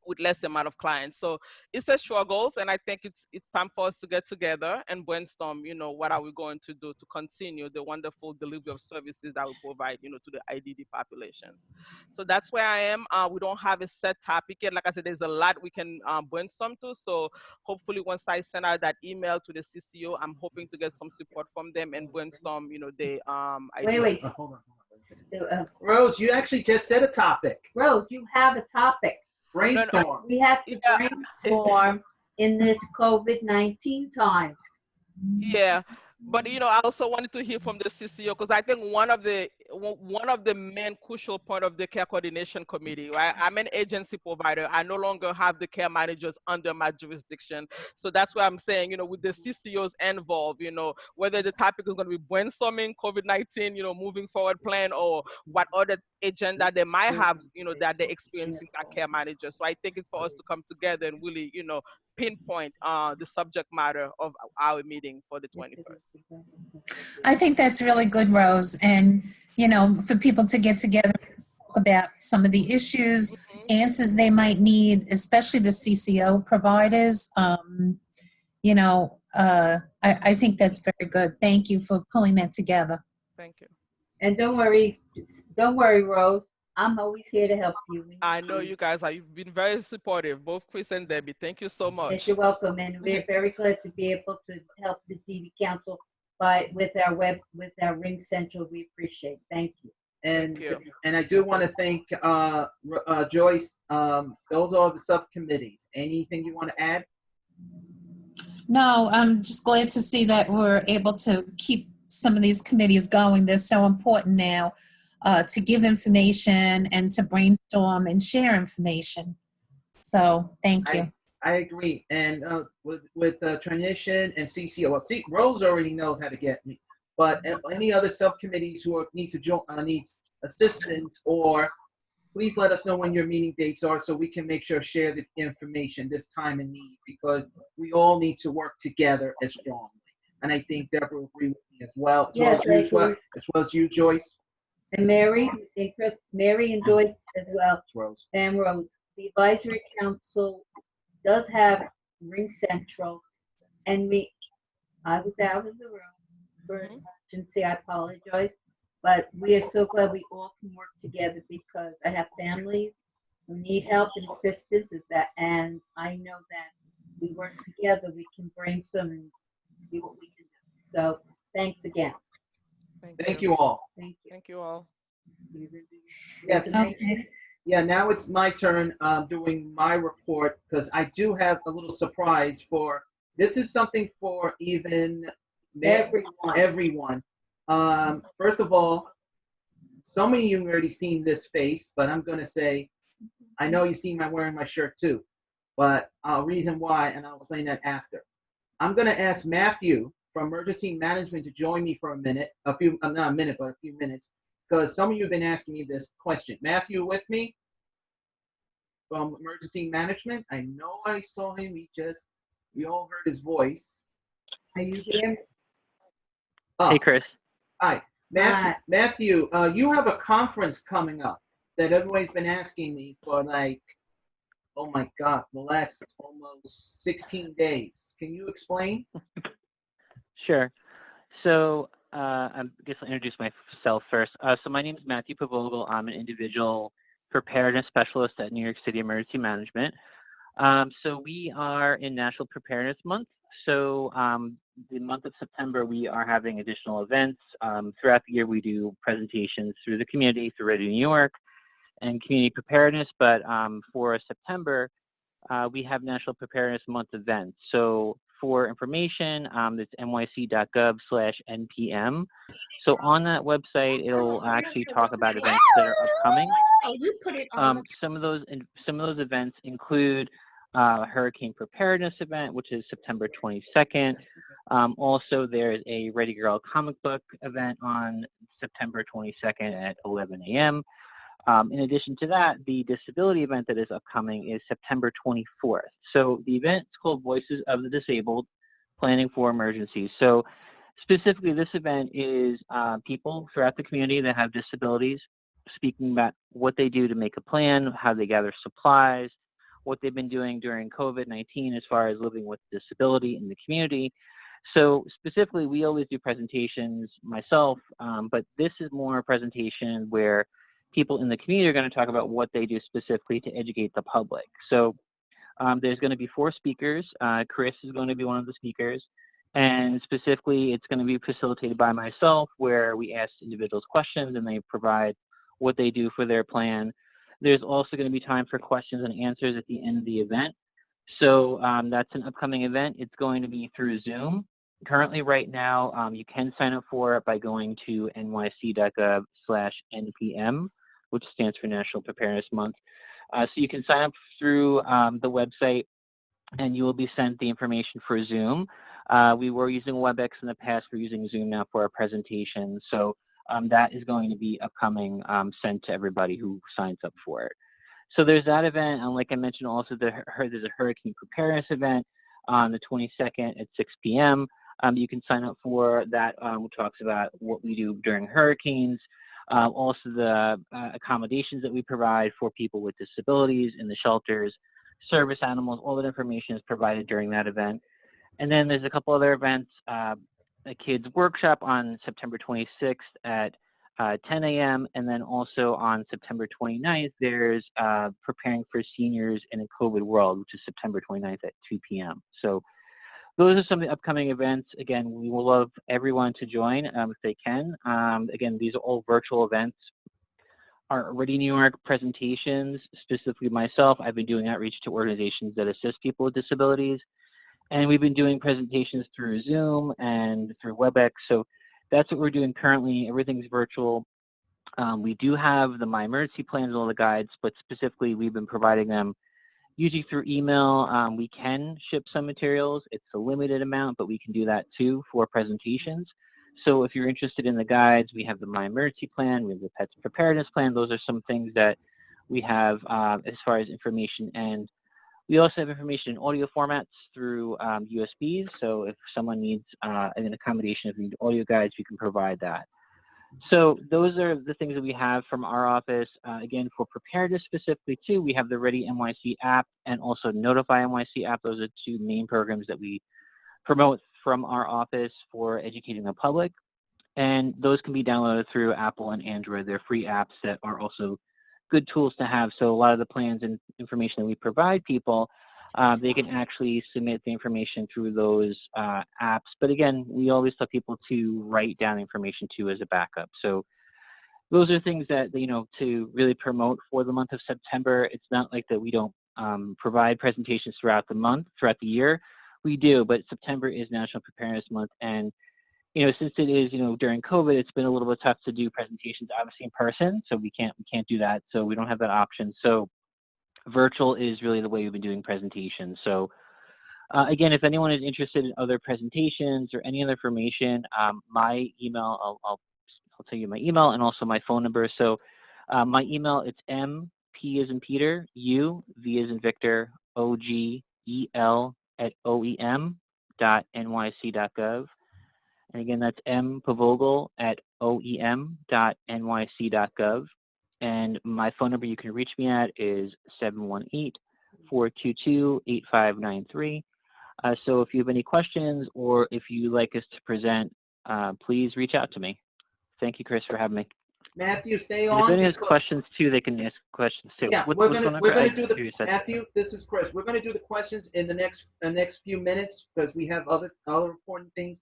with less amount of clients. So it's a struggles, and I think it's time for us to get together and brainstorm, you know, what are we going to do to continue the wonderful delivery of services that we provide, you know, to the IDD populations. So that's where I am. We don't have a set topic yet. Like I said, there's a lot we can brainstorm to. So hopefully once I send out that email to the CCO, I'm hoping to get some support from them and brainstorm, you know, the Wait. Hold on. Rose, you actually just said a topic. Rose, you have a topic. Brainstorm. We have to brainstorm in this COVID-19 time. Yeah, but you know, I also wanted to hear from the CCO, because I think one of the main crucial point of the care coordination committee, right? I'm an agency provider. I no longer have the care managers under my jurisdiction. So that's why I'm saying, you know, with the CCOs involved, you know, whether the topic is going to be brainstorming COVID-19, you know, moving forward plan, or what other agenda they might have, you know, that they're experiencing as care managers. So I think it's for us to come together and really, you know, pinpoint the subject matter of our meeting for the 21st. I think that's really good, Rose. And, you know, for people to get together and talk about some of the issues, answers they might need, especially the CCO providers. You know, I think that's very good. Thank you for pulling that together. Thank you. And don't worry, Rose. I'm always here to help you. I know you guys are. You've been very supportive, both Chris and Debbie. Thank you so much. Yes, you're welcome. And we're very glad to be able to help the DD Council with our Ring Central. We appreciate it. Thank you. And I do want to thank Joyce. Those are the subcommittees. Anything you want to add? No, I'm just glad to see that we're able to keep some of these committees going. They're so important now. To give information and to brainstorm and share information. So thank you. I agree. And with Transition and CCO, well, Rose already knows how to get me. But any other subcommittees who needs assistance, or please let us know when your meeting dates are so we can make sure share the information this time in need, because we all need to work together as strongly. And I think Deborah will agree with me as well, as well as you, Joyce. And Mary and Chris, Mary and Joyce as well. Rose. And Rose. The advisory council does have Ring Central, and I was out of the room for an emergency. I apologize, but we are so glad we all can work together, because I have families who need help and assistance. And I know that we work together, we can brainstorm and see what we can do. So thanks again. Thank you all. Thank you. Thank you all. Yes. Okay. Yeah, now it's my turn doing my report, because I do have a little surprise this is something for even everyone. First of all, some of you have already seen this face, but I'm going to say, I know you see me wearing my shirt too, but reason why, and I'll explain that after. I'm going to ask Matthew from Emergency Management to join me for a few minutes, because some of you have been asking me this question. Matthew, with me from Emergency Management? I know I saw him. We all heard his voice. Are you there? Oh. Hey, Chris. Hi. Matthew, you have a conference coming up. that everybody's been asking me for like, oh my God, the last almost 16 days. Can you explain? Sure. So I guess I'll introduce myself first. So my name is Matthew Pavogel. I'm an individual preparedness specialist at New York City Emergency Management. So we are in National Preparedness Month. So the month of September, we are having additional events. Throughout the year, we do presentations through the community, through Ready New York and community preparedness. But for September, we have National Preparedness Month events. So for information, it's nyc.gov/NPM. So on that website, it'll actually talk about events that are upcoming. Oh, you put it on the Some of those events include Hurricane Preparedness event, which is September 22nd. Also, there's a Ready Girl comic book event on September 22nd at 11 a.m. In addition to that, the disability event that is upcoming is September 24th. So the event is called Voices of the Disabled, Planning for Emergencies. So specifically, this event is people throughout the community that have disabilities speaking about what they do to make a plan, how they gather supplies, what they've been doing during COVID-19 as far as living with disability in the community. So specifically, we always do presentations myself, but this is more a presentation where people in the community are going to talk about what they do specifically to educate the public. So there's going to be 4 speakers. Chris is going to be one of the speakers. And specifically, it's going to be facilitated by myself, where we ask individuals questions and they provide what they do for their plan. There's also going to be time for questions and answers at the end of the event. So that's an upcoming event. It's going to be through Zoom. Currently, right now, you can sign up for it by going to nyc.gov/NPM, which stands for National Preparedness Month. So you can sign up through the website, and you will be sent the information for Zoom. We were using WebEx in the past. We're using Zoom now for our presentation. So that is going to be upcoming, sent to everybody who signs up for it. So there's that event. And like I mentioned, also there's a Hurricane Preparedness event on the 22nd at 6 p.m. You can sign up for that, which talks about what we do during hurricanes. Also the accommodations that we provide for people with disabilities in the shelters, service animals, all that information is provided during that event. And then there's a couple other events, a kids workshop on September 26th at 10 a.m. And then also on September 29th, there's Preparing for Seniors in a COVID World, which is September 29th at 2 p.m. So those are some of the upcoming events. Again, we will love everyone to join if they can. Again, these are all virtual events. Our Ready New York presentations, specifically myself, I've been doing outreach to organizations that assist people with disabilities. And we've been doing presentations through Zoom and through WebEx. So that's what we're doing currently. Everything's virtual. We do have the My Emergency plans, all the guides, but specifically we've been providing them usually through email. We can ship some materials. It's a limited amount, but we can do that too for presentations. So if you're interested in the guides, we have the My Emergency plan, we have the Pets Preparedness plan. Those are some things that we have as far as information. And we also have information in audio formats through USBs. So if someone needs an accommodation, if you need audio guides, we can provide that. So those are the things that we have from our office. Again, for preparedness specifically too, we have the Ready NYC app and also Notify NYC app. Those are 2 main programs that we promote from our office for educating the public. And those can be downloaded through Apple and Android. They're free apps that are also good tools to have. So a lot of the plans and information that we provide people, they can actually submit the information through those apps. But again, we always tell people to write down information too as a backup. So those are things that, you know, to really promote for the month of September. It's not like that we don't provide presentations throughout the month, throughout the year. We do, but September is National Preparedness Month. And you know, since it is, you know, during COVID, it's been a little bit tough to do presentations, obviously in person. So we can't do that. So we don't have that option. So virtual is really the way we've been doing presentations. So again, if anyone is interested in other presentations or any other information, my email, I'll tell you my email and also my phone number. So my email, it's MP as in Peter, U, V as in Victor, OGEL@OEM.nyc.gov. And again, that's mpavogel@oem.nyc.gov. And my phone number you can reach me at is 718-422-8593. So if you have any questions or if you'd like us to present, please reach out to me. Thank you, Chris, for having me. Matthew, stay And if on. anyone has because- questions too, they can ask questions too. Yeah, What's we're the gonna phone number? do I hear you the said- Matthew. This is Chris. We're gonna do the questions in the next few minutes because we have other important things.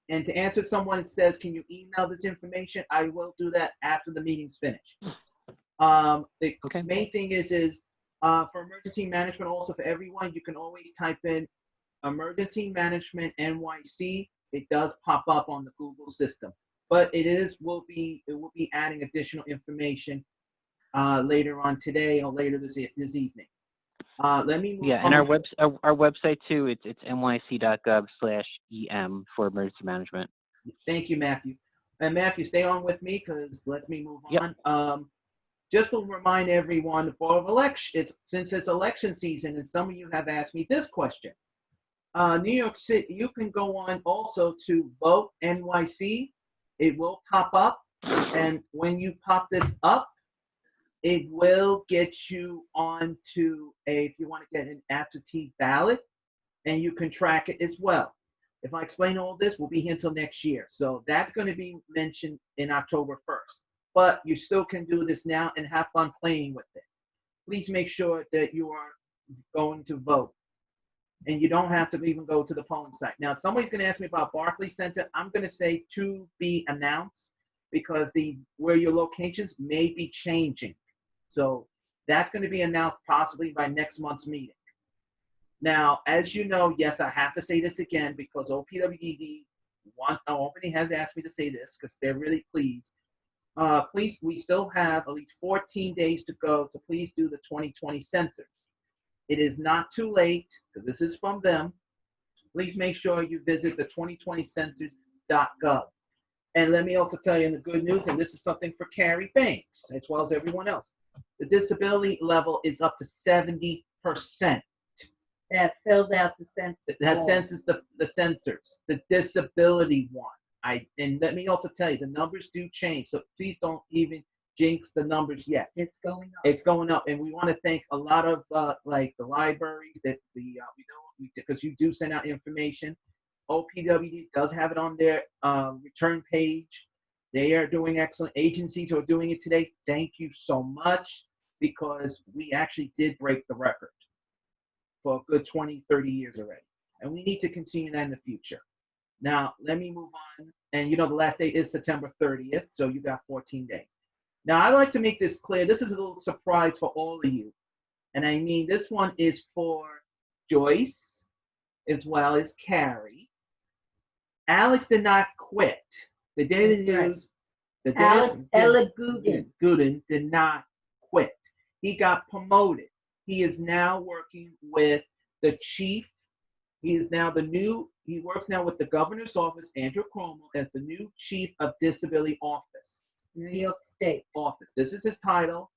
And to answer someone that says, "Can you email this information?" I will do that after the meeting's finished. The main thing is for emergency management, also for everyone, you can always type in Emergency Management NYC. It does pop up on the Google system, but it will be adding additional information later on today or later this evening. Let me move Yeah, and on. our website too, it's nyc.gov/em for emergency management. Thank you, Matthew. And Matthew, stay on with me because let me move Yep. on. Just to remind everyone, the Board of Elections, since it's election season, and some of you have asked me this question. New York City, you can go on also to Vote NYC. It will pop up, and when you pop this up, it will get you onto if you want to get an absentee ballot, and you can track it as well. If I explain all this, we'll be here until next year. So that's going to be mentioned in October 1st. But you still can do this now and have fun playing with it. Please make sure that you are going to vote. And you don't have to even go to the polling site. Now, if somebody's going to ask me about Barclays Center, I'm going to say to be announced because where your locations may be changing. So that's going to be announced possibly by next month's meeting. Now, as you know, yes, I have to say this again because OPWDD Albany has asked me to say this because they're really pleased. Please, we still have at least 14 days to go to please do the 2020 census. It is not too late because this is from them. Please make sure you visit the 2020census.gov. And let me also tell you in the good news, and this is something for Carrie Banks as well as everyone else. The disability level is up to 70%. That filled out the census. That form. census, the censors, the disability one. And let me also tell you, the numbers do change, so please don't even jinx the numbers yet. It's going up. It's going up, and we want to thank a lot of like the libraries that because you do send out information. OPWD does have it on their return page. They are doing excellent. Agencies who are doing it today, thank you so much because we actually did break the record for a good 20, 30 years already, and we need to continue that in the future. Now, let me move on. And you know, the last day is September 30th, so you got 14 days. Now, I like to make this clear. This is a little surprise for all of you. And I mean, this one is for Joyce as well as Carrie. Alex did not quit. The Daily News, Alex Gooden did not quit. He got promoted. He is now working with the chief. He is now he works now with the governor's office, Andrew Cuomo, as the new chief of disability office. New York State office. This is his title.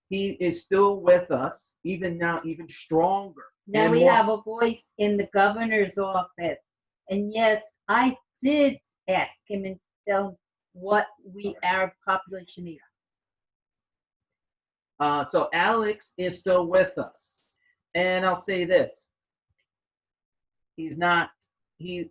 He is still with us, even now, even stronger. Now we have a voice in the governor's office. And yes, I did ask him and tell him what our population is. So Alex is still with us. And I'll say this.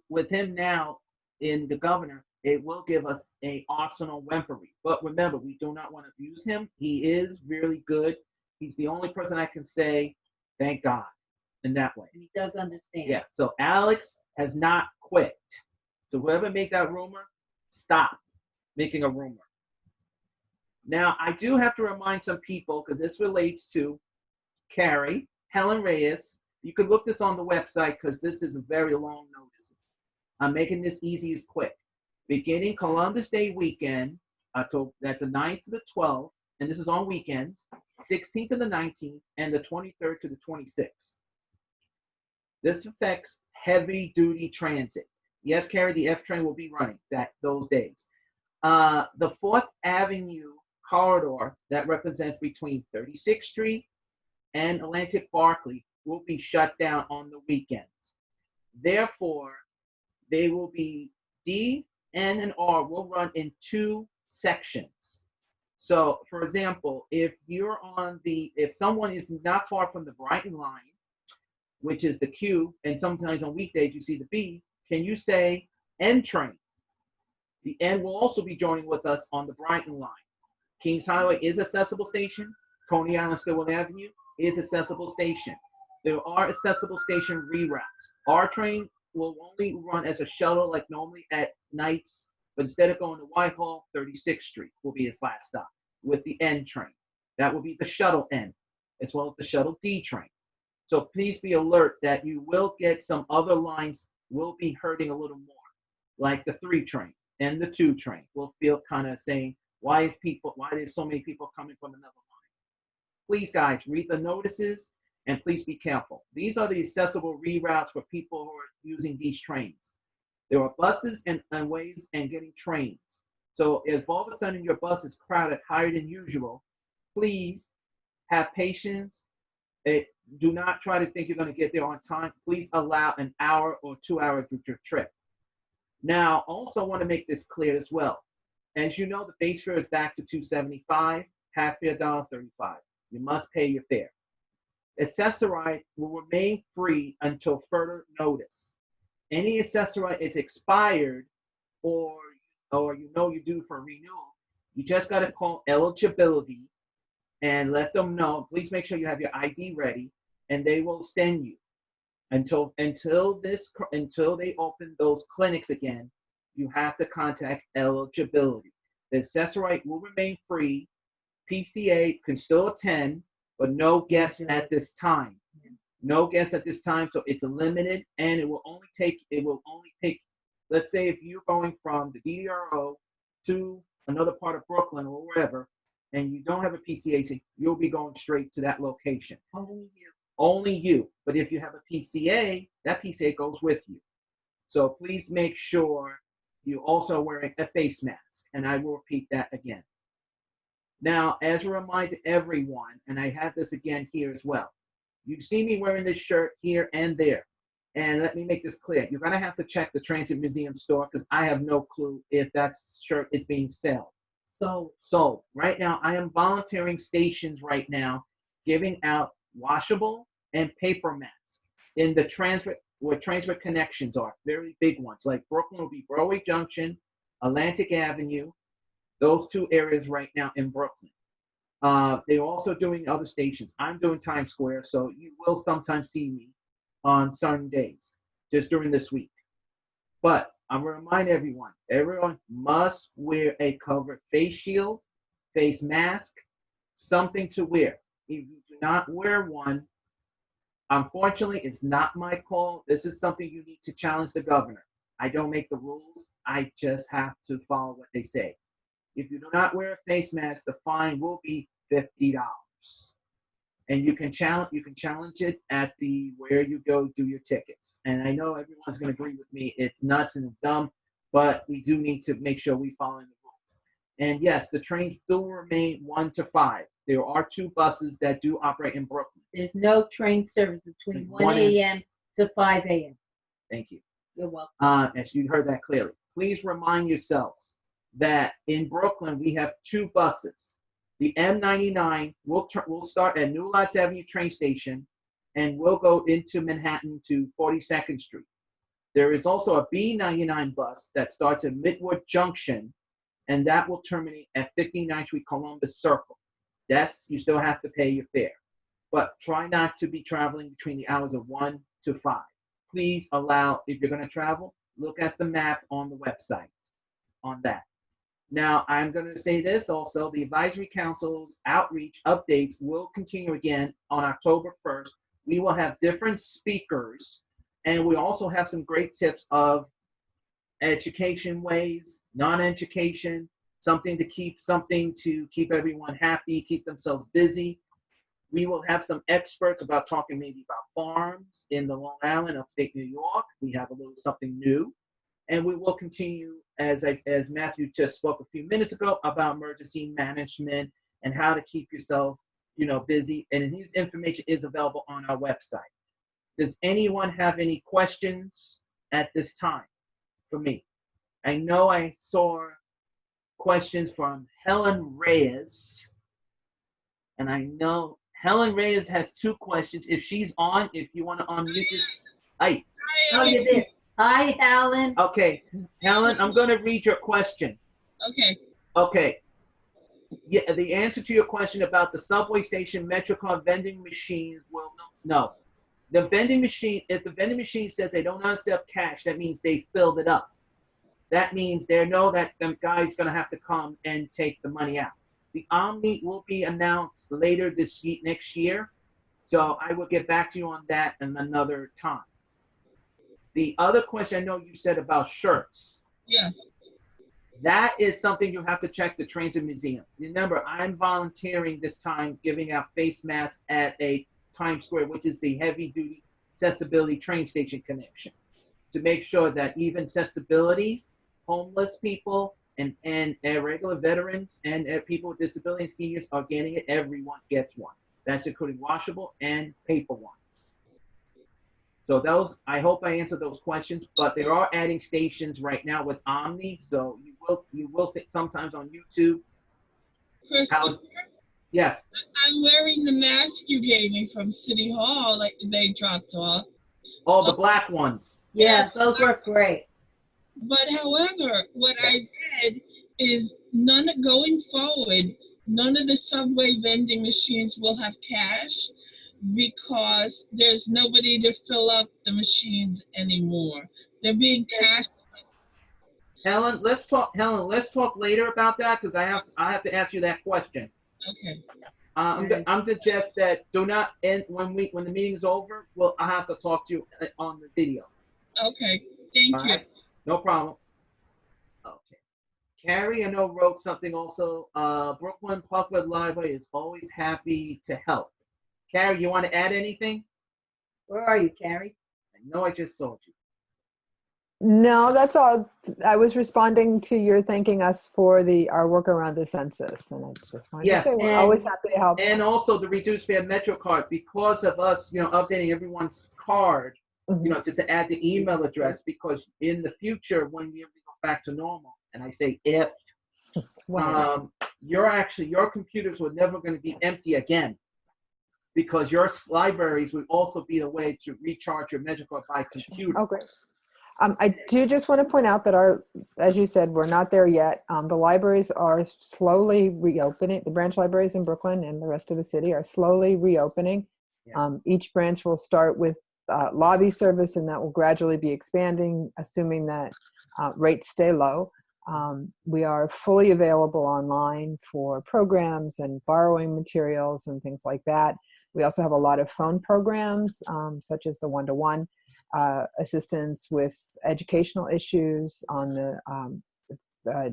With him now in the governor, it will give us a Arsenal Wempery. But remember, we do not want to abuse him. He is really good. He's the only person I can say, thank God, in that way. And he does understand. Yeah, so Alex has not quit. So whoever made that rumor, stop making a rumor. Now, I do have to remind some people, because this relates to Carrie, Helen Reyes. You can look this on the website because this is a very long notice. I'm making this easy as quick. Beginning Columbus Day weekend, October, that's the 9th to the 12th, and this is on weekends, 16th to the 19th, and the 23rd to the 26th. This affects heavy-duty transit. Yes, Carrie, the F train will be running those days. The 4th Avenue corridor that represents between 36th Street and Atlantic Barclay will be shut down on the weekends. Therefore, they will be D, N, and R will run in 2 sections. So, for example, if someone is not far from the Brighton line, which is the Q, and sometimes on weekdays you see the B, can you say N train? The N will also be joining with us on the Brighton line. Kings Highway is accessible station. Coney Island Stillwell Avenue is accessible station. There are accessible station reroutes. Our train will only run as a shuttle like normally at nights, but instead of going to Whitehall, 36th Street will be its last stop with the N train. That will be the shuttle N, as well as the shuttle D train. So please be alert that you will get some other lines will be hurting a little more, like the 3 train and the 2 train will feel kind of saying, why there's so many people coming from another line? Please, guys, read the notices and please be careful. These are the accessible reroutes for people who are using these trains. There are buses and ways and getting trains. So if all of a sudden your bus is crowded higher than usual, please have patience. Do not try to think you're going to get there on time. Please allow an hour or 2 hours with your trip. Now, also want to make this clear as well. As you know, the base fare is back to $2.75, half fare $1.35. You must pay your fare. Accessoride will remain free until further notice. Any accessoride is expired or you know you're due for renewal, you just got to call eligibility and let them know. Please make sure you have your ID ready, and they will extend you until they open those clinics again. You have to contact eligibility. The accessoride will remain free. PCA can still attend, but no guests at this time. No guests at this time, so it's limited, and it will only take. Let's say if you're going from the DDRO to another part of Brooklyn or wherever, and you don't have a PCA, you'll be going straight to that location. Only you. Only you. But if you have a PCA, that PCA goes with you. So please make sure you're also wearing a face mask. And I will repeat that again. Now, as a reminder to everyone, and I have this again here as well, you see me wearing this shirt here and there. And let me make this clear. You're going to have to check the Transit Museum store because I have no clue if that shirt is being sold. Right now, I am volunteering stations right now, giving out washable and paper masks in the where transit connections are, very big ones. Like Brooklyn will be Broadway Junction, Atlantic Avenue, those 2 areas right now in Brooklyn. They're also doing other stations. I'm doing Times Square, so you will sometimes see me on certain days, just during this week. But I'm going to remind everyone must wear a covered face shield, face mask, something to wear. If you do not wear one, unfortunately, it's not my call. This is something you need to challenge the governor. I don't make the rules. I just have to follow what they say. If you do not wear a face mask, the fine will be $50. And you can challenge it at where you go do your tickets. And I know everyone's going to agree with me. It's nuts and it's dumb, but we do need to make sure we follow the rules. And yes, the trains still remain 1 to 5. There are 2 buses that do operate in Brooklyn. There's no train service between 1 a.m. to 5 a.m. Thank you. You're welcome. As you heard that clearly. Please remind yourselves that in Brooklyn, we have 2 buses. The M99 will start at New Lots Avenue train station and will go into Manhattan to 42nd Street. There is also a B99 bus that starts at Midwood Junction, and that will terminate at 59th Street Columbus Circle. Yes, you still have to pay your fare, but try not to be traveling between the hours of 1 to 5. Please if you're going to travel, look at the map on the website on that. Now, I'm going to say this also, the Advisory Council's outreach updates will continue again on October 1st. We will have different speakers, and we also have some great tips of education ways, non-education, something to keep everyone happy, keep themselves busy. We will have some experts talking maybe about farms in the Long Island, upstate New York. We have a little something new. And we will continue, as Matthew just spoke a few minutes ago, about emergency management and how to keep yourself, busy. And his information is available on our website. Does anyone have any questions at this time for me? I know I saw questions from Helen Reyes. And I know Helen Reyes has 2 questions. If she's on, if you want to unmute this. Hi. Oh, you're there. Hi, Helen. Okay, Helen, I'm going to read your question. Okay. Okay. Yeah, the answer to your question about the subway station MetroCard vending machines, well, no. The vending machine, if the vending machine says they don't accept cash, that means they filled it up. That means they know that the guy's going to have to come and take the money out. The Omni will be announced later next year. So I will get back to you on that in another time. The other question I know you said about shirts. Yeah. That is something you have to check the Transit Museum. Remember, I'm volunteering this time giving out face masks at a Times Square, which is the heavy-duty accessibility train station connection, to make sure that even accessibilities, homeless people, and regular veterans and people with disability and seniors are getting it. Everyone gets one. That's including washable and paper ones. So those, I hope I answered those questions, but they are adding stations right now with Omni, so you will see sometimes on YouTube. Christopher? Yes. I'm wearing the mask you gave me from City Hall, like they dropped off. Oh, the black ones. Yeah, those work great. But however, what I read is going forward, none of the subway vending machines will have cash because there's nobody to fill up the machines anymore. They're being cashless. Helen, let's talk later about that because I have to ask you that question. Okay. I'm suggest that do not end when the meeting's over. Well, I have to talk to you on the video. Okay. Thank All you. right? No problem. Okay. Carrie, I know wrote something also. Brooklyn Public Library is always happy to help. Carrie, you want to add anything? Where are you, Carrie? I know I just saw you. No, that's all. I was responding to your thanking us for our work around the census, and I just wanted Yes. to say we're always happy to help. And also the reduced fare MetroCard, because of us, updating everyone's card, to add the email address, because in the future when we go back to normal, and I say if, your computers were never going to be empty again, because your libraries would also be a way to recharge your MetroCard by computer. Oh, great. I do just want to point out that as you said, we're not there yet. The libraries are slowly reopening. The branch libraries in Brooklyn and the rest of the city are slowly reopening. Yeah. Each branch will start with lobby service, and that will gradually be expanding, assuming that rates stay low. We are fully available online for programs and borrowing materials and things like that. We also have a lot of phone programs, such as the one-to-one assistance with educational issues on the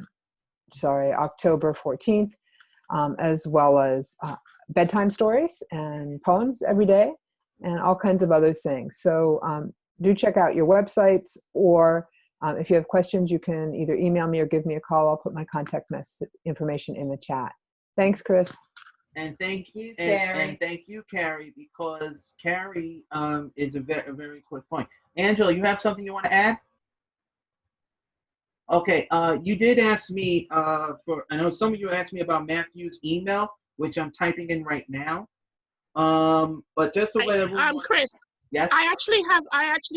October 14th, as well as bedtime stories and poems every day and all kinds of other things. So do check out your websites, or if you have questions, you can either email me or give me a call. I'll put my contact information in the chat. Thanks, Chris. And thank you, Carrie. and thank you, Carrie, because Carrie is a very quick point. Angela, you have something you want to add? Okay, you did ask me I know some of you asked me about Matthew's email, which I'm typing in right now. But just to let everyone. Chris. Yes. I actually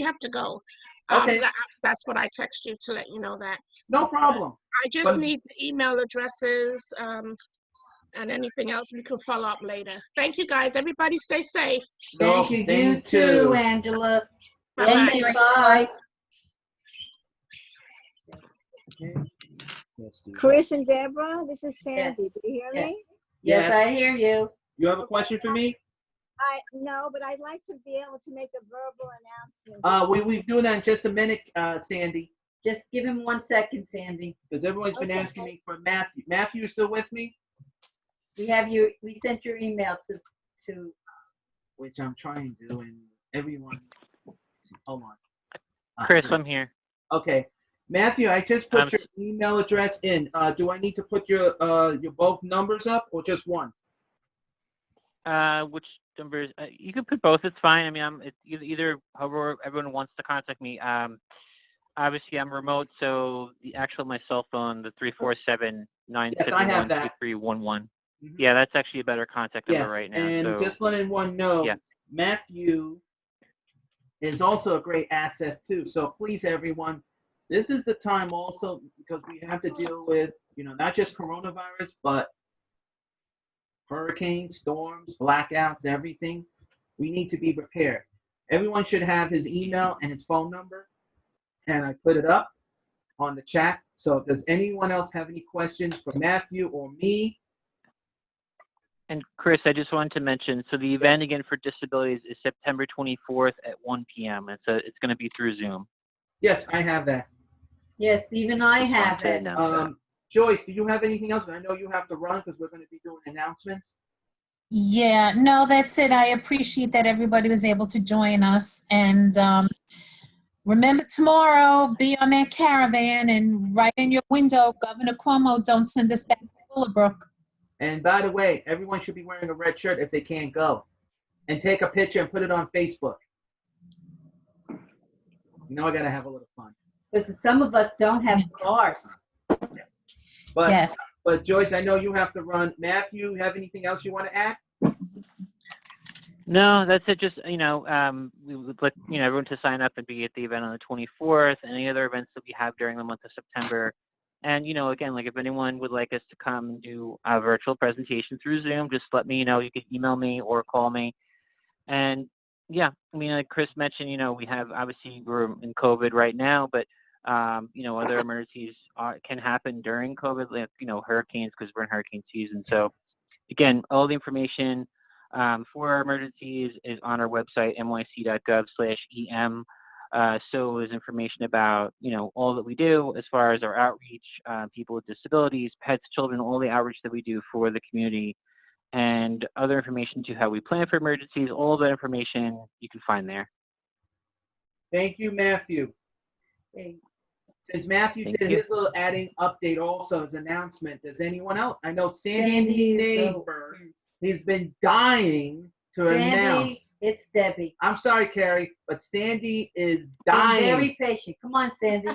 have to go. Okay. That's what I text you to let you know that. No problem. I just need the email addresses. And anything else we can follow up later. Thank you, guys. Everybody stay safe. Thank you. You too, Angela. Thank you. Bye. Chris and Deborah, this is Sandy. Do you hear me? Yes, I hear you. You have a question for me? No, but I'd like to be able to make a verbal announcement. We're doing that in just a minute, Sandy. Just give him 1 second, Sandy. Because everyone's been asking me for Matthew. Matthew, you still with me? We sent your email to which I'm trying to, and everyone. Hold on. Chris, I'm here. Okay, Matthew, I just put your email address in. Do I need to put your both numbers up or just one? Which numbers? You can put both. It's fine. I mean, it's either however everyone wants to contact me. obviously I'm remote, so the actual my cell phone, the 347-971-2311. Yes, I have that. Yeah, that's actually a better contact number Yes, right now. and So just letting everyone know, yeah. Matthew is also a great asset too. So please, everyone, this is the time also because we have to deal with, not just coronavirus, but hurricanes, storms, blackouts, everything. We need to be prepared. Everyone should have his email and his phone number, and I put it up on the chat. So does anyone else have any questions for Matthew or me? And Chris, I just wanted to mention, so the event again for disabilities is September 24th at 1 p.m. It's going to be through Zoom. Yes, I have that. Yes, even I have it. Joyce, do you have anything else? I know you have to run because we're going to be doing announcements. Yeah, no, that's it. I appreciate that everybody was able to join us. And remember tomorrow, be on that caravan and write in your window, Governor Cuomo, don't send us back to Willowbrook. And by the way, everyone should be wearing a red shirt if they can't go. And take a picture and put it on Facebook. I got to have a little fun. Because some of us don't have cars. But, yes. But Joyce, I know you have to run. Matthew, you have anything else you want to add? No, that's it. Just, we would like, everyone to sign up and be at the event on the 24th and any other events that we have during the month of September. And, again, like if anyone would like us to come and do a virtual presentation through Zoom, just let me know. You can email me or call me. And yeah, like Chris mentioned, we have, obviously we're in COVID right now, but, other emergencies can happen during COVID, like, hurricanes, because we're in hurricane season. So again, all the information for our emergencies is on our website, nyc.gov/em. So there's information about, all that we do as far as our outreach, people with disabilities, pets, children, all the outreach that we do for the community, and other information to how we plan for emergencies. All of that information you can find there. Thank you, Matthew. Since Matthew did his little adding update also, his announcement, does anyone else? I know Sandy's neighbor, he's been dying to announce. It's Debbie. I'm sorry, Carrie, but Sandy is dying. I'm very patient. Come on, Sandy.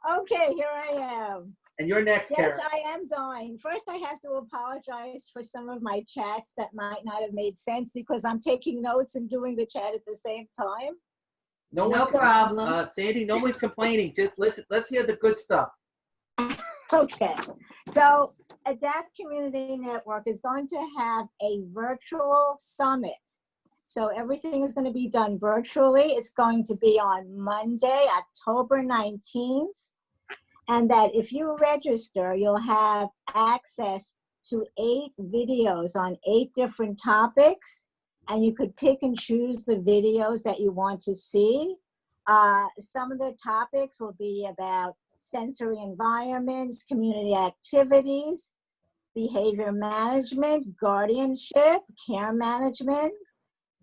Okay, here I am. And you're next, Yes, Carrie. I am dying. First, I have to apologize for some of my chats that might not have made sense because I'm taking notes and doing the chat at the same time. No problem. Sandy, no one's complaining. Just listen. Let's hear the good stuff. Okay, so Adapt Community Network is going to have a virtual summit. So everything is going to be done virtually. It's going to be on Monday, October 19th. And that if you register, you'll have access to 8 videos on 8 different topics. And you could pick and choose the videos that you want to see. Some of the topics will be about sensory environments, community activities, behavior management, guardianship, care management,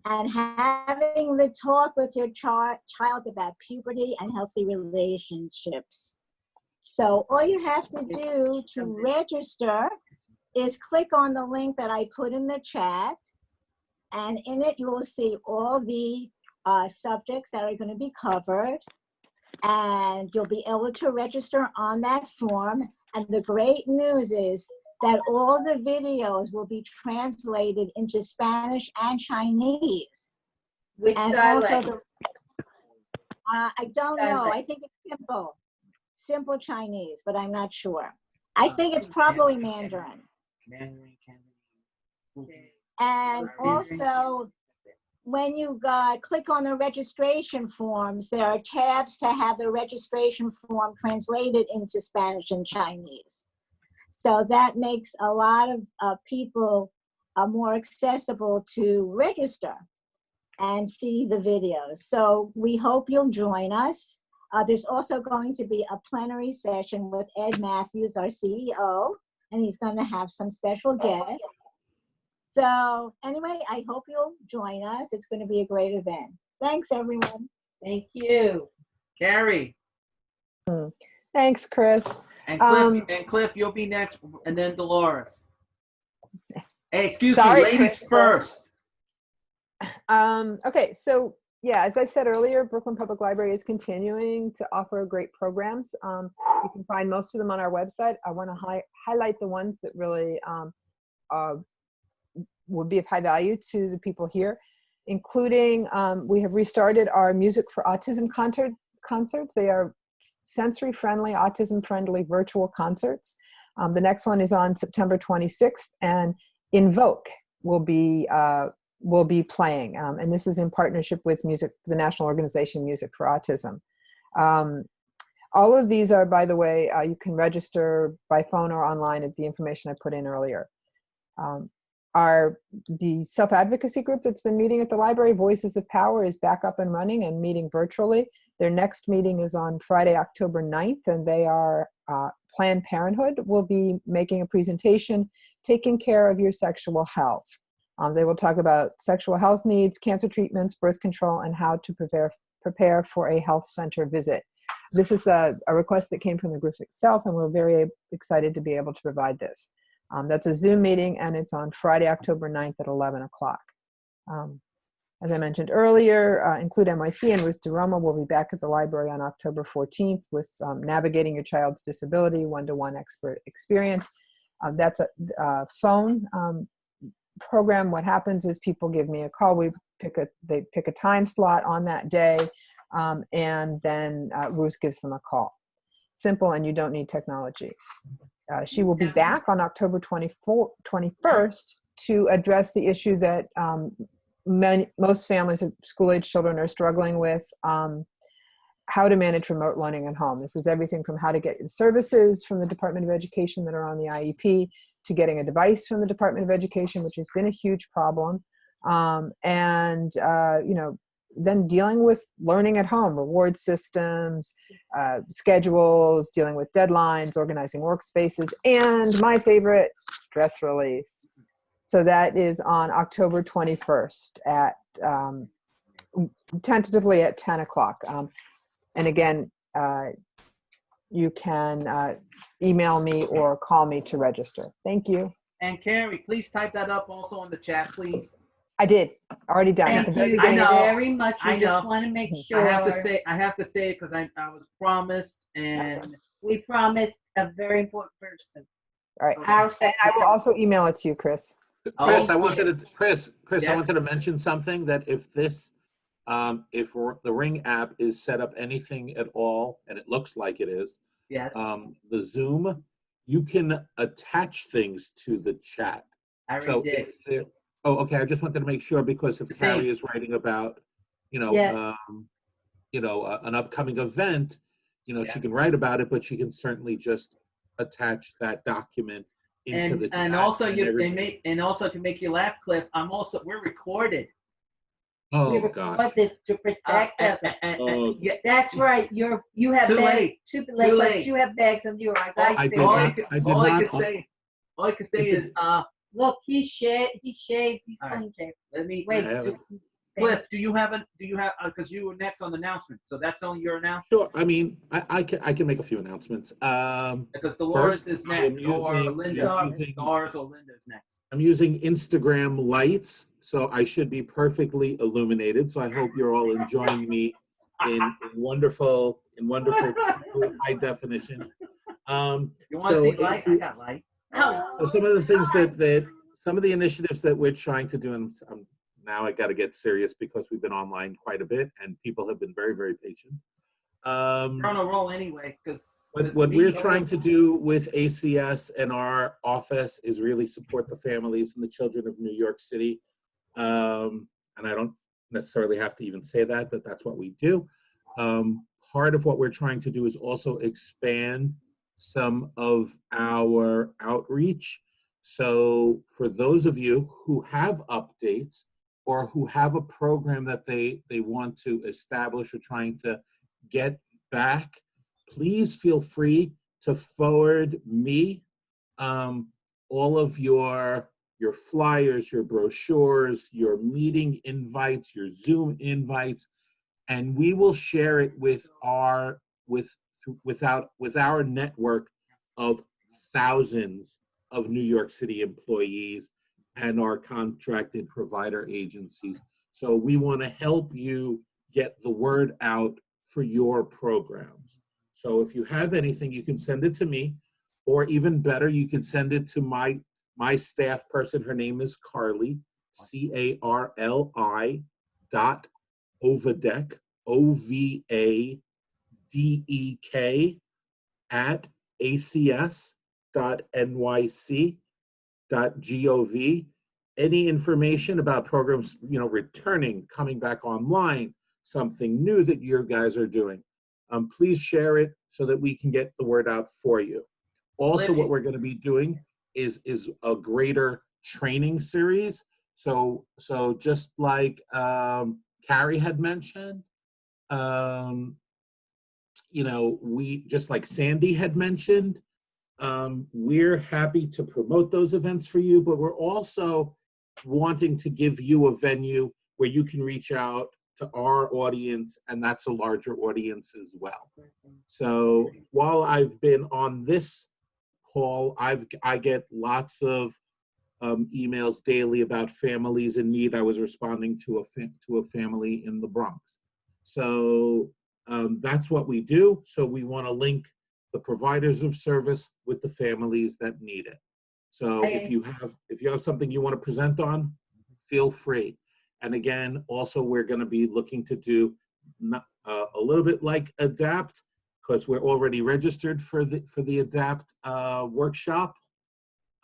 and having the talk with your child about puberty and healthy relationships. So all you have to do to register is click on the link that I put in the chat. And in it, you will see all the subjects that are going to be covered. And you'll be able to register on that form. And the great news is that all the videos will be translated into Spanish and Chinese. Which and dialect? Also I don't know. I think it's simple Chinese, but I'm not sure. I think it's probably Mandarin. And also, when you click on the registration forms, there are tabs to have the registration form translated into Spanish and Chinese. So that makes a lot of people more accessible to register and see the videos. So we hope you'll join us. There's also going to be a plenary session with Ed Matthews, our CEO, and he's going to have some special guests. So anyway, I hope you'll join us. It's going to be a great event. Thanks, everyone. Thank you. Carrie. Thanks, Chris. And Cliff, you'll be next, and then Dolores. Hey, excuse Sorry, me, ladies Chris. first. Okay, so Yeah, as I said earlier, Brooklyn Public Library is continuing to offer great programs. You can find most of them on our website. I want to highlight the ones that really would be of high value to the people here, including we have restarted our Music for Autism concerts. They are sensory-friendly, autism-friendly virtual concerts. The next one is on September 26th, and Invoke will be playing, and this is in partnership with the National Organization Music for Autism. All of these are, by the way, you can register by phone or online at the information I put in earlier. The self-advocacy group that's been meeting at the library, Voices of Power, is back up and running and meeting virtually. Their next meeting is on Friday, October 9th, and they are Planned Parenthood will be making a presentation, Taking Care of Your Sexual Health. They will talk about sexual health needs, cancer treatments, birth control, and how to prepare for a health center visit. This is a request that came from the group itself, and we're very excited to be able to provide this. That's a Zoom meeting, and it's on Friday, October 9th at 11 o'clock. As I mentioned earlier, Include NYC and Ruth DeRoma will be back at the library on October 14th with Navigating Your Child's Disability, one-to-one expert experience. That's a phone program. What happens is people give me a call. They pick a time slot on that day, and then Ruth gives them a call. Simple, and you don't need technology. She will be back on October 21st to address the issue that most families of school-age children are struggling with, how to manage remote learning at home. This is everything from how to get the services from the Department of Education that are on the IEP to getting a device from the Department of Education, which has been a huge problem. Then dealing with learning at home, reward systems, schedules, dealing with deadlines, organizing workspaces, and my favorite, stress release. So that is on October 21st at tentatively at 10 o'clock. And again, you can email me or call me to register. Thank you. And Carrie, please type that up also in the chat, please. I did. Already done. At the very Thank you beginning. very much. We just want to make sure. I have to say it because I was promised, and we promised a very important person. All right. And I will also email it to you, Chris. Chris, I wanted Yes. to mention something, that if this, if the Ring app is set up anything at all, and it looks like it is, yes, the Zoom, you can attach things to the chat. I already did. If there, oh, okay. I just wanted to make sure, because if Same. Carrie is writing about, Yes. An upcoming event, she can write about it, but she can certainly just attach that document into the chat. And also everybody- also to make you laugh, Cliff, we're recorded. Oh We gosh. record this to protect us. Oh. That's right. You have Too bags. late. Too Too late. late. But you have bags of yours. I see. did all not. I did not. All I can say It's is, Look, he shaved. He's All right. clean shaved. let me Wait. I haven't- Cliff, do you have because you were next on the announcement, so that's only your announcement. Sure. I mean, I can make a few announcements. Because Dolores First, is I am next, or using- Linda, I'm using- Dolores or Linda's next. I'm using Instagram lights, so I should be perfectly illuminated. So I hope you're all enjoying me in wonderful true high definition. You want to So see if light? I you- got light. So some of the things that some of the initiatives that we're trying to do, and now I got to get serious because we've been online quite a bit and people have been very, very patient. We're on a roll anyway, because What we're trying to do with ACS and our office is really support the families and the children of New York City. And I don't necessarily have to even say that, but that's what we do. Part of what we're trying to do is also expand some of our outreach. So for those of you who have updates or who have a program that they want to establish or trying to get back, please feel free to forward me all of your flyers, your brochures, your meeting invites, your Zoom invites, and we will share it with our network of thousands of New York City employees and our contracted provider agencies. So we want to help you get the word out for your programs. So if you have anything, you can send it to me, or even better, you can send it to my staff person. Her name is Carly, CARLI .Ovadek, OVADEK at acs.nyc.gov. Any information about programs, returning, coming back online, something new that you guys are doing, please share it so that we can get the word out for you. Also, what we're going to be doing is a greater training series. So just like Carrie had mentioned, we just like Sandy had mentioned, we're happy to promote those events for you, but we're also wanting to give you a venue where you can reach out to our audience, and that's a larger audience as well. So while I've been on this call, I get lots of emails daily about families in need. I was responding to a family in the Bronx. So that's what we do. So we want to link the providers of service with the families that need it. So if you have something you want to present on, feel free. And again, also we're going to be looking to do a little bit like ADAPT, because we're already registered for the ADAPT workshop.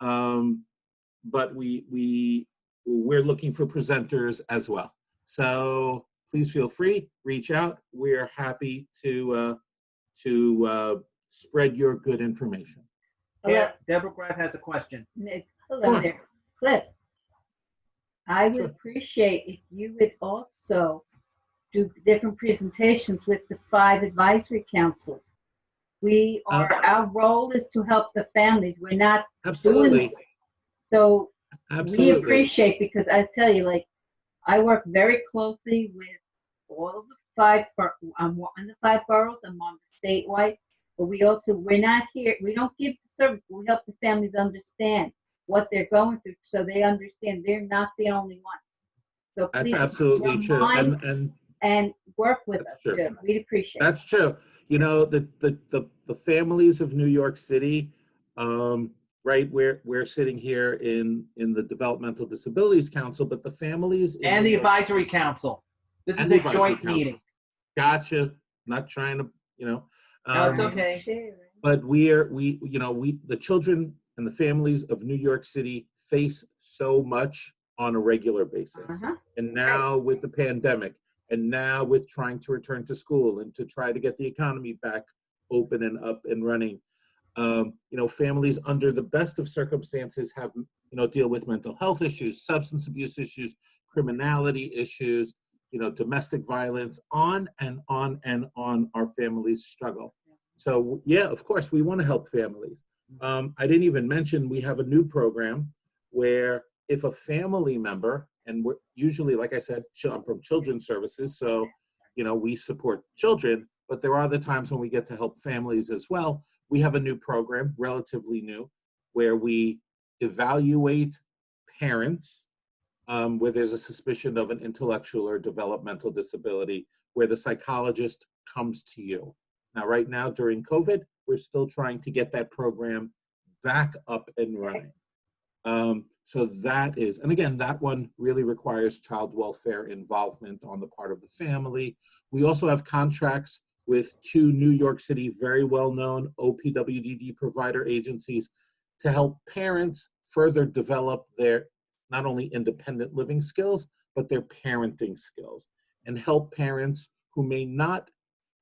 But we're looking for presenters as well. So please feel free, reach out. We're happy to spread your good information. Yeah, Deborah Graff has a question. Hello there. Cliff, I would appreciate if you would also do different presentations with the 5 advisory councils. Our role is to help the families. We're not doing it. So we appreciate, because I tell you, like, I work very closely with all of the 5 I'm on the 5 boroughs, I'm on the statewide, but we're not here, we don't give the service, we help the families understand what they're going through, so they understand they're not the only ones. So That's please, absolutely true. And work with us too. We'd appreciate it. That's true. The families of New York City, right? We're sitting here in the Developmental Disabilities Council, but the families and the Advisory Council. This is a joint meeting. Gotcha. Not trying to, no, it's okay. But the children and the families of New York City face so much on a regular basis. And now with the pandemic, and now with trying to return to school and to try to get the economy back open and up and running, families under the best of circumstances have, deal with mental health issues, substance abuse issues, criminality issues, domestic violence, on and on and on our families struggle. So yeah, of course, we want to help families. I didn't even mention we have a new program where if a family member, and we're usually, like I said, I'm from Children's Services, so we support children, but there are other times when we get to help families as well. We have a new program, relatively new, where we evaluate parents where there's a suspicion of an intellectual or developmental disability, where the psychologist comes to you. Now, right now during COVID, we're still trying to get that program back up and running. So that is, and again, that one really requires child welfare involvement on the part of the family. We also have contracts with 2 New York City very well-known OPWDD provider agencies to help parents further develop their not only independent living skills, but their parenting skills, and help parents who may not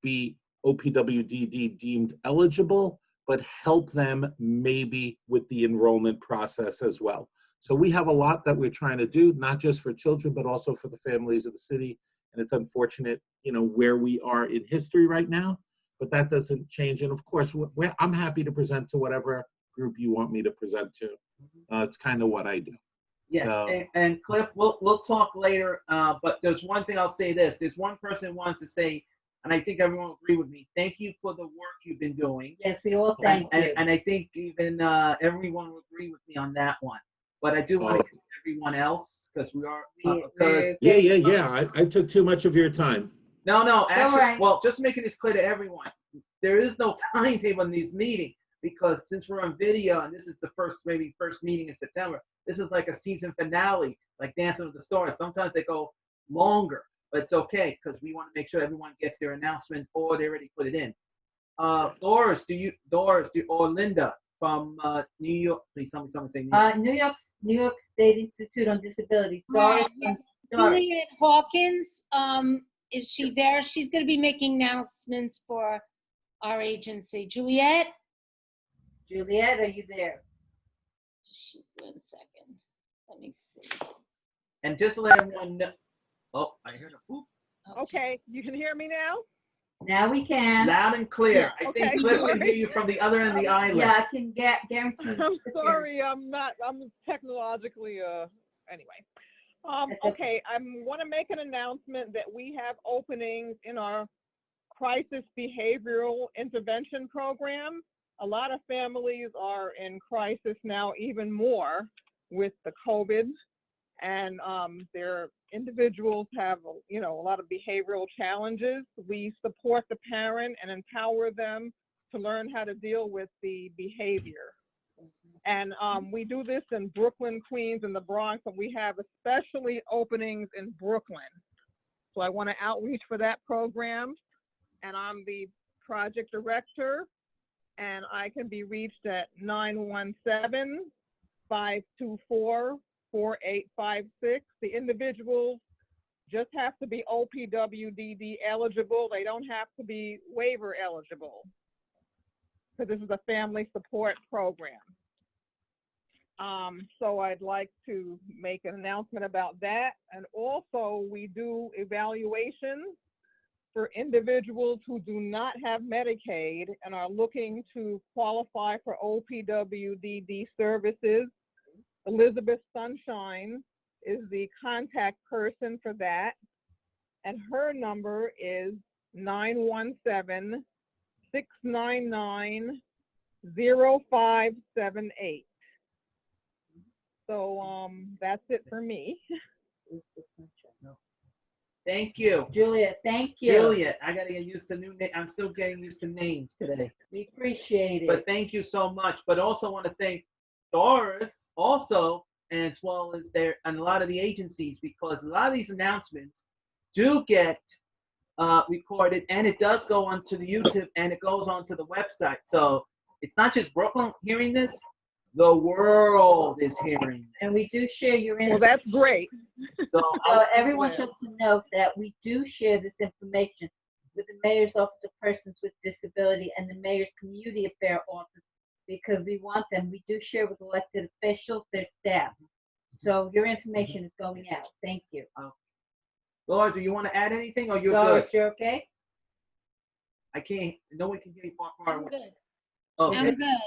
be OPWDD deemed eligible, but help them maybe with the enrollment process as well. So we have a lot that we're trying to do, not just for children, but also for the families of the city. And it's unfortunate, where we are in history right now, but that doesn't change. And of course, I'm happy to present to whatever group you want me to present to. It's kind of what I do. Yes, So, and Cliff, we'll talk later, but there's one thing I'll say this. There's one person who wants to say, and I think everyone will agree with me, thank you for the work you've been doing. Yes, we all thank you. And I think even everyone will agree with me on that one. But I do want to get everyone else, because we are, yeah. I took too much of your time. No, actually, right. well, just making this clear to everyone, there is no timetable in these meetings because since we're on video and this is the first meeting in September, this is like a season finale, like Dancing with the Stars. Sometimes they go longer, but it's okay because we want to make sure everyone gets their announcement or they already put it in. Doris, or Linda from New York, please tell me someone say New York. New York State Institute on Disability. Hi, Doris, yes. Doris. Juliet Hawkins, is she there? She's going to be making announcements for our agency. Juliet? Juliet, are you there? One second. Let me see. And just to let everyone know, oh, I heard a whoop. Okay, you can hear me now? Now we can. Loud and clear. I Okay, think Cliff can sorry. hear you from the other end of the island. Yeah, I can guarantee. I'm sorry, I'm technologically, anyway. Okay, I want to make an announcement that we have openings in our crisis behavioral intervention program. A lot of families are in crisis now, even more with the COVID, and their individuals have, a lot of behavioral challenges. We support the parent and empower them to learn how to deal with the behavior. And we do this in Brooklyn, Queens, and the Bronx, and we have especially openings in Brooklyn. So I want to outreach for that program, and I'm the project director, and I can be reached at 917-524-4856. The individuals just have to be OPWDD eligible. They don't have to be waiver eligible, because this is a family support program. So I'd like to make an announcement about that. And also we do evaluations for individuals who do not have Medicaid and are looking to qualify for OPWDD services. Elizabeth Sunshine is the contact person for that. And her number is 917-699-0578. So that's it for me. Thank you. Juliet, thank you. Juliet, I got to get used to new names. I'm still getting used to names today. We appreciate it. But thank you so much. But also want to thank Doris also, as well as and a lot of the agencies, because a lot of these announcements do get recorded, and it does go onto the YouTube, and it goes onto the website. So it's not just Brooklyn hearing this. The world is hearing this. And we do share your Well, that's great. So everyone should know that we do share this information with the Mayor's Office of Persons with Disability and the Mayor's Community Affair Office, because we want them. We do share with elected officials, their staff. So your information is going out. Thank you. Laura, do you want to add anything, or you're Doris, good? you're okay? I can't. No one can hear you far I'm away. good. Okay. I'm good.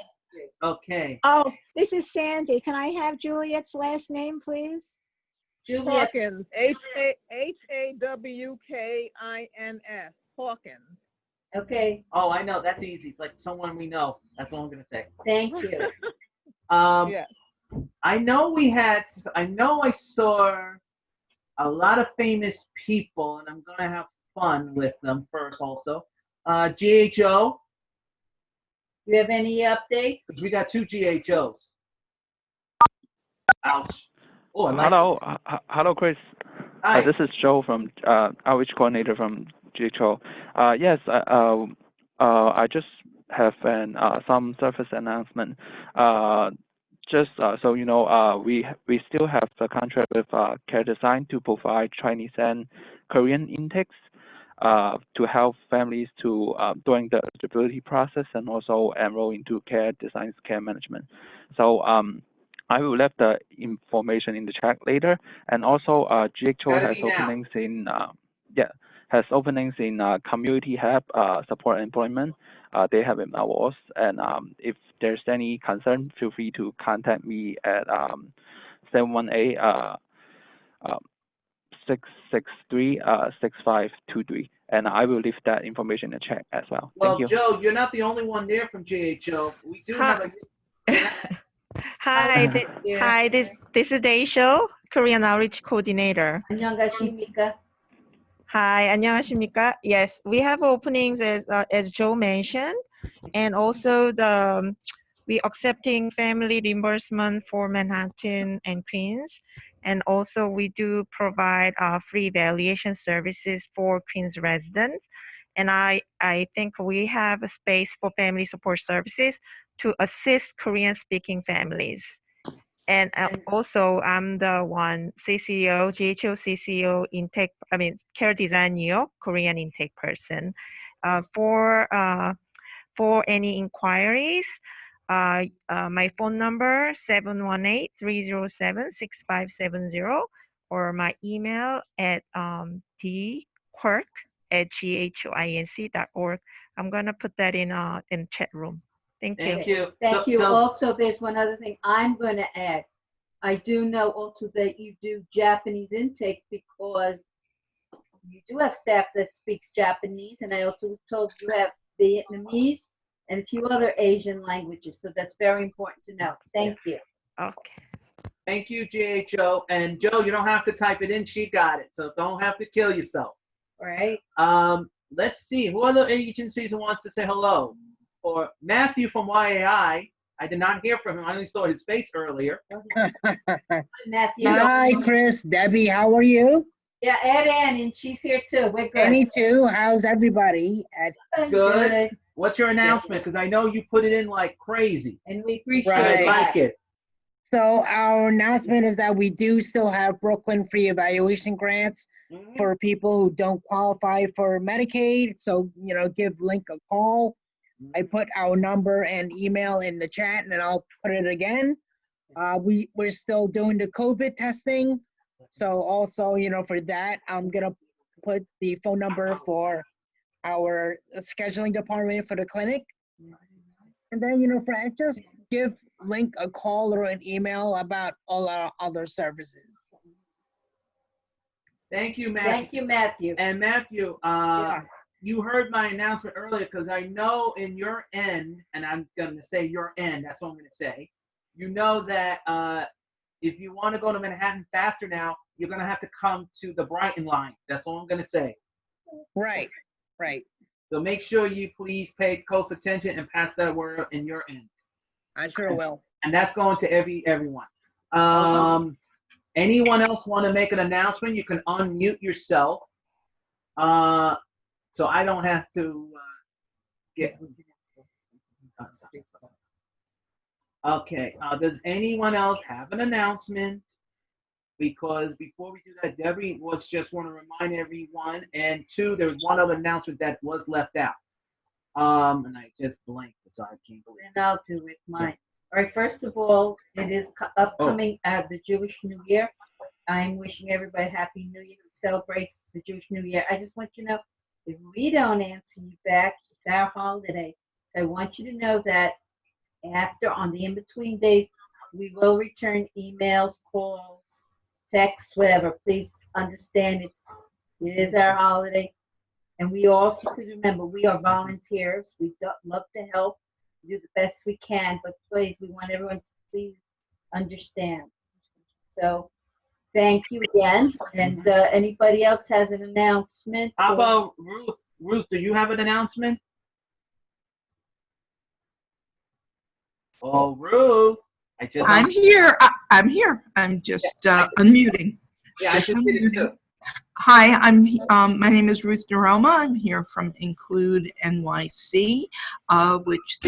Okay. Oh, this is Sandy. Can I have Juliet's last name, please? Juliet. Hawkins, Hawkins. Hawkins. Okay. Oh, I know. That's easy. It's like someone we know. That's all I'm gonna say. Thank you. Yes. I know I saw a lot of famous people, and I'm gonna have fun with them first. Also, GHO. Do you have any updates? We got 2 GHOs. Ouch. Oh, Hello, hello, Chris. Hi. This is Joe from outreach coordinator from GHO. Yes, I just have some service announcement. Just so you know, we still have a contract with Care Design to provide Chinese and Korean intakes to help families to during the eligibility process and also enroll into Care Design's care management. So I will leave the information in the chat later. And also GHO has openings in community help, support employment. They have in awards, and if there's any concern, feel free to contact me at 718-663-6523, and I will leave that information in the chat as well. Well, Thank you. Joe, you're not the only one there from GHO. We do have a. Hi, this is Daisho, Korean Outreach Coordinator. 안녕하십니까? Hi, 안녕하십니까? Yes, we have openings as Joe mentioned, and also we accepting family reimbursement for Manhattan and Queens, and also we do provide free evaluation services for Queens residents. And I think we have a space for family support services to assist Korean-speaking families. And also, I'm the one CCO, GHO CCO intake, Care Design New York, Korean intake person. For any inquiries, my phone number 718-307-6570, or my email at dquirk@ghoinc.org. I'm gonna put that in chat room. Thank you. Thank you. Thank you. Also, there's one other thing I'm going to add. I do know also that you do Japanese intake because you do have staff that speaks Japanese, and I also was told you have Vietnamese and a few other Asian languages. So that's very important to know. Thank you. Okay. Thank you, GHO. And Joe, you don't have to type it in. She got it. So don't have to kill yourself. All right. Let's see. Who other agencies wants to say hello? Or Matthew from YAI. I did not hear from him. I only saw his face earlier. Matthew. Hi, Chris. Debbie, how are you? Yeah, Ed Ann, and she's here too. We're good. Annie too. How's everybody? Good. What's your announcement? Because I know you put it in like crazy. And we appreciate Right. I like it. So our announcement is that we do still have Brooklyn free evaluation grants for people who don't qualify for Medicaid. So, give Link a call. I put our number and email in the chat, and I'll put it again. We're still doing the COVID testing. So also, for that, I'm gonna put the phone number for our scheduling department for the clinic. And then, just give Link a call or an email about all our other services. Thank you, Matthew. Thank you, Matthew. And Matthew, you heard my announcement earlier because I know in your end, and I'm going to say your end, that's what I'm going to say, you know that if you want to go to Manhattan faster now, you're going to have to come to the Brighton line. That's all I'm going to say. Right, right. So make sure you please pay close attention and pass that word in your end. I sure will. And that's going to everyone. Anyone else want to make an announcement? You can unmute yourself. So I don't have to get. Okay. Does anyone else have an announcement? Because before we do that, Debbie just want to remind everyone. And two, there's one other announcement that was left out. And I just blanked, so I can't believe it. And I'll do it, mine. All right, first of all, it is upcoming the Jewish New Year. I'm wishing everybody a Happy New Year who celebrates the Jewish New Year. I just want you to know, if we don't answer you back, it's our holiday. So I want you to know that on the in-between days, we will return emails, calls, texts, whatever. Please understand it is our holiday. And we also, please remember, we are volunteers. We love to help, do the best we can, but please, we want everyone to please understand. So thank you again. And anybody else has an announcement? How about Ruth? Ruth, do you have an announcement? Oh, Ruth. I'm here. I'm here. I'm just unmuting. Yeah, I just did it too. Hi, my name is Ruth Naroma. I'm here from Include NYC, which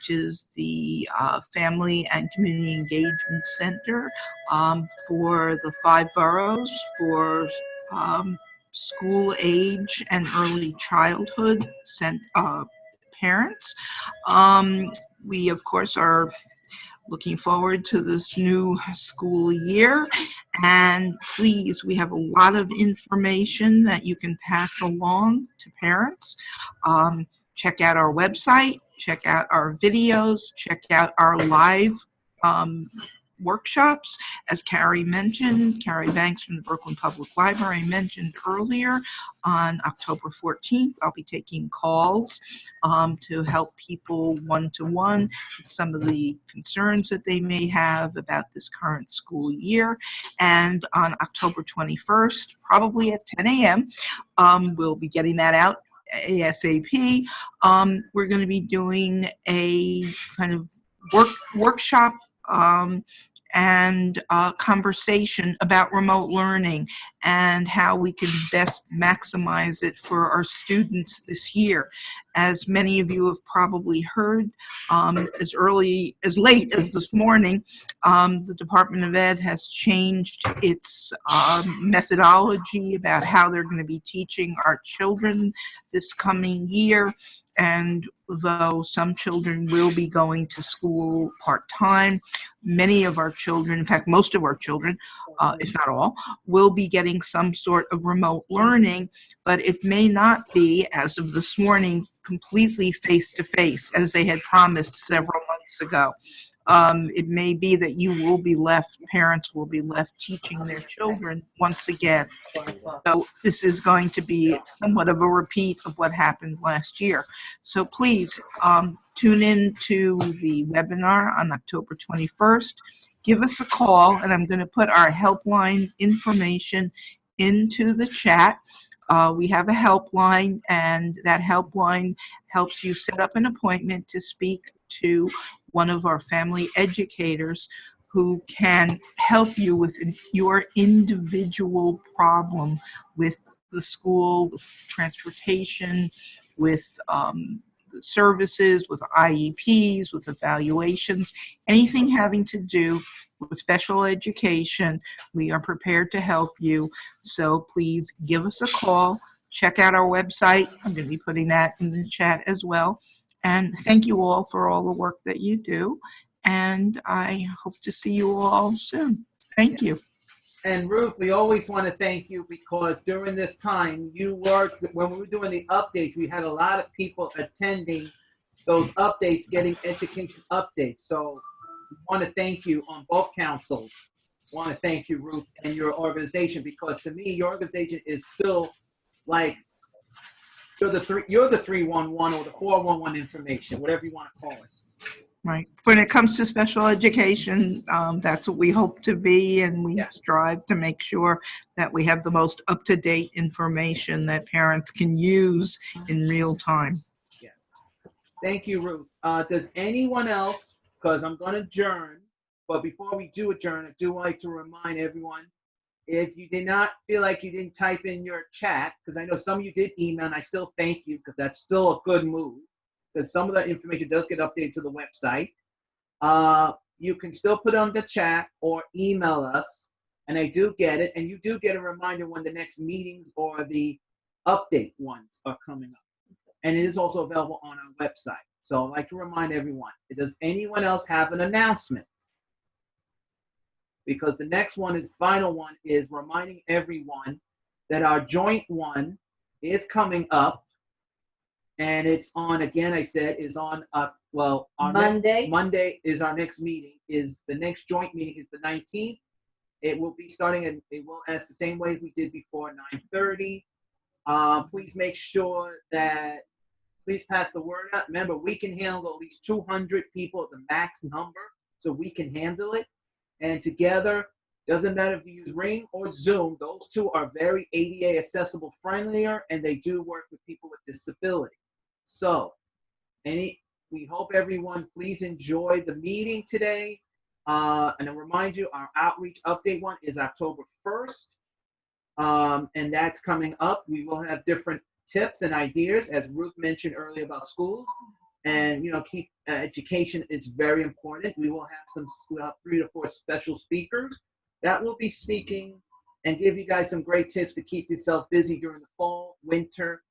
is the Family and Community Engagement Center for the 5 boroughs for school age and early childhood parents. We, of course, are looking forward to this new school year. And please, we have a lot of information that you can pass along to parents. Check out our website, check out our videos, check out our live workshops. As Carrie mentioned, Carrie Banks from the Brooklyn Public Library mentioned earlier, on October 14th, I'll be taking calls to help people one-to-one with some of the concerns that they may have about this current school year. And on October 21st, probably at 10 a.m., we'll be getting that out ASAP. We're going to be doing a kind of workshop and conversation about remote learning and how we can best maximize it for our students this year. As many of you have probably heard, as late as this morning, the Department of Ed has changed its methodology about how they're going to be teaching our children this coming year. And though some children will be going to school part-time, many of our children, in fact, most of our children, if not all, will be getting some sort of remote learning, but it may not be, as of this morning, completely face-to-face, as they had promised several months ago. It may be that parents will be left teaching their children once again. So this is going to be somewhat of a repeat of what happened last year. So please tune in to the webinar on October 21st. Give us a call, and I'm going to put our helpline information into the chat. We have a helpline, and that helpline helps you set up an appointment to speak to one of our family educators who can help you with your individual problem with the school, with transportation, with services, with IEPs, with evaluations, anything having to do with special education. We are prepared to help you. So please give us a call. Check out our website. I'm going to be putting that in the chat as well. And thank you all for all the work that you do. And I hope to see you all soon. Thank you. And Ruth, we always want to thank you because during this time you worked, when we were doing the updates, we had a lot of people attending those updates, getting education updates. So we want to thank you on both councils. I want to thank you, Ruth, and your organization, because to me, your organization is still like, you're the 311 or the 411 information, whatever you want to call it. Right. When it comes to special education, that's what we hope to be, and we strive to make sure that we have the most up-to-date information that parents can use in real time. Yeah. Thank you, Ruth. Does anyone else, because I'm going to adjourn, but before we do adjourn, I do like to remind everyone, if you did not feel like you didn't type in your chat, because I know some of you did email, and I still thank you because that's still a good move, because some of that information does get updated to the website. You can still put on the chat or email us, and I do get it, and you do get a reminder when the next meetings or the update ones are coming up. And it is also available on our website. So I'd like to remind everyone, does anyone else have an announcement? Because the next one is, final one, is reminding everyone that our joint one is coming up. And it's on, again, I said, is on, well, our Monday. Monday is our next meeting, is the next joint meeting is the 19th. It will be starting, and it will, as the same way as we did before, 9:30. Please make sure that, please pass the word out. Remember, we can handle at least 200 people at the max number, so we can handle it. And together, doesn't matter if you use Ring or Zoom, those two are very ADA accessible friendlier, and they do work with people with disability. So, we hope everyone please enjoy the meeting today. And I'll remind you, our outreach update one is October 1st. And that's coming up. We will have different tips and ideas, as Ruth mentioned earlier, about schools. And, you know, keep education is very important. We'll have 3 to 4 special speakers that will be speaking and give you guys some great tips to keep yourself busy during the fall, winter,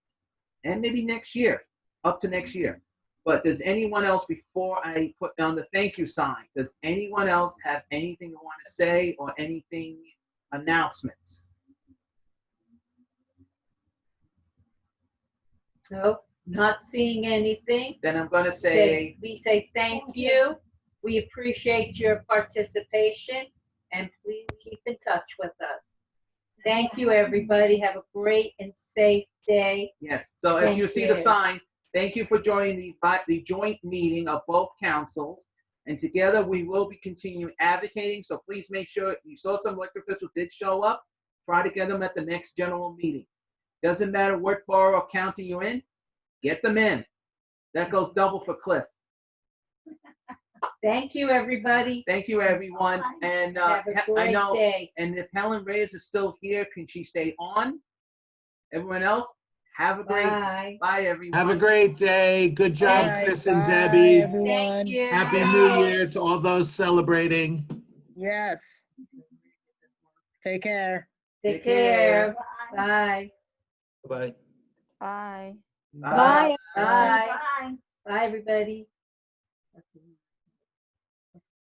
and maybe next year, up to next year. But does anyone else, before I put down the thank you sign, does anyone else have anything they want to say or anything, announcements? Nope, not seeing anything. Then I'm going to say, We say thank you. We appreciate your participation, and please keep in touch with us. Thank you, everybody. Have a great and safe day. Yes, so as Thank you see the you. sign, thank you for joining the joint meeting of both councils. And together we will be continuing advocating, so please make sure you saw some elected officials did show up. Try to get them at the next general meeting. Doesn't matter what borough or county you're in, get them in. That goes double for Cliff. Thank you, everybody. Thank you, everyone. And Have a I great know, day. and if Helen Reyes is still here, can she stay on? Everyone else, have a great, Bye. bye, everyone. Have a great day. Good job, Alright, Chris and bye, Debbie. everyone. Thank you. Happy New Year to all those celebrating. Yes. Take care. Take care. Bye. Bye. Bye. Bye. Bye. Bye, everybody.